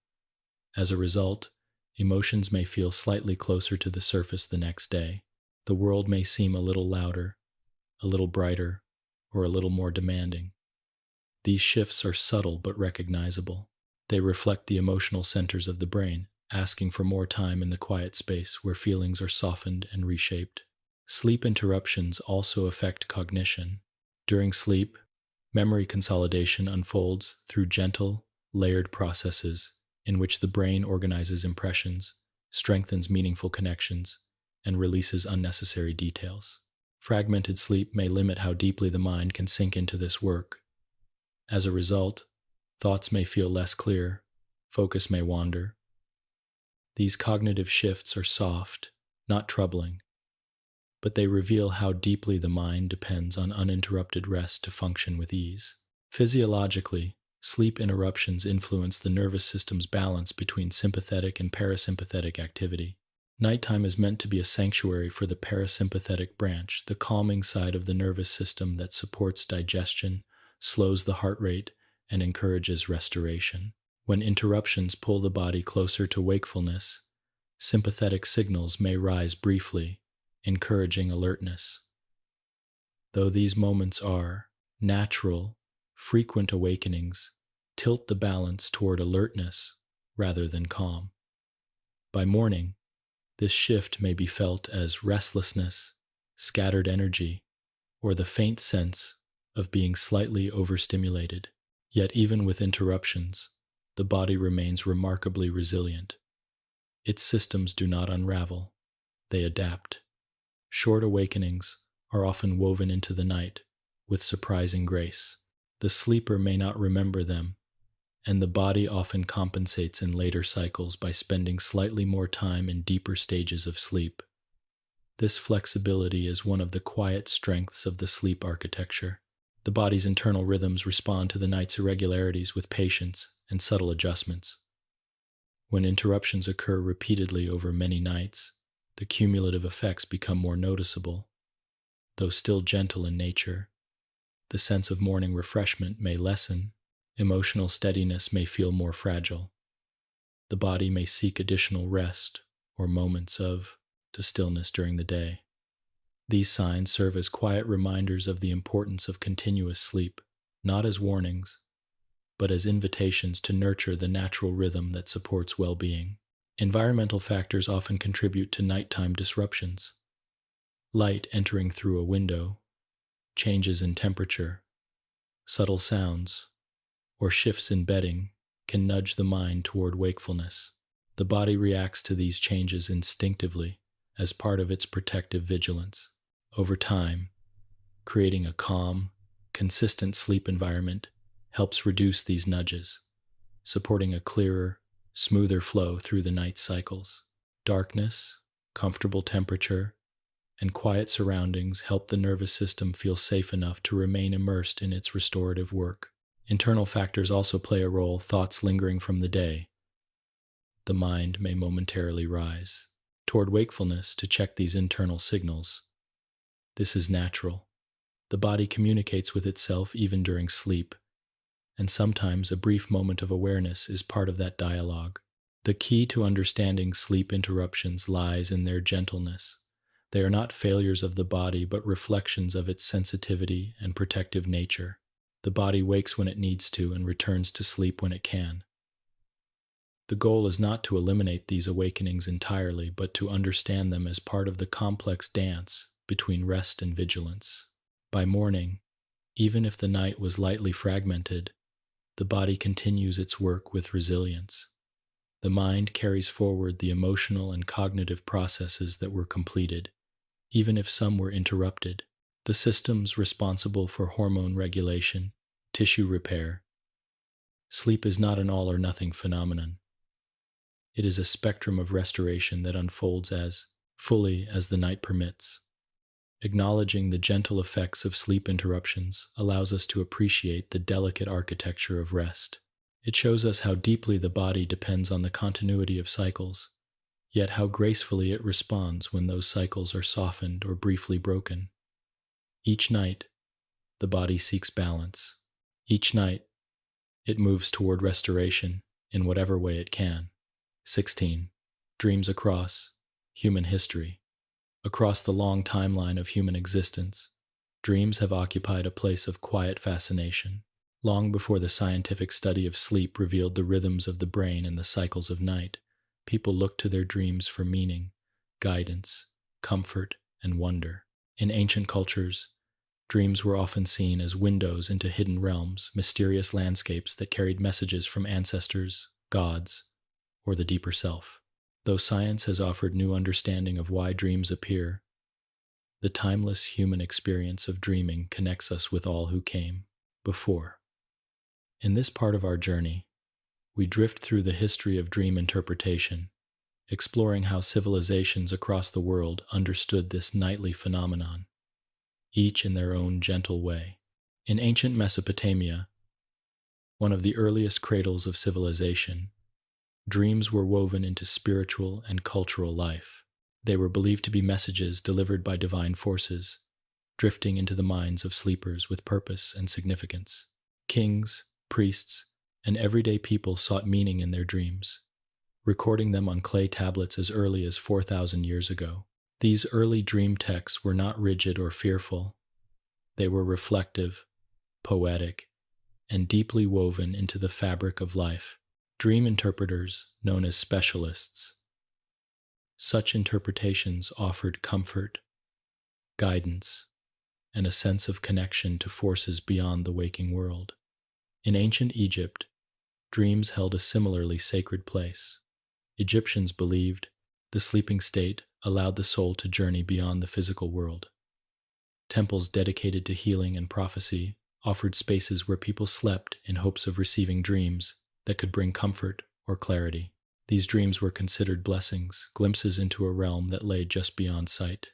As a result, emotions may feel slightly closer to the surface the next day. The world may seem a little louder, a little brighter, or a little more demanding. These shifts are subtle but recognizable. They reflect the emotional centers of the brain, asking for more time in the quiet space where feelings are softened and reshaped. Sleep interruptions also affect cognition. During sleep, memory consolidation unfolds through gentle, layered processes in which the brain organizes impressions, strengthens meaningful connections, and releases unnecessary details. Fragmented sleep may limit how deeply the mind can sink into this work. As a result, thoughts may feel less clear, focus may wander. These cognitive shifts are soft, not troubling, but they reveal how deeply the mind depends on uninterrupted rest to function with ease. Physiologically, sleep interruptions influence the nervous system's balance between sympathetic and parasympathetic activity. Nighttime is meant to be a sanctuary for the parasympathetic branch, the calming side of the nervous system that supports digestion, slows the heart rate, and encourages restoration. When interruptions pull the body closer to wakefulness, sympathetic signals may rise briefly, encouraging alertness. Though these moments are natural, frequent awakenings tilt the balance toward alertness rather than calm. By morning, this shift may be felt as restlessness, scattered energy, or the faint sense of being slightly overstimulated. Yet even with interruptions, the body remains remarkably resilient. Its systems do not unravel, they adapt. Short awakenings are often woven into the night with surprising grace. The sleeper may not remember them, and the body often compensates in later cycles by spending slightly more time in deeper stages of sleep. This flexibility is one of the quiet strengths of the sleep architecture. The body's internal rhythms respond to the night's irregularities with patience and subtle adjustments. When interruptions occur repeatedly over many nights, the cumulative effects become more noticeable. Though still gentle in nature, the sense of morning refreshment may lessen, emotional steadiness may feel more fragile. The body may seek additional rest or moments of stillness during the day. These signs serve as quiet reminders of the importance of continuous sleep, not as warnings, but as invitations to nurture the natural rhythm that supports well-being. Environmental factors often contribute to nighttime disruptions. Light entering through a window, changes in temperature, subtle sounds, or shifts in bedding can nudge the mind toward wakefulness. The body reacts to these changes instinctively as part of its protective vigilance. Over time, creating a calm, consistent sleep environment helps reduce these nudges, supporting a clearer, smoother flow through the night's cycles. Darkness, comfortable temperature, and quiet surroundings help the nervous system feel safe enough to remain immersed in its restorative work. Internal factors also play a role, thoughts lingering from the day. The mind may momentarily rise toward wakefulness to check these internal signals. This is natural. The body communicates with itself even during sleep, and sometimes a brief moment of awareness is part of that dialogue. The key to understanding sleep interruptions lies in their gentleness. They are not failures of the body, but reflections of its sensitivity and protective nature. The body wakes when it needs to and returns to sleep when it can. The goal is not to eliminate these awakenings entirely, but to understand them as part of the complex dance between rest and vigilance. By morning, even if the night was lightly fragmented, the body continues its work with resilience. The mind carries forward the emotional and cognitive processes that were completed, even if some were interrupted. The systems responsible for hormone regulation, tissue repair. Sleep is not an all-or-nothing phenomenon. It is a spectrum of restoration that unfolds as fully as the night permits. Acknowledging the gentle effects of sleep interruptions allows us to appreciate the delicate architecture of rest. It shows us how deeply the body depends on the continuity of cycles, yet how gracefully it responds when those cycles are softened or briefly broken. Each night, the body seeks balance. Each night, it moves toward restoration in whatever way it can. 16. Dreams across human history. Across the long timeline of human existence, dreams have occupied a place of quiet fascination. Long before the scientific study of sleep revealed the rhythms of the brain and the cycles of night, people looked to their dreams for meaning, guidance, comfort, and wonder. In ancient cultures, dreams were often seen as windows into hidden realms, mysterious landscapes that carried messages from ancestors, gods, or the deeper self. Though science has offered new understanding of why dreams appear, the timeless human experience of dreaming connects us with all who came before. In this part of our journey, we drift through the history of dream interpretation, exploring how civilizations across the world understood this nightly phenomenon, each in their own gentle way. In ancient Mesopotamia, one of the earliest cradles of civilization, dreams were woven into spiritual and cultural life. They were believed to be messages delivered by divine forces, drifting into the minds of sleepers with purpose and significance. Kings, priests, and everyday people sought meaning in their dreams, recording them on clay tablets as early as 4,000 years ago. These early dream texts were not rigid or fearful. They were reflective, poetic, and deeply woven into the fabric of life. Dream interpreters, known as specialists. Such interpretations offered comfort, guidance, and a sense of connection to forces beyond the waking world. In ancient Egypt, dreams held a similarly sacred place. Egyptians believed the sleeping state allowed the soul to journey beyond the physical world. Temples dedicated to healing and prophecy offered spaces where people slept in hopes of receiving dreams that could bring comfort or clarity. These dreams were considered blessings, glimpses into a realm that lay just beyond sight.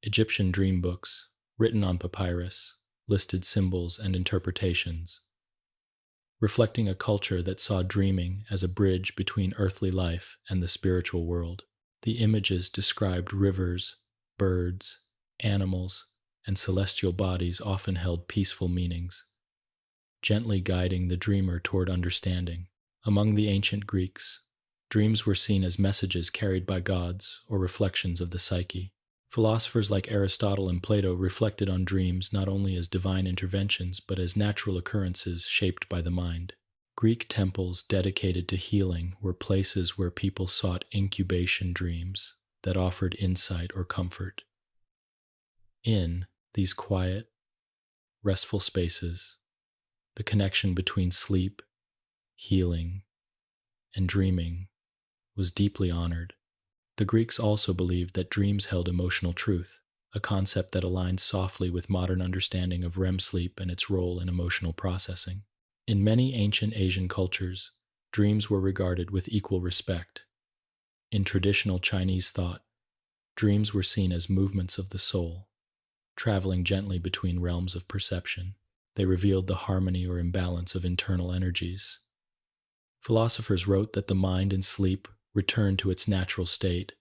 Egyptian dream books, written on papyrus, listed symbols and interpretations, reflecting a culture that saw dreaming as a bridge between earthly life and the spiritual world. The images described rivers, birds, animals, and celestial bodies often held peaceful meanings, gently guiding the dreamer toward understanding. Among the ancient Greeks, dreams were seen as messages carried by gods or reflections of the psyche. Philosophers like Aristotle and Plato reflected on dreams not only as divine interventions but as natural occurrences shaped by the mind. Greek temples dedicated to healing were places where people sought incubation dreams that offered insight or comfort. In these quiet, restful spaces, the connection between sleep, healing, and dreaming was deeply honored. The Greeks also believed that dreams held emotional truth, a concept that aligns softly with modern understanding of REM sleep and its role in emotional processing. In many ancient Asian cultures, dreams were regarded with equal respect. In traditional Chinese thought, dreams were seen as movements of the soul, traveling gently between realms of perception. They revealed the harmony or imbalance of internal energies. Philosophers wrote that the mind in sleep returned to its natural state,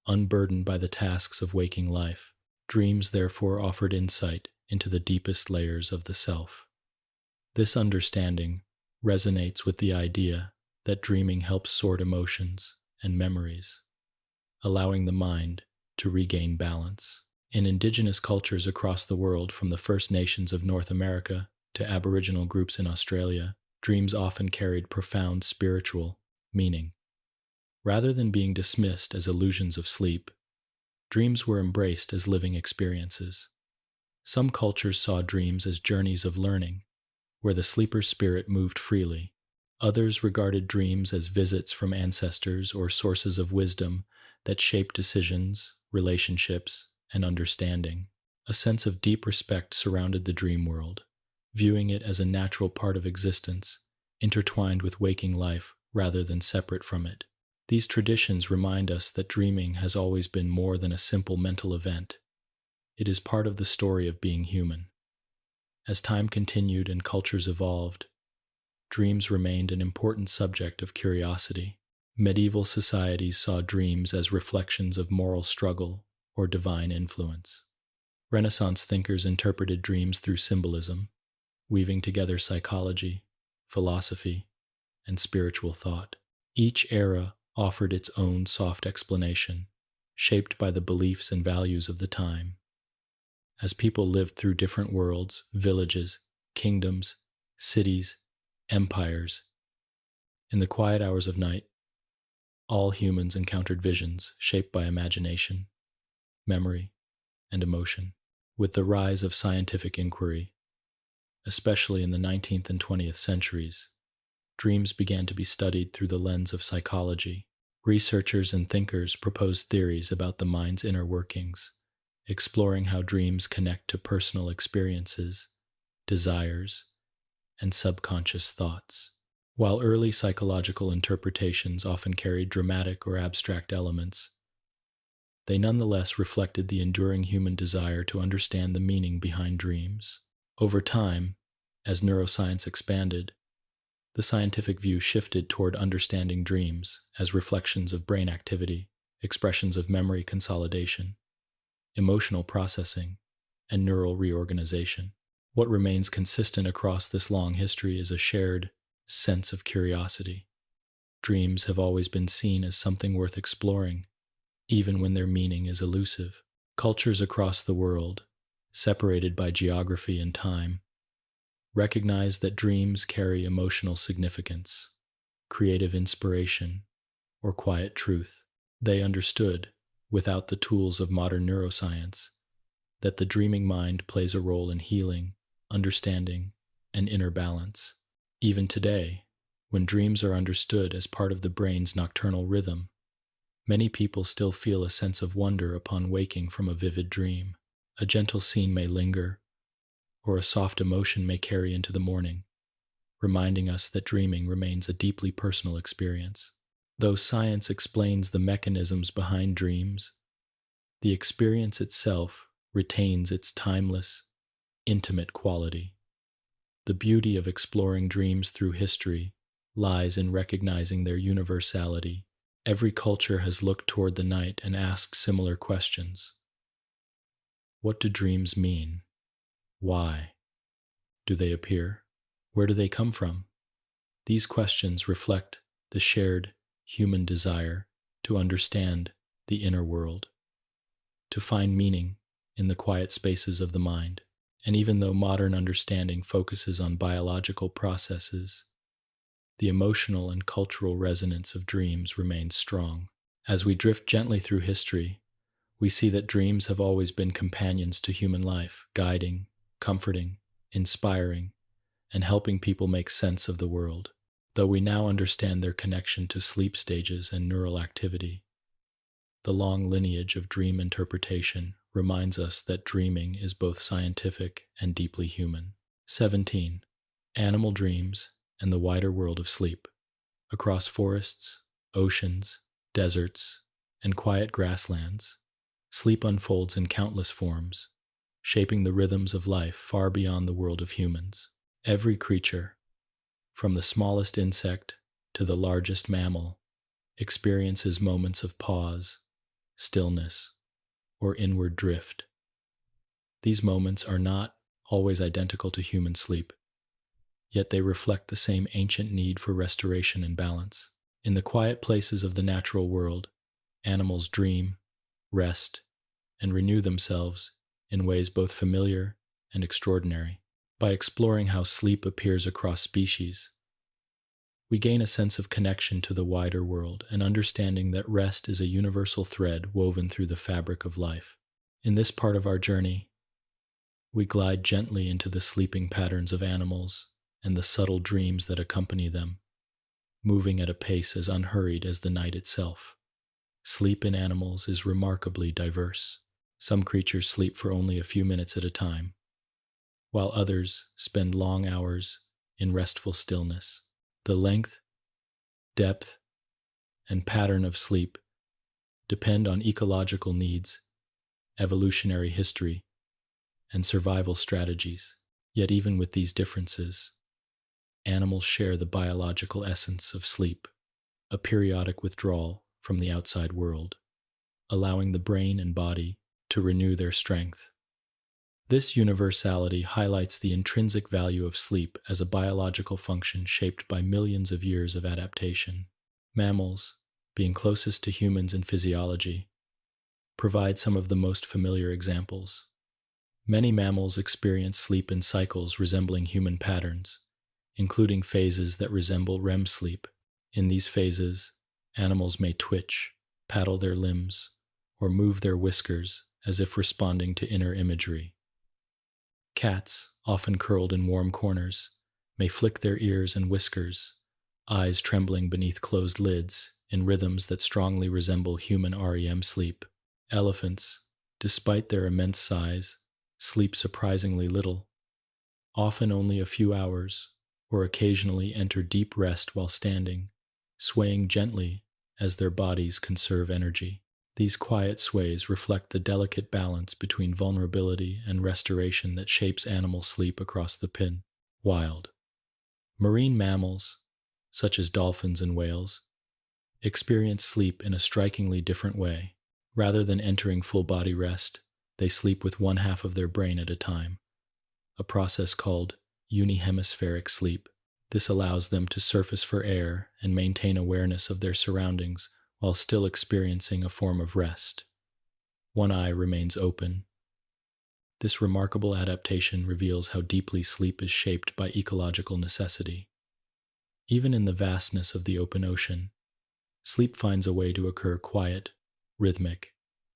unburdened by the tasks of waking life. Dreams therefore offered insight into the deepest layers of the self. This understanding resonates with the idea that dreaming helps sort emotions and memories, allowing the mind to regain balance. In indigenous cultures across the world, from the First Nations of North America to Aboriginal groups in Australia, dreams often carried profound spiritual meaning. Rather than being dismissed as illusions of sleep, dreams were embraced as living experiences. Some cultures saw dreams as journeys of learning, where the sleeper's spirit moved freely. Others regarded dreams as visits from ancestors or sources of wisdom that shaped decisions, relationships, and understanding. A sense of deep respect surrounded the dream world, viewing it as a natural part of existence, intertwined with waking life rather than separate from it. These traditions remind us that dreaming has always been more than a simple mental event. It is part of the story of being human. As time continued and cultures evolved, dreams remained an important subject of curiosity. Medieval societies saw dreams as reflections of moral struggle or divine influence. Renaissance thinkers interpreted dreams through symbolism, weaving together psychology, philosophy, and spiritual thought. Each era offered its own soft explanation, shaped by the beliefs and values of the time. As people lived through different worlds, villages, kingdoms, cities, empires, in the quiet hours of night, all humans encountered visions shaped by imagination, memory, and emotion. With the rise of scientific inquiry, especially in the 19th and 20th centuries, dreams began to be studied through the lens of psychology. Researchers and thinkers proposed theories about the mind's inner workings, exploring how dreams connect to personal experiences, desires, and subconscious thoughts. While early psychological interpretations often carried dramatic or abstract elements, they nonetheless reflected the enduring human desire to understand the meaning behind dreams. Over time, as neuroscience expanded, the scientific view shifted toward understanding dreams as reflections of brain activity, expressions of memory consolidation, emotional processing, and neural reorganization. What remains consistent across this long history is a shared sense of curiosity. Dreams have always been seen as something worth exploring, even when their meaning is elusive. Cultures across the world, separated by geography and time, recognize that dreams carry emotional significance, creative inspiration, or quiet truth. They understood, without the tools of modern neuroscience, that the dreaming mind plays a role in healing, understanding, and inner balance. Even today, when dreams are understood as part of the brain's nocturnal rhythm, many people still feel a sense of wonder upon waking from a vivid dream. A gentle scene may linger, or a soft emotion may carry into the morning, reminding us that dreaming remains a deeply personal experience. Though science explains the mechanisms behind dreams, the experience itself retains its timeless, intimate quality. The beauty of exploring dreams through history lies in recognizing their universality. Every culture has looked toward the night and asked similar questions. What do dreams mean? Why do they appear? Where do they come from? These questions reflect the shared human desire to understand the inner world, to find meaning in the quiet spaces of the mind. And even though modern understanding focuses on biological processes, the emotional and cultural resonance of dreams remains strong. As we drift gently through history, we see that dreams have always been companions to human life, guiding, comforting, inspiring, and helping people make sense of the world. Though we now understand their connection to sleep stages and neural activity, the long lineage of dream interpretation reminds us that dreaming is both scientific and deeply human. 17. Animal dreams and the wider world of sleep. Across forests, oceans, deserts, and quiet grasslands, sleep unfolds in countless forms, shaping the rhythms of life far beyond the world of humans. Every creature, from the smallest insect to the largest mammal, experiences moments of pause, stillness, or inward drift. These moments are not always identical to human sleep, yet they reflect the same ancient need for restoration and balance. In the quiet places of the natural world, animals dream, rest, and renew themselves in ways both familiar and extraordinary. By exploring how sleep appears across species, we gain a sense of connection to the wider world and understanding that rest is a universal thread woven through the fabric of life. In this part of our journey, we glide gently into the sleeping patterns of animals and the subtle dreams that accompany them, moving at a pace as unhurried as the night itself. Sleep in animals is remarkably diverse. Some creatures sleep for only a few minutes at a time, while others spend long hours in restful stillness. The length, depth, and pattern of sleep depend on ecological needs, evolutionary history, and survival strategies. Yet even with these differences, animals share the biological essence of sleep, a periodic withdrawal from the outside world, allowing the brain and body to renew their strength. This universality highlights the intrinsic value of sleep as a biological function shaped by millions of years of adaptation. Mammals, being closest to humans in physiology, provide some of the most familiar examples. Many mammals experience sleep in cycles resembling human patterns, including phases that resemble REM sleep. In these phases, animals may twitch, paddle their limbs, or move their whiskers as if responding to inner imagery. Cats, often curled in warm corners, may flick their ears and whiskers, eyes trembling beneath closed lids in rhythms that strongly resemble human REM sleep. Elephants, despite their immense size, sleep surprisingly little, often only a few hours, or occasionally enter deep rest while standing, swaying gently as their bodies conserve energy. These quiet sways reflect the delicate balance between vulnerability and restoration that shapes animal sleep across the pin. Wild. Marine mammals, such as dolphins and whales, experience sleep in a strikingly different way. Rather than entering full body rest, they sleep with one half of their brain at a time, a process called unihemispheric sleep. This allows them to surface for air and maintain awareness of their surroundings while still experiencing a form of rest. One eye remains open. This remarkable adaptation reveals how deeply sleep is shaped by ecological necessity. Even in the vastness of the open ocean, sleep finds a way to occur quiet, rhythmic,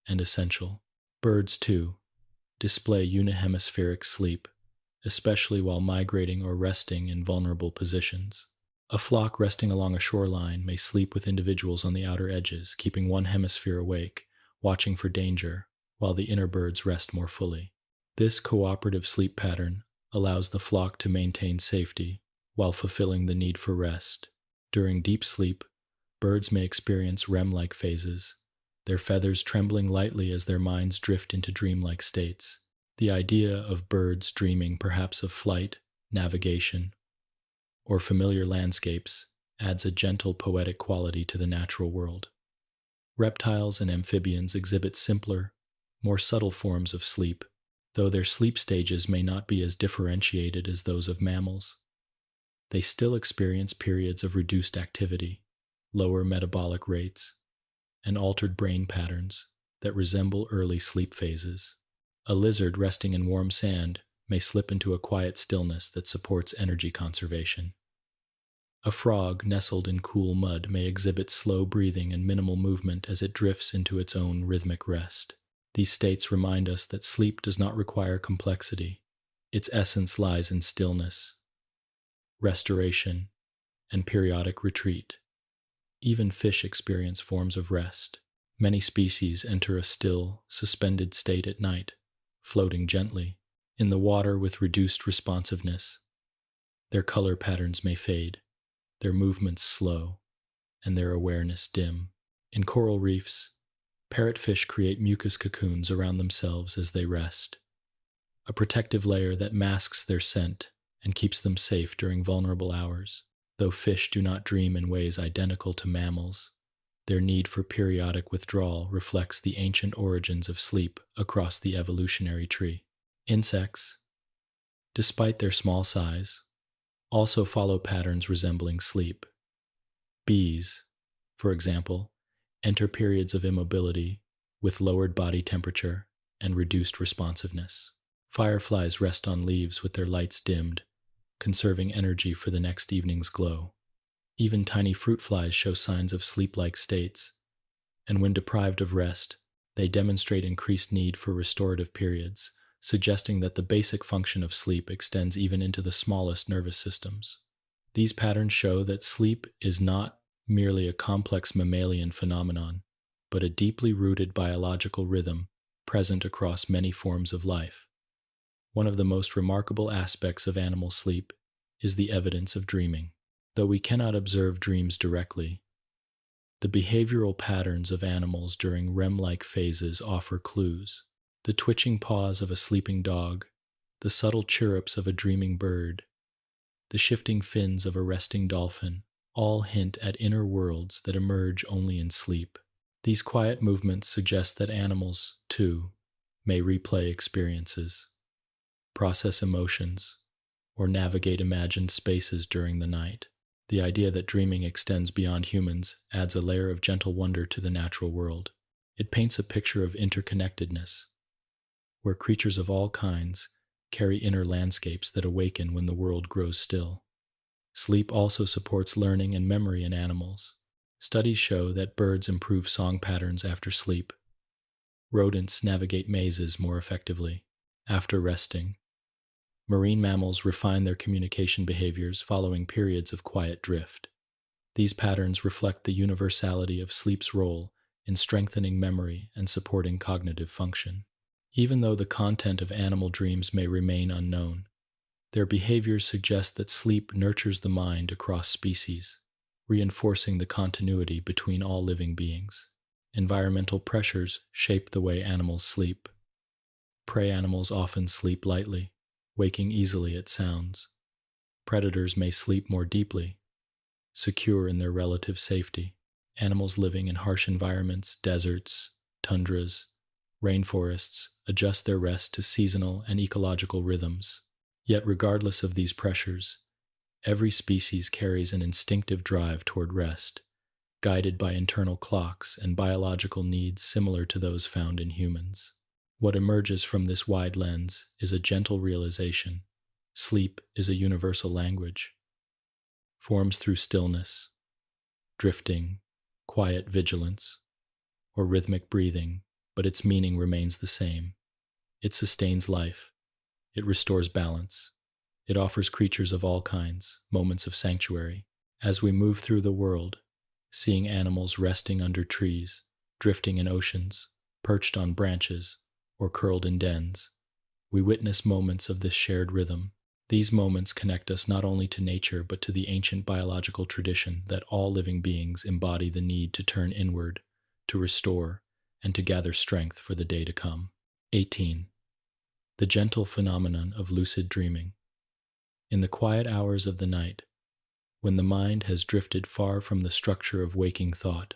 and essential. Birds, too, display unihemispheric sleep, especially while migrating or resting in vulnerable positions. A flock resting along a shoreline may sleep with individuals on the outer edges, keeping one hemisphere awake, watching for danger, while the inner birds rest more fully. This cooperative sleep pattern allows the flock to maintain safety while fulfilling the need for rest. During deep sleep, birds may experience REM-like phases, their feathers trembling lightly as their minds drift into dreamlike states. The idea of birds dreaming perhaps of flight, navigation, or familiar landscapes adds a gentle poetic quality to the natural world. Reptiles and amphibians exhibit simpler, more subtle forms of sleep, though their sleep stages may not be as differentiated as those of mammals. They still experience periods of reduced activity, lower metabolic rates, and altered brain patterns that resemble early sleep phases. A lizard resting in warm sand may slip into a quiet stillness that supports energy conservation. A frog nestled in cool mud may exhibit slow breathing and minimal movement as it drifts into its own rhythmic rest. These states remind us that sleep does not require complexity. Its essence lies in stillness, restoration, and periodic retreat. Even fish experience forms of rest. Many species enter a still, suspended state at night, floating gently in the water with reduced responsiveness. Their color patterns may fade, their movements slow, and their awareness dim. In coral reefs, parrotfish create mucus cocoons around themselves as they rest, a protective layer that masks their scent and keeps them safe during vulnerable hours. Though fish do not dream in ways identical to mammals, their need for periodic withdrawal reflects the ancient origins of sleep across the evolutionary tree. Insects, despite their small size, also follow patterns resembling sleep. Bees, for example, enter periods of immobility with lowered body temperature and reduced responsiveness. Fireflies rest on leaves with their lights dimmed, conserving energy for the next evening's glow. Even tiny fruit flies show signs of sleep-like states, and when deprived of rest, they demonstrate increased need for restorative periods, suggesting that the basic function of sleep extends even into the smallest nervous systems. These patterns show that sleep is not merely a complex mammalian phenomenon, but a deeply rooted biological rhythm present across many forms of life. One of the most remarkable aspects of animal sleep is the evidence of dreaming. Though we cannot observe dreams directly, the behavioral patterns of animals during REM-like phases offer clues. The twitching paws of a sleeping dog, the subtle chirrups of a dreaming bird, the shifting fins of a resting dolphin, all hint at inner worlds that emerge only in sleep. These quiet movements suggest that animals, too, may replay experiences, process emotions, or navigate imagined spaces during the night. The idea that dreaming extends beyond humans adds a layer of gentle wonder to the natural world. It paints a picture of interconnectedness, where creatures of all kinds carry inner landscapes that awaken when the world grows still. Sleep also supports learning and memory in animals. Studies show that birds improve song patterns after sleep. Rodents navigate mazes more effectively after resting. Marine mammals refine their communication behaviors following periods of quiet drift. These patterns reflect the universality of sleep's role in strengthening memory and supporting cognitive function. Even though the content of animal dreams may remain unknown, Their behaviors suggest that sleep nurtures the mind across species, reinforcing the continuity between all living beings. Environmental pressures shape the way animals sleep. Prey animals often sleep lightly, waking easily at sounds. Predators may sleep more deeply, secure in their relative safety. Animals living in harsh environments, deserts, tundras, rainforests, adjust their rest to seasonal and ecological rhythms. Yet, regardless of these pressures, every species carries an instinctive drive toward rest, guided by internal clocks and biological needs similar to those found in humans. What emerges from this wide lens is a gentle realization: sleep is a universal language, forms through stillness, drifting, quiet vigilance, or rhythmic breathing, but its meaning remains the same. It sustains life. It restores balance. It offers creatures of all kinds moments of sanctuary. As we move through the world, seeing animals resting under trees, drifting in oceans, perched on branches, or curled in dens, we witness moments of this shared rhythm. These moments connect us not only to nature but to the ancient biological tradition that all living beings embody the need to turn inward, to restore, and to gather strength for the day to come. 18. The gentle phenomenon of lucid dreaming. In the quiet hours of the night, when the mind has drifted far from the structure of waking thought,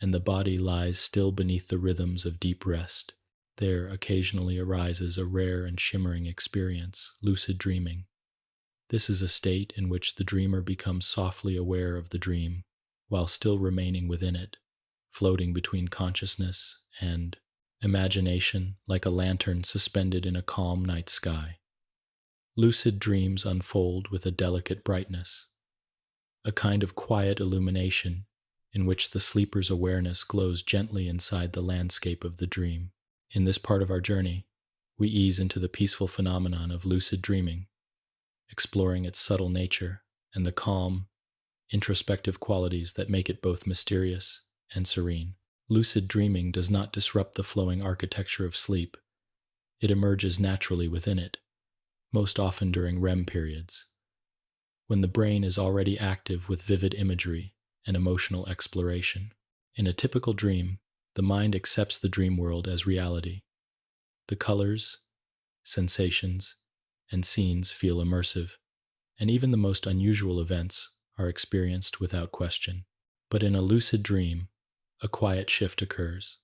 and the body lies still beneath the rhythms of deep rest, there occasionally arises a rare and shimmering experience, lucid dreaming. This is a state in which the dreamer becomes softly aware of the dream, while still remaining within it, floating between consciousness and imagination like a lantern suspended in a calm night sky. Lucid dreams unfold with a delicate brightness, a kind of quiet illumination in which the sleeper's awareness glows gently inside the landscape of the dream. In this part of our journey, we ease into the peaceful phenomenon of lucid dreaming, exploring its subtle nature and the calm, introspective qualities that make it both mysterious and serene. Lucid dreaming does not disrupt the flowing architecture of sleep. It emerges naturally within it, most often during REM periods, when the brain is already active with vivid imagery and emotional exploration. In a typical dream, the mind accepts the dream world as reality. The colors, sensations, and scenes feel immersive, and even the most unusual events are experienced without question. But in a lucid dream, a quiet shift occurs.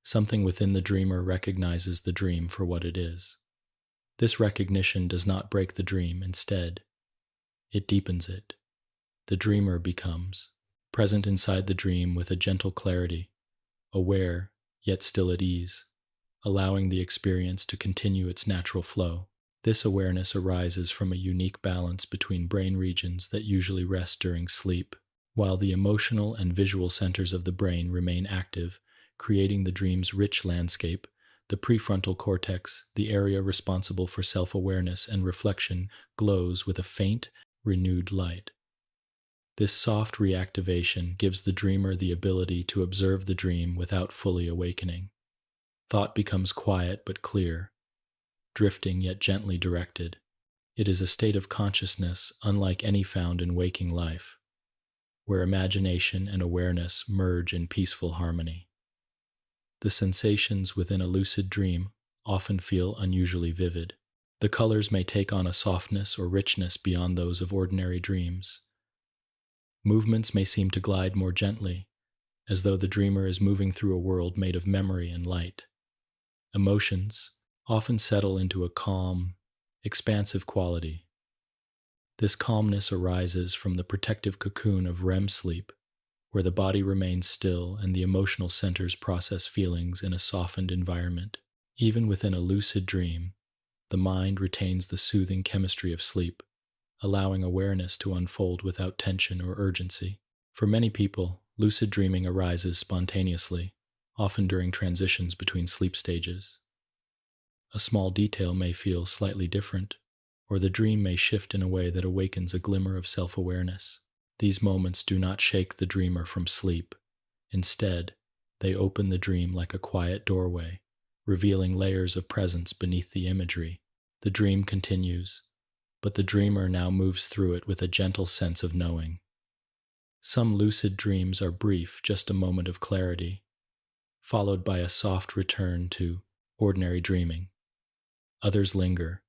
Something within the dreamer recognizes the dream for what it is. This recognition does not break the dream; instead, it deepens it. The dreamer becomes present inside the dream with a gentle clarity, aware yet still at ease, allowing the experience to continue its natural flow. This awareness arises from a unique balance between brain regions that usually rest during sleep, while the emotional and visual centers of the brain remain active, creating the dream's rich landscape. The prefrontal cortex, the area responsible for self-awareness and reflection, glows with a faint, renewed light. This soft reactivation gives the dreamer the ability to observe the dream without fully awakening. Thought becomes quiet but clear, drifting yet gently directed. It is a state of consciousness unlike any found in waking life, where imagination and awareness merge in peaceful harmony. The sensations within a lucid dream often feel unusually vivid. The colors may take on a softness or richness beyond those of ordinary dreams. Movements may seem to glide more gently, as though the dreamer is moving through a world made of memory and light. Emotions often settle into a calm, expansive quality. This calmness arises from the protective cocoon of REM sleep, where the body remains still and the emotional centers process feelings in a softened environment. Even within a lucid dream, the mind retains the soothing chemistry of sleep, allowing awareness to unfold without tension or urgency. For many people, lucid dreaming arises spontaneously, often during transitions between sleep stages. A small detail may feel slightly different, or the dream may shift in a way that awakens a glimmer of self-awareness. These moments do not shake the dreamer from sleep. Instead, they open the dream like a quiet doorway, revealing layers of presence beneath the imagery. The dream continues, but the dreamer now moves through it with a gentle sense of knowing. Some lucid dreams are brief, just a moment of clarity, followed by a soft return to ordinary dreaming. Others linger,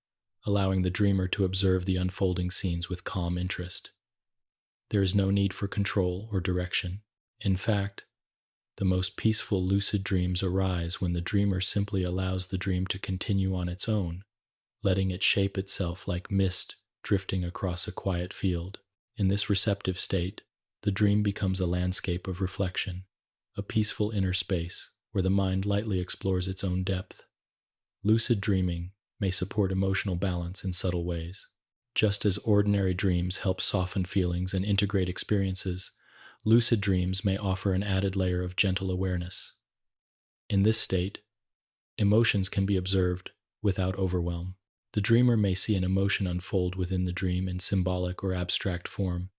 allowing the dreamer to observe the unfolding scenes with calm interest. There is no need for control or direction. In fact, the most peaceful lucid dreams arise when the dreamer simply allows the dream to continue on its own, letting it shape itself like mist drifting across a quiet field. In this receptive state, the dream becomes a landscape of reflection, a peaceful inner space where the mind lightly explores its own depth. Lucid dreaming may support emotional balance in subtle ways. Just as ordinary dreams help soften feelings and integrate experiences, lucid dreams may offer an added layer of gentle awareness. In this state, emotions can be observed without overwhelm. The dreamer may see an emotion unfold within the dream in symbolic or abstract form,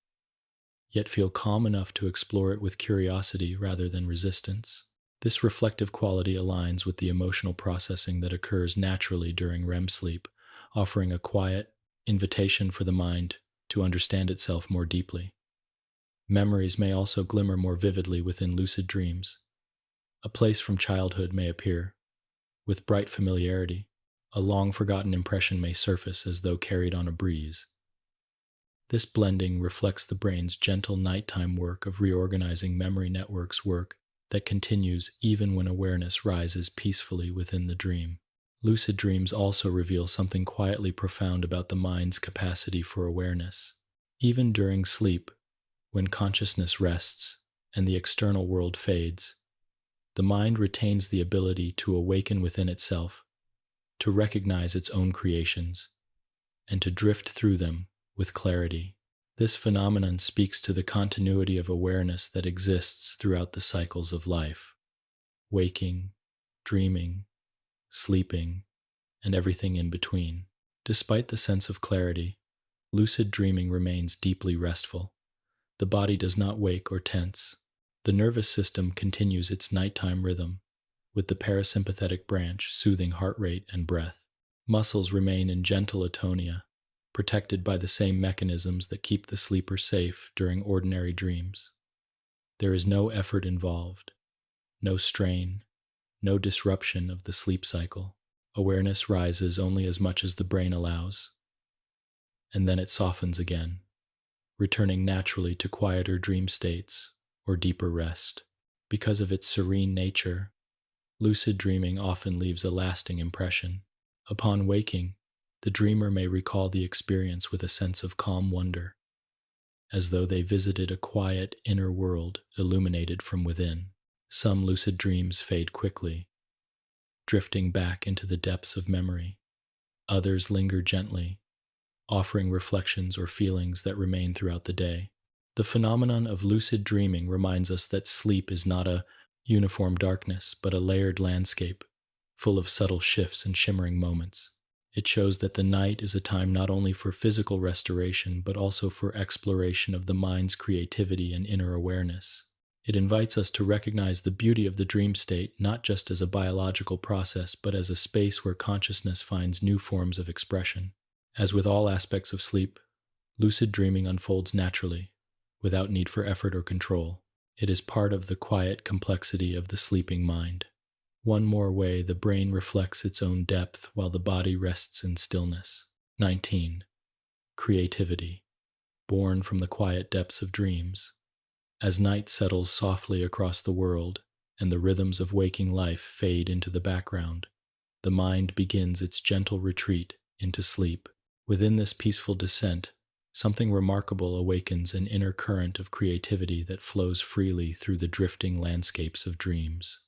yet feel calm enough to explore it with curiosity rather than resistance. This reflective quality aligns with the emotional processing that occurs naturally during REM sleep, offering a quiet invitation for the mind to understand itself more deeply. Memories may also glimmer more vividly within lucid dreams. A place from childhood may appear, with bright familiarity. A long-forgotten impression may surface as though carried on a breeze. This blending reflects the brain's gentle nighttime work of reorganizing memory networks work that continues even when awareness rises peacefully within the dream. Lucid dreams also reveal something quietly profound about the mind's capacity for awareness. Even during sleep, when consciousness rests and the external world fades, the mind retains the ability to awaken within itself, to recognize its own creations, and to drift through them with clarity. This phenomenon speaks to the continuity of awareness that exists throughout the cycles of life: waking, dreaming, sleeping, and everything in between. Despite the sense of clarity, lucid dreaming remains deeply restful. The body does not wake or tense. The nervous system continues its nighttime rhythm, with the parasympathetic branch soothing heart rate and breath. Muscles remain in gentle atonia, protected by the same mechanisms that keep the sleeper safe during ordinary dreams. There is no effort involved, no strain, no disruption of the sleep cycle. Awareness rises only as much as the brain allows, and then it softens again, returning naturally to quieter dream states or deeper rest. Because of its serene nature, lucid dreaming often leaves a lasting impression. Upon waking, the dreamer may recall the experience with a sense of calm wonder, as though they visited a quiet inner world illuminated from within. Some lucid dreams fade quickly, drifting back into the depths of memory. Others linger gently, offering reflections or feelings that remain throughout the day. The phenomenon of lucid dreaming reminds us that sleep is not a uniform darkness, but a layered landscape, full of subtle shifts and shimmering moments. It shows that the night is a time not only for physical restoration, but also for exploration of the mind's creativity and inner awareness. It invites us to recognize the beauty of the dream state, not just as a biological process, but as a space where consciousness finds new forms of expression. As with all aspects of sleep, lucid dreaming unfolds naturally, without need for effort or control. It is part of the quiet complexity of the sleeping mind. One more way the brain reflects its own depth while the body rests in stillness. 19. Creativity, born from the quiet depths of dreams. As night settles softly across the world and the rhythms of waking life fade into the background, the mind begins its gentle retreat into sleep. Within this peaceful descent, something remarkable awakens an inner current of creativity that flows freely through the drifting landscapes of dreams.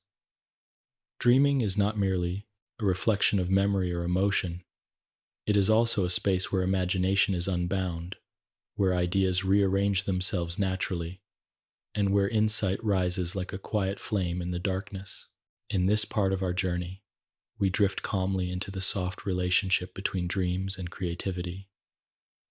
Dreaming is not merely a reflection of memory or emotion. It is also a space where imagination is unbound, where ideas rearrange themselves naturally, and where insight rises like a quiet flame in the darkness. In this part of our journey, we drift calmly into the soft relationship between dreams and creativity,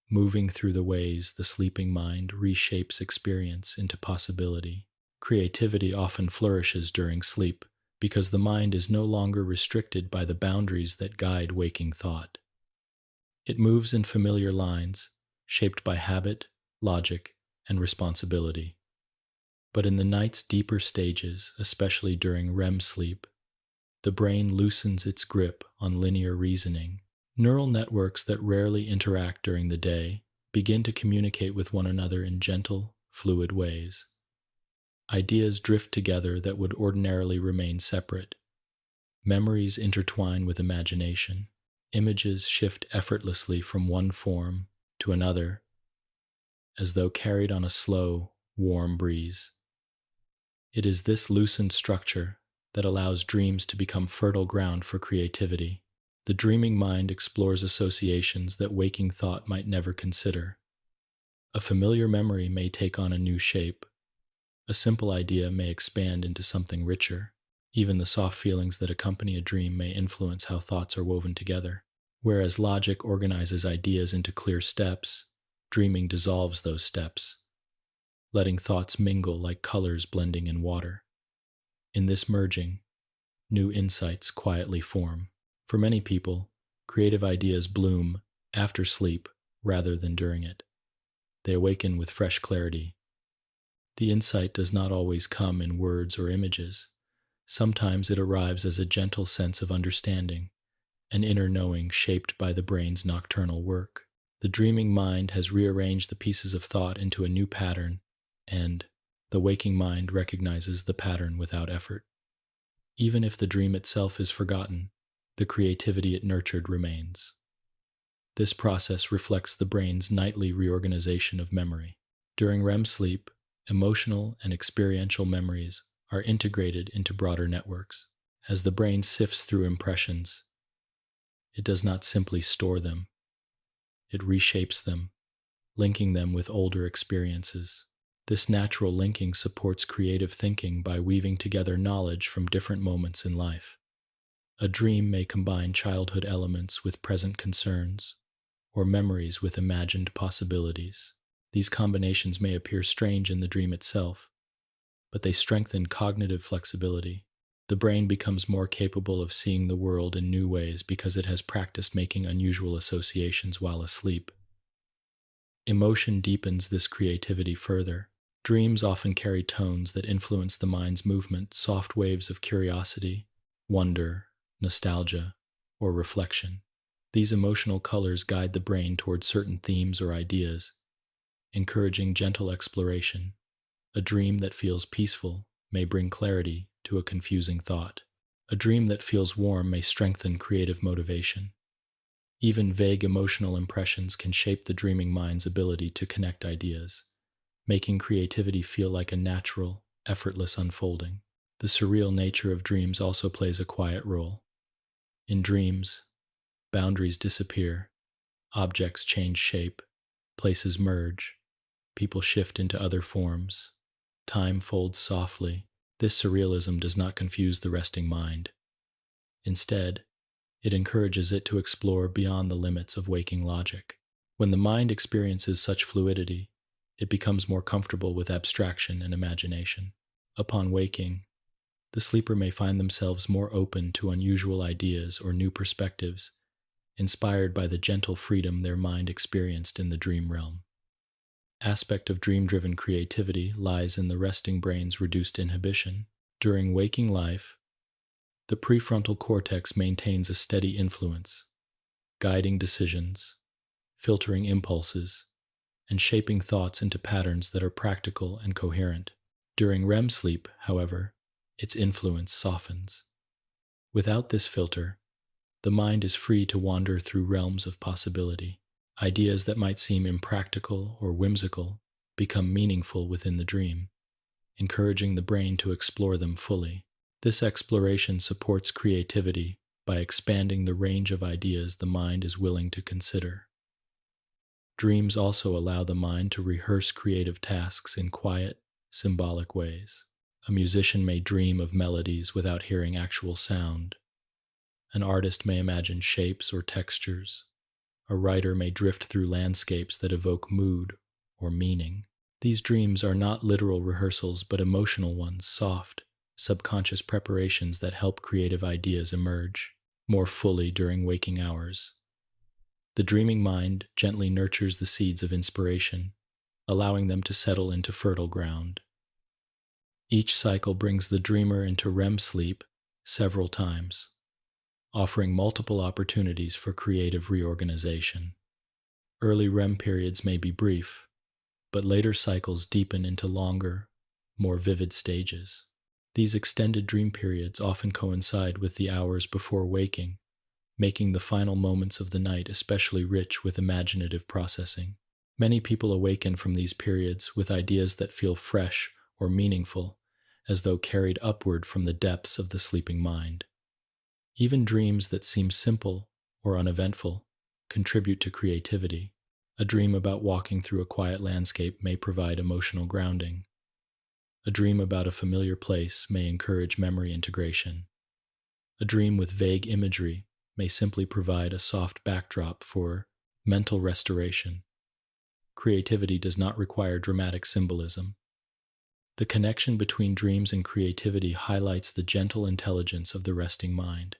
moving through the ways the sleeping mind reshapes experience into possibility. Creativity often flourishes during sleep, because the mind is no longer restricted by the boundaries that guide waking thought. It moves in familiar lines, shaped by habit, logic, and responsibility. But in the night's deeper stages, especially during REM sleep, the brain loosens its grip on linear reasoning. Neural networks that rarely interact during the day begin to communicate with one another in gentle, fluid ways. Ideas drift together that would ordinarily remain separate. Memories intertwine with imagination. Images shift effortlessly from one form to another, as though carried on a slow, warm breeze. It is this loosened structure that allows dreams to become fertile ground for creativity. The dreaming mind explores associations that waking thought might never consider. A familiar memory may take on a new shape. A simple idea may expand into something richer. Even the soft feelings that accompany a dream may influence how thoughts are woven together. Whereas logic organizes ideas into clear steps, dreaming dissolves those steps, letting thoughts mingle like colors blending in water. In this merging, new insights quietly form. For many people, creative ideas bloom after sleep rather than during it. They awaken with fresh clarity. The insight does not always come in words or images. Sometimes it arrives as a gentle sense of understanding, an inner knowing shaped by the brain's nocturnal work. The dreaming mind has rearranged the pieces of thought into a new pattern, and the waking mind recognizes the pattern without effort. Even if the dream itself is forgotten, the creativity it nurtured remains. This process reflects the brain's nightly reorganization of memory. During REM sleep, emotional and experiential memories are integrated into broader networks. As the brain sifts through impressions, it does not simply store them, it reshapes them, linking them with older experiences. This natural linking supports creative thinking by weaving together knowledge from different moments in life. A dream may combine childhood elements with present concerns, or memories with imagined possibilities. These combinations may appear strange in the dream itself, but they strengthen cognitive flexibility. The brain becomes more capable of seeing the world in new ways because it has practiced making unusual associations while asleep. Emotion deepens this creativity further. Dreams often carry tones that influence the mind's movement, soft waves of curiosity, wonder, nostalgia, or reflection. These emotional colors guide the brain towards certain themes or ideas, encouraging gentle exploration. A dream that feels peaceful may bring clarity to a confusing thought. A dream that feels warm may strengthen creative motivation. Even vague emotional impressions can shape the dreaming mind's ability to connect ideas, making creativity feel like a natural, effortless unfolding. The surreal nature of dreams also plays a quiet role. In dreams, boundaries disappear, objects change shape, places merge, people shift into other forms, time folds softly. This surrealism does not confuse the resting mind. Instead, it encourages it to explore beyond the limits of waking logic. When the mind experiences such fluidity, it becomes more comfortable with abstraction and imagination. Upon waking, the sleeper may find themselves more open to unusual ideas or new perspectives, inspired by the gentle freedom their mind experienced in the dream realm. Aspect of dream-driven creativity lies in the resting brain's reduced inhibition. During waking life, the prefrontal cortex maintains a steady influence, guiding decisions, filtering impulses, and shaping thoughts into patterns that are practical and coherent. During REM sleep, however, its influence softens. Without this filter, the mind is free to wander through realms of possibility. Ideas that might seem impractical or whimsical become meaningful within the dream, encouraging the brain to explore them fully. This exploration supports creativity by expanding the range of ideas the mind is willing to consider. Dreams also allow the mind to rehearse creative tasks in quiet, symbolic ways. A musician may dream of melodies without hearing actual sound. An artist may imagine shapes or textures. A writer may drift through landscapes that evoke mood or meaning. These dreams are not literal rehearsals but emotional ones, soft, subconscious preparations that help creative ideas emerge more fully during waking hours. The dreaming mind gently nurtures the seeds of inspiration, allowing them to settle into fertile ground. Each cycle brings the dreamer into REM sleep several times, offering multiple opportunities for creative reorganization. Early REM periods may be brief, but later cycles deepen into longer, more vivid stages. These extended dream periods often coincide with the hours before waking, making the final moments of the night especially rich with imaginative processing. Many people awaken from these periods with ideas that feel fresh or meaningful, as though carried upward from the depths of the sleeping mind. Even dreams that seem simple or uneventful contribute to creativity. A dream about walking through a quiet landscape may provide emotional grounding. A dream about a familiar place may encourage memory integration. A dream with vague imagery may simply provide a soft backdrop for mental restoration. Creativity does not require dramatic symbolism. The connection between dreams and creativity highlights the gentle intelligence of the resting mind.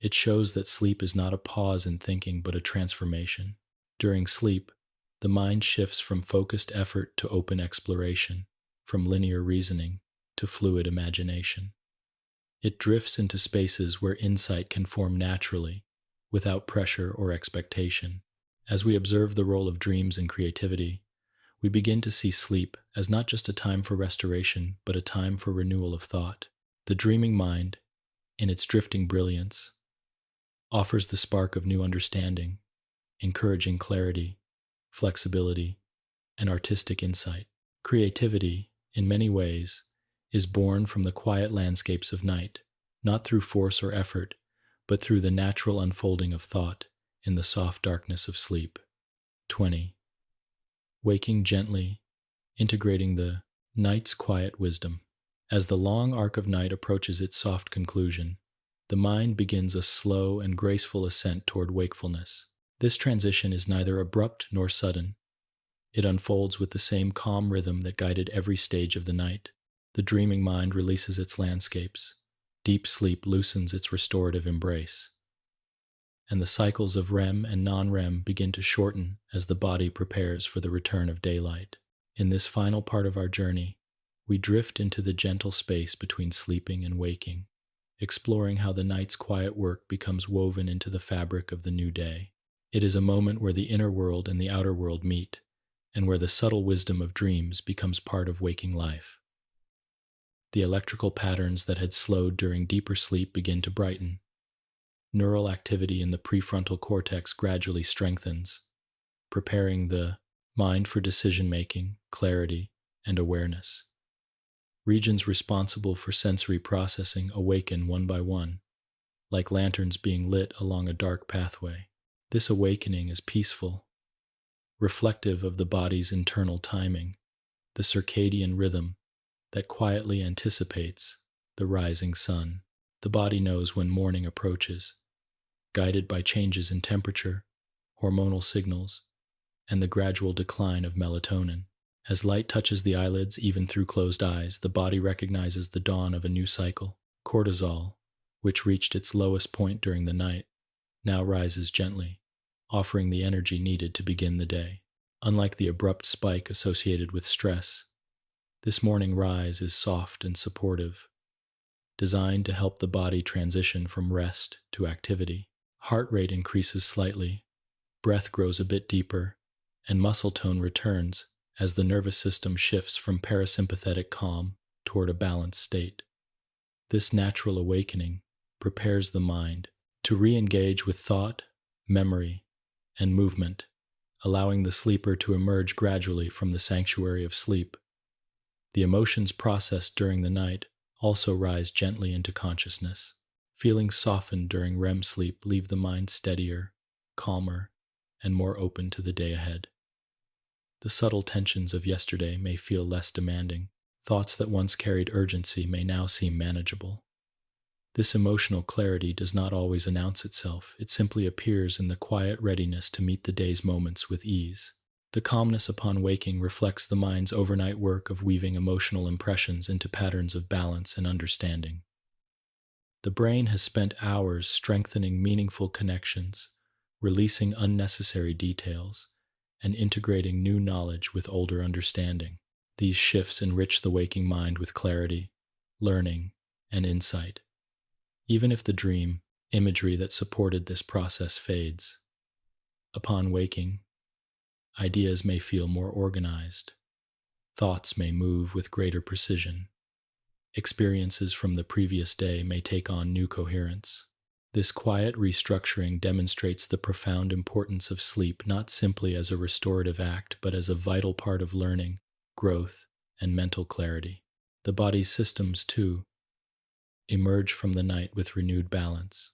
It shows that sleep is not a pause in thinking but a transformation. During sleep, the mind shifts from focused effort to open exploration, from linear reasoning to fluid imagination. It drifts into spaces where insight can form naturally, without pressure or expectation. As we observe the role of dreams in creativity, we begin to see sleep as not just a time for restoration, but a time for renewal of thought. The dreaming mind, in its drifting brilliance, offers the spark of new understanding, encouraging clarity, flexibility, and artistic insight. Creativity, in many ways, is born from the quiet landscapes of night, not through force or effort, but through the natural unfolding of thought in the soft darkness of sleep. 20. Waking gently, integrating the night's quiet wisdom. As the long arc of night approaches its soft conclusion, the mind begins a slow and graceful ascent toward wakefulness. This transition is neither abrupt nor sudden. It unfolds with the same calm rhythm that guided every stage of the night. The dreaming mind releases its landscapes. Deep sleep loosens its restorative embrace. And the cycles of REM and non-REM begin to shorten as the body prepares for the return of daylight. In this final part of our journey, we drift into the gentle space between sleeping and waking, exploring how the night's quiet work becomes woven into the fabric of the new day. It is a moment where the inner world and the outer world meet, and where the subtle wisdom of dreams becomes part of waking life. The electrical patterns that had slowed during deeper sleep begin to brighten. Neural activity in the prefrontal cortex gradually strengthens, preparing the mind for decision-making, clarity, and awareness. Regions responsible for sensory processing awaken one by one, like lanterns being lit along a dark pathway. This awakening is peaceful, reflective of the body's internal timing, the circadian rhythm that quietly anticipates the rising sun. The body knows when morning approaches, guided by changes in temperature, hormonal signals, and the gradual decline of melatonin. As light touches the eyelids, even through closed eyes, the body recognizes the dawn of a new cycle. Cortisol, which reached its lowest point during the night, now rises gently, offering the energy needed to begin the day. Unlike the abrupt spike associated with stress, this morning rise is soft and supportive, designed to help the body transition from rest to activity. Heart rate increases slightly, breath grows a bit deeper, and muscle tone returns as the nervous system shifts from parasympathetic calm toward a balanced state. This natural awakening prepares the mind to re-engage with thought, memory, and movement, allowing the sleeper to emerge gradually from the sanctuary of sleep. The emotions processed during the night also rise gently into consciousness. Feelings softened during REM sleep leave the mind steadier, calmer, and more open to the day ahead. The subtle tensions of yesterday may feel less demanding. Thoughts that once carried urgency may now seem manageable. This emotional clarity does not always announce itself. It simply appears in the quiet readiness to meet the day's moments with ease. The calmness upon waking reflects the mind's overnight work of weaving emotional impressions into patterns of balance and understanding. The brain has spent hours strengthening meaningful connections, releasing unnecessary details and integrating new knowledge with older understanding. These shifts enrich the waking mind with clarity, learning, and insight. Even if the dream imagery that supported this process fades, upon waking, ideas may feel more organized, thoughts may move with greater precision, experiences from the previous day may take on new coherence. This quiet restructuring demonstrates the profound importance of sleep not simply as a restorative act, but as a vital part of learning, growth, and mental clarity. The body's systems, too, emerge from the night with renewed balance.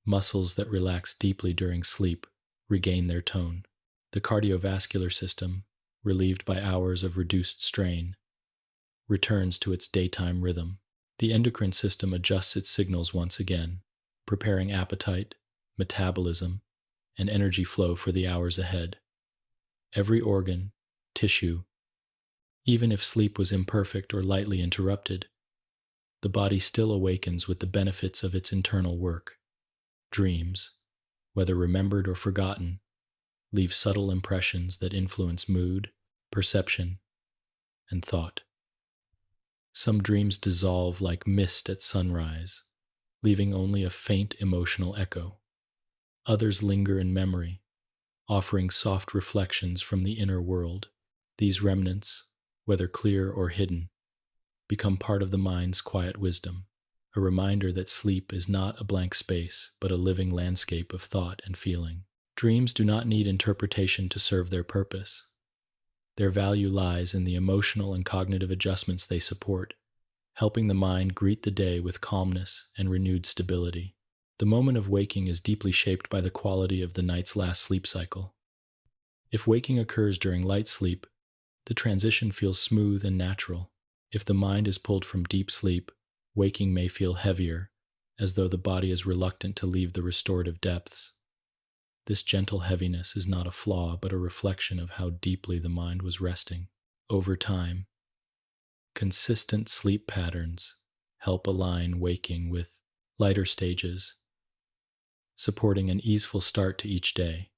Muscles that relax deeply during sleep regain their tone. The cardiovascular system, relieved by hours of reduced strain, returns to its daytime rhythm. The endocrine system adjusts its signals once again, preparing appetite, metabolism, and energy flow for the hours ahead. Every organ, tissue, even if sleep was imperfect or lightly interrupted, the body still awakens with the benefits of its internal work. Dreams, whether remembered or forgotten, leave subtle impressions that influence mood, perception, and thought. Some dreams dissolve like mist at sunrise, leaving only a faint emotional echo. Others linger in memory, offering soft reflections from the inner world. These remnants, whether clear or hidden, become part of the mind's quiet wisdom, a reminder that sleep is not a blank space, but a living landscape of thought and feeling. Dreams do not need interpretation to serve their purpose. Their value lies in the emotional and cognitive adjustments they support, helping the mind greet the day with calmness and renewed stability. The moment of waking is deeply shaped by the quality of the night's last sleep cycle. If waking occurs during light sleep, the transition feels smooth and natural. If the mind is pulled from deep sleep, waking may feel heavier, as though the body is reluctant to leave the restorative depths. This gentle heaviness is not a flaw, but a reflection of how deeply the mind was resting. Over time, consistent sleep patterns help align waking with lighter stages, supporting an easeful start to each day.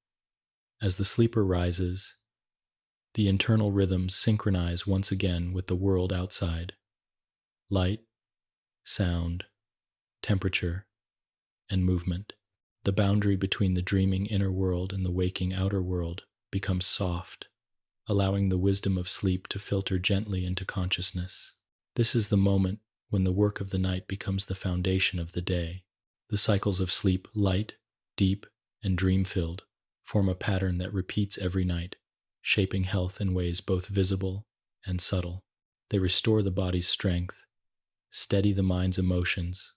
As the sleeper rises, the internal rhythms synchronize once again with the world outside. Light, sound, temperature, and movement. The boundary between the dreaming inner world and the waking outer world becomes soft, allowing the wisdom of sleep to filter gently into consciousness. This is the moment when the work of the night becomes the foundation of the day. The cycles of sleep, light, deep, and dream-filled, form a pattern that repeats every night, shaping health in ways both visible and subtle. They restore the body's strength, steady the mind's emotions,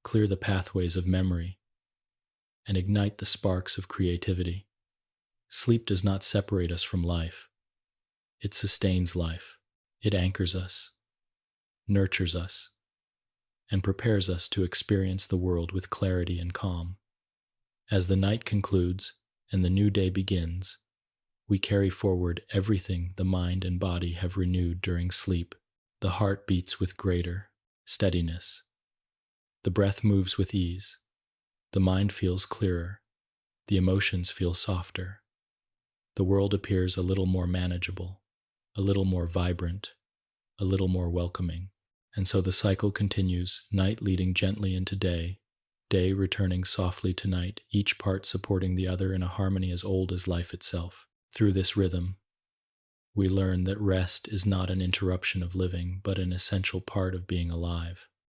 clear the pathways of memory, and ignite the sparks of creativity. Sleep does not separate us from life. It sustains life. It anchors us, nurtures us, and prepares us to experience the world with clarity and calm. As the night concludes and the new day begins, we carry forward everything the mind and body have renewed during sleep. The heart beats with greater steadiness. The breath moves with ease. The mind feels clearer. The emotions feel softer. The world appears a little more manageable, a little more vibrant, a little more welcoming. And so the cycle continues, night leading gently into day, day returning softly to night, each part supporting the other in a harmony as old as life itself. Through this rhythm, we learn that rest is not an interruption of living, but an essential part of being alive.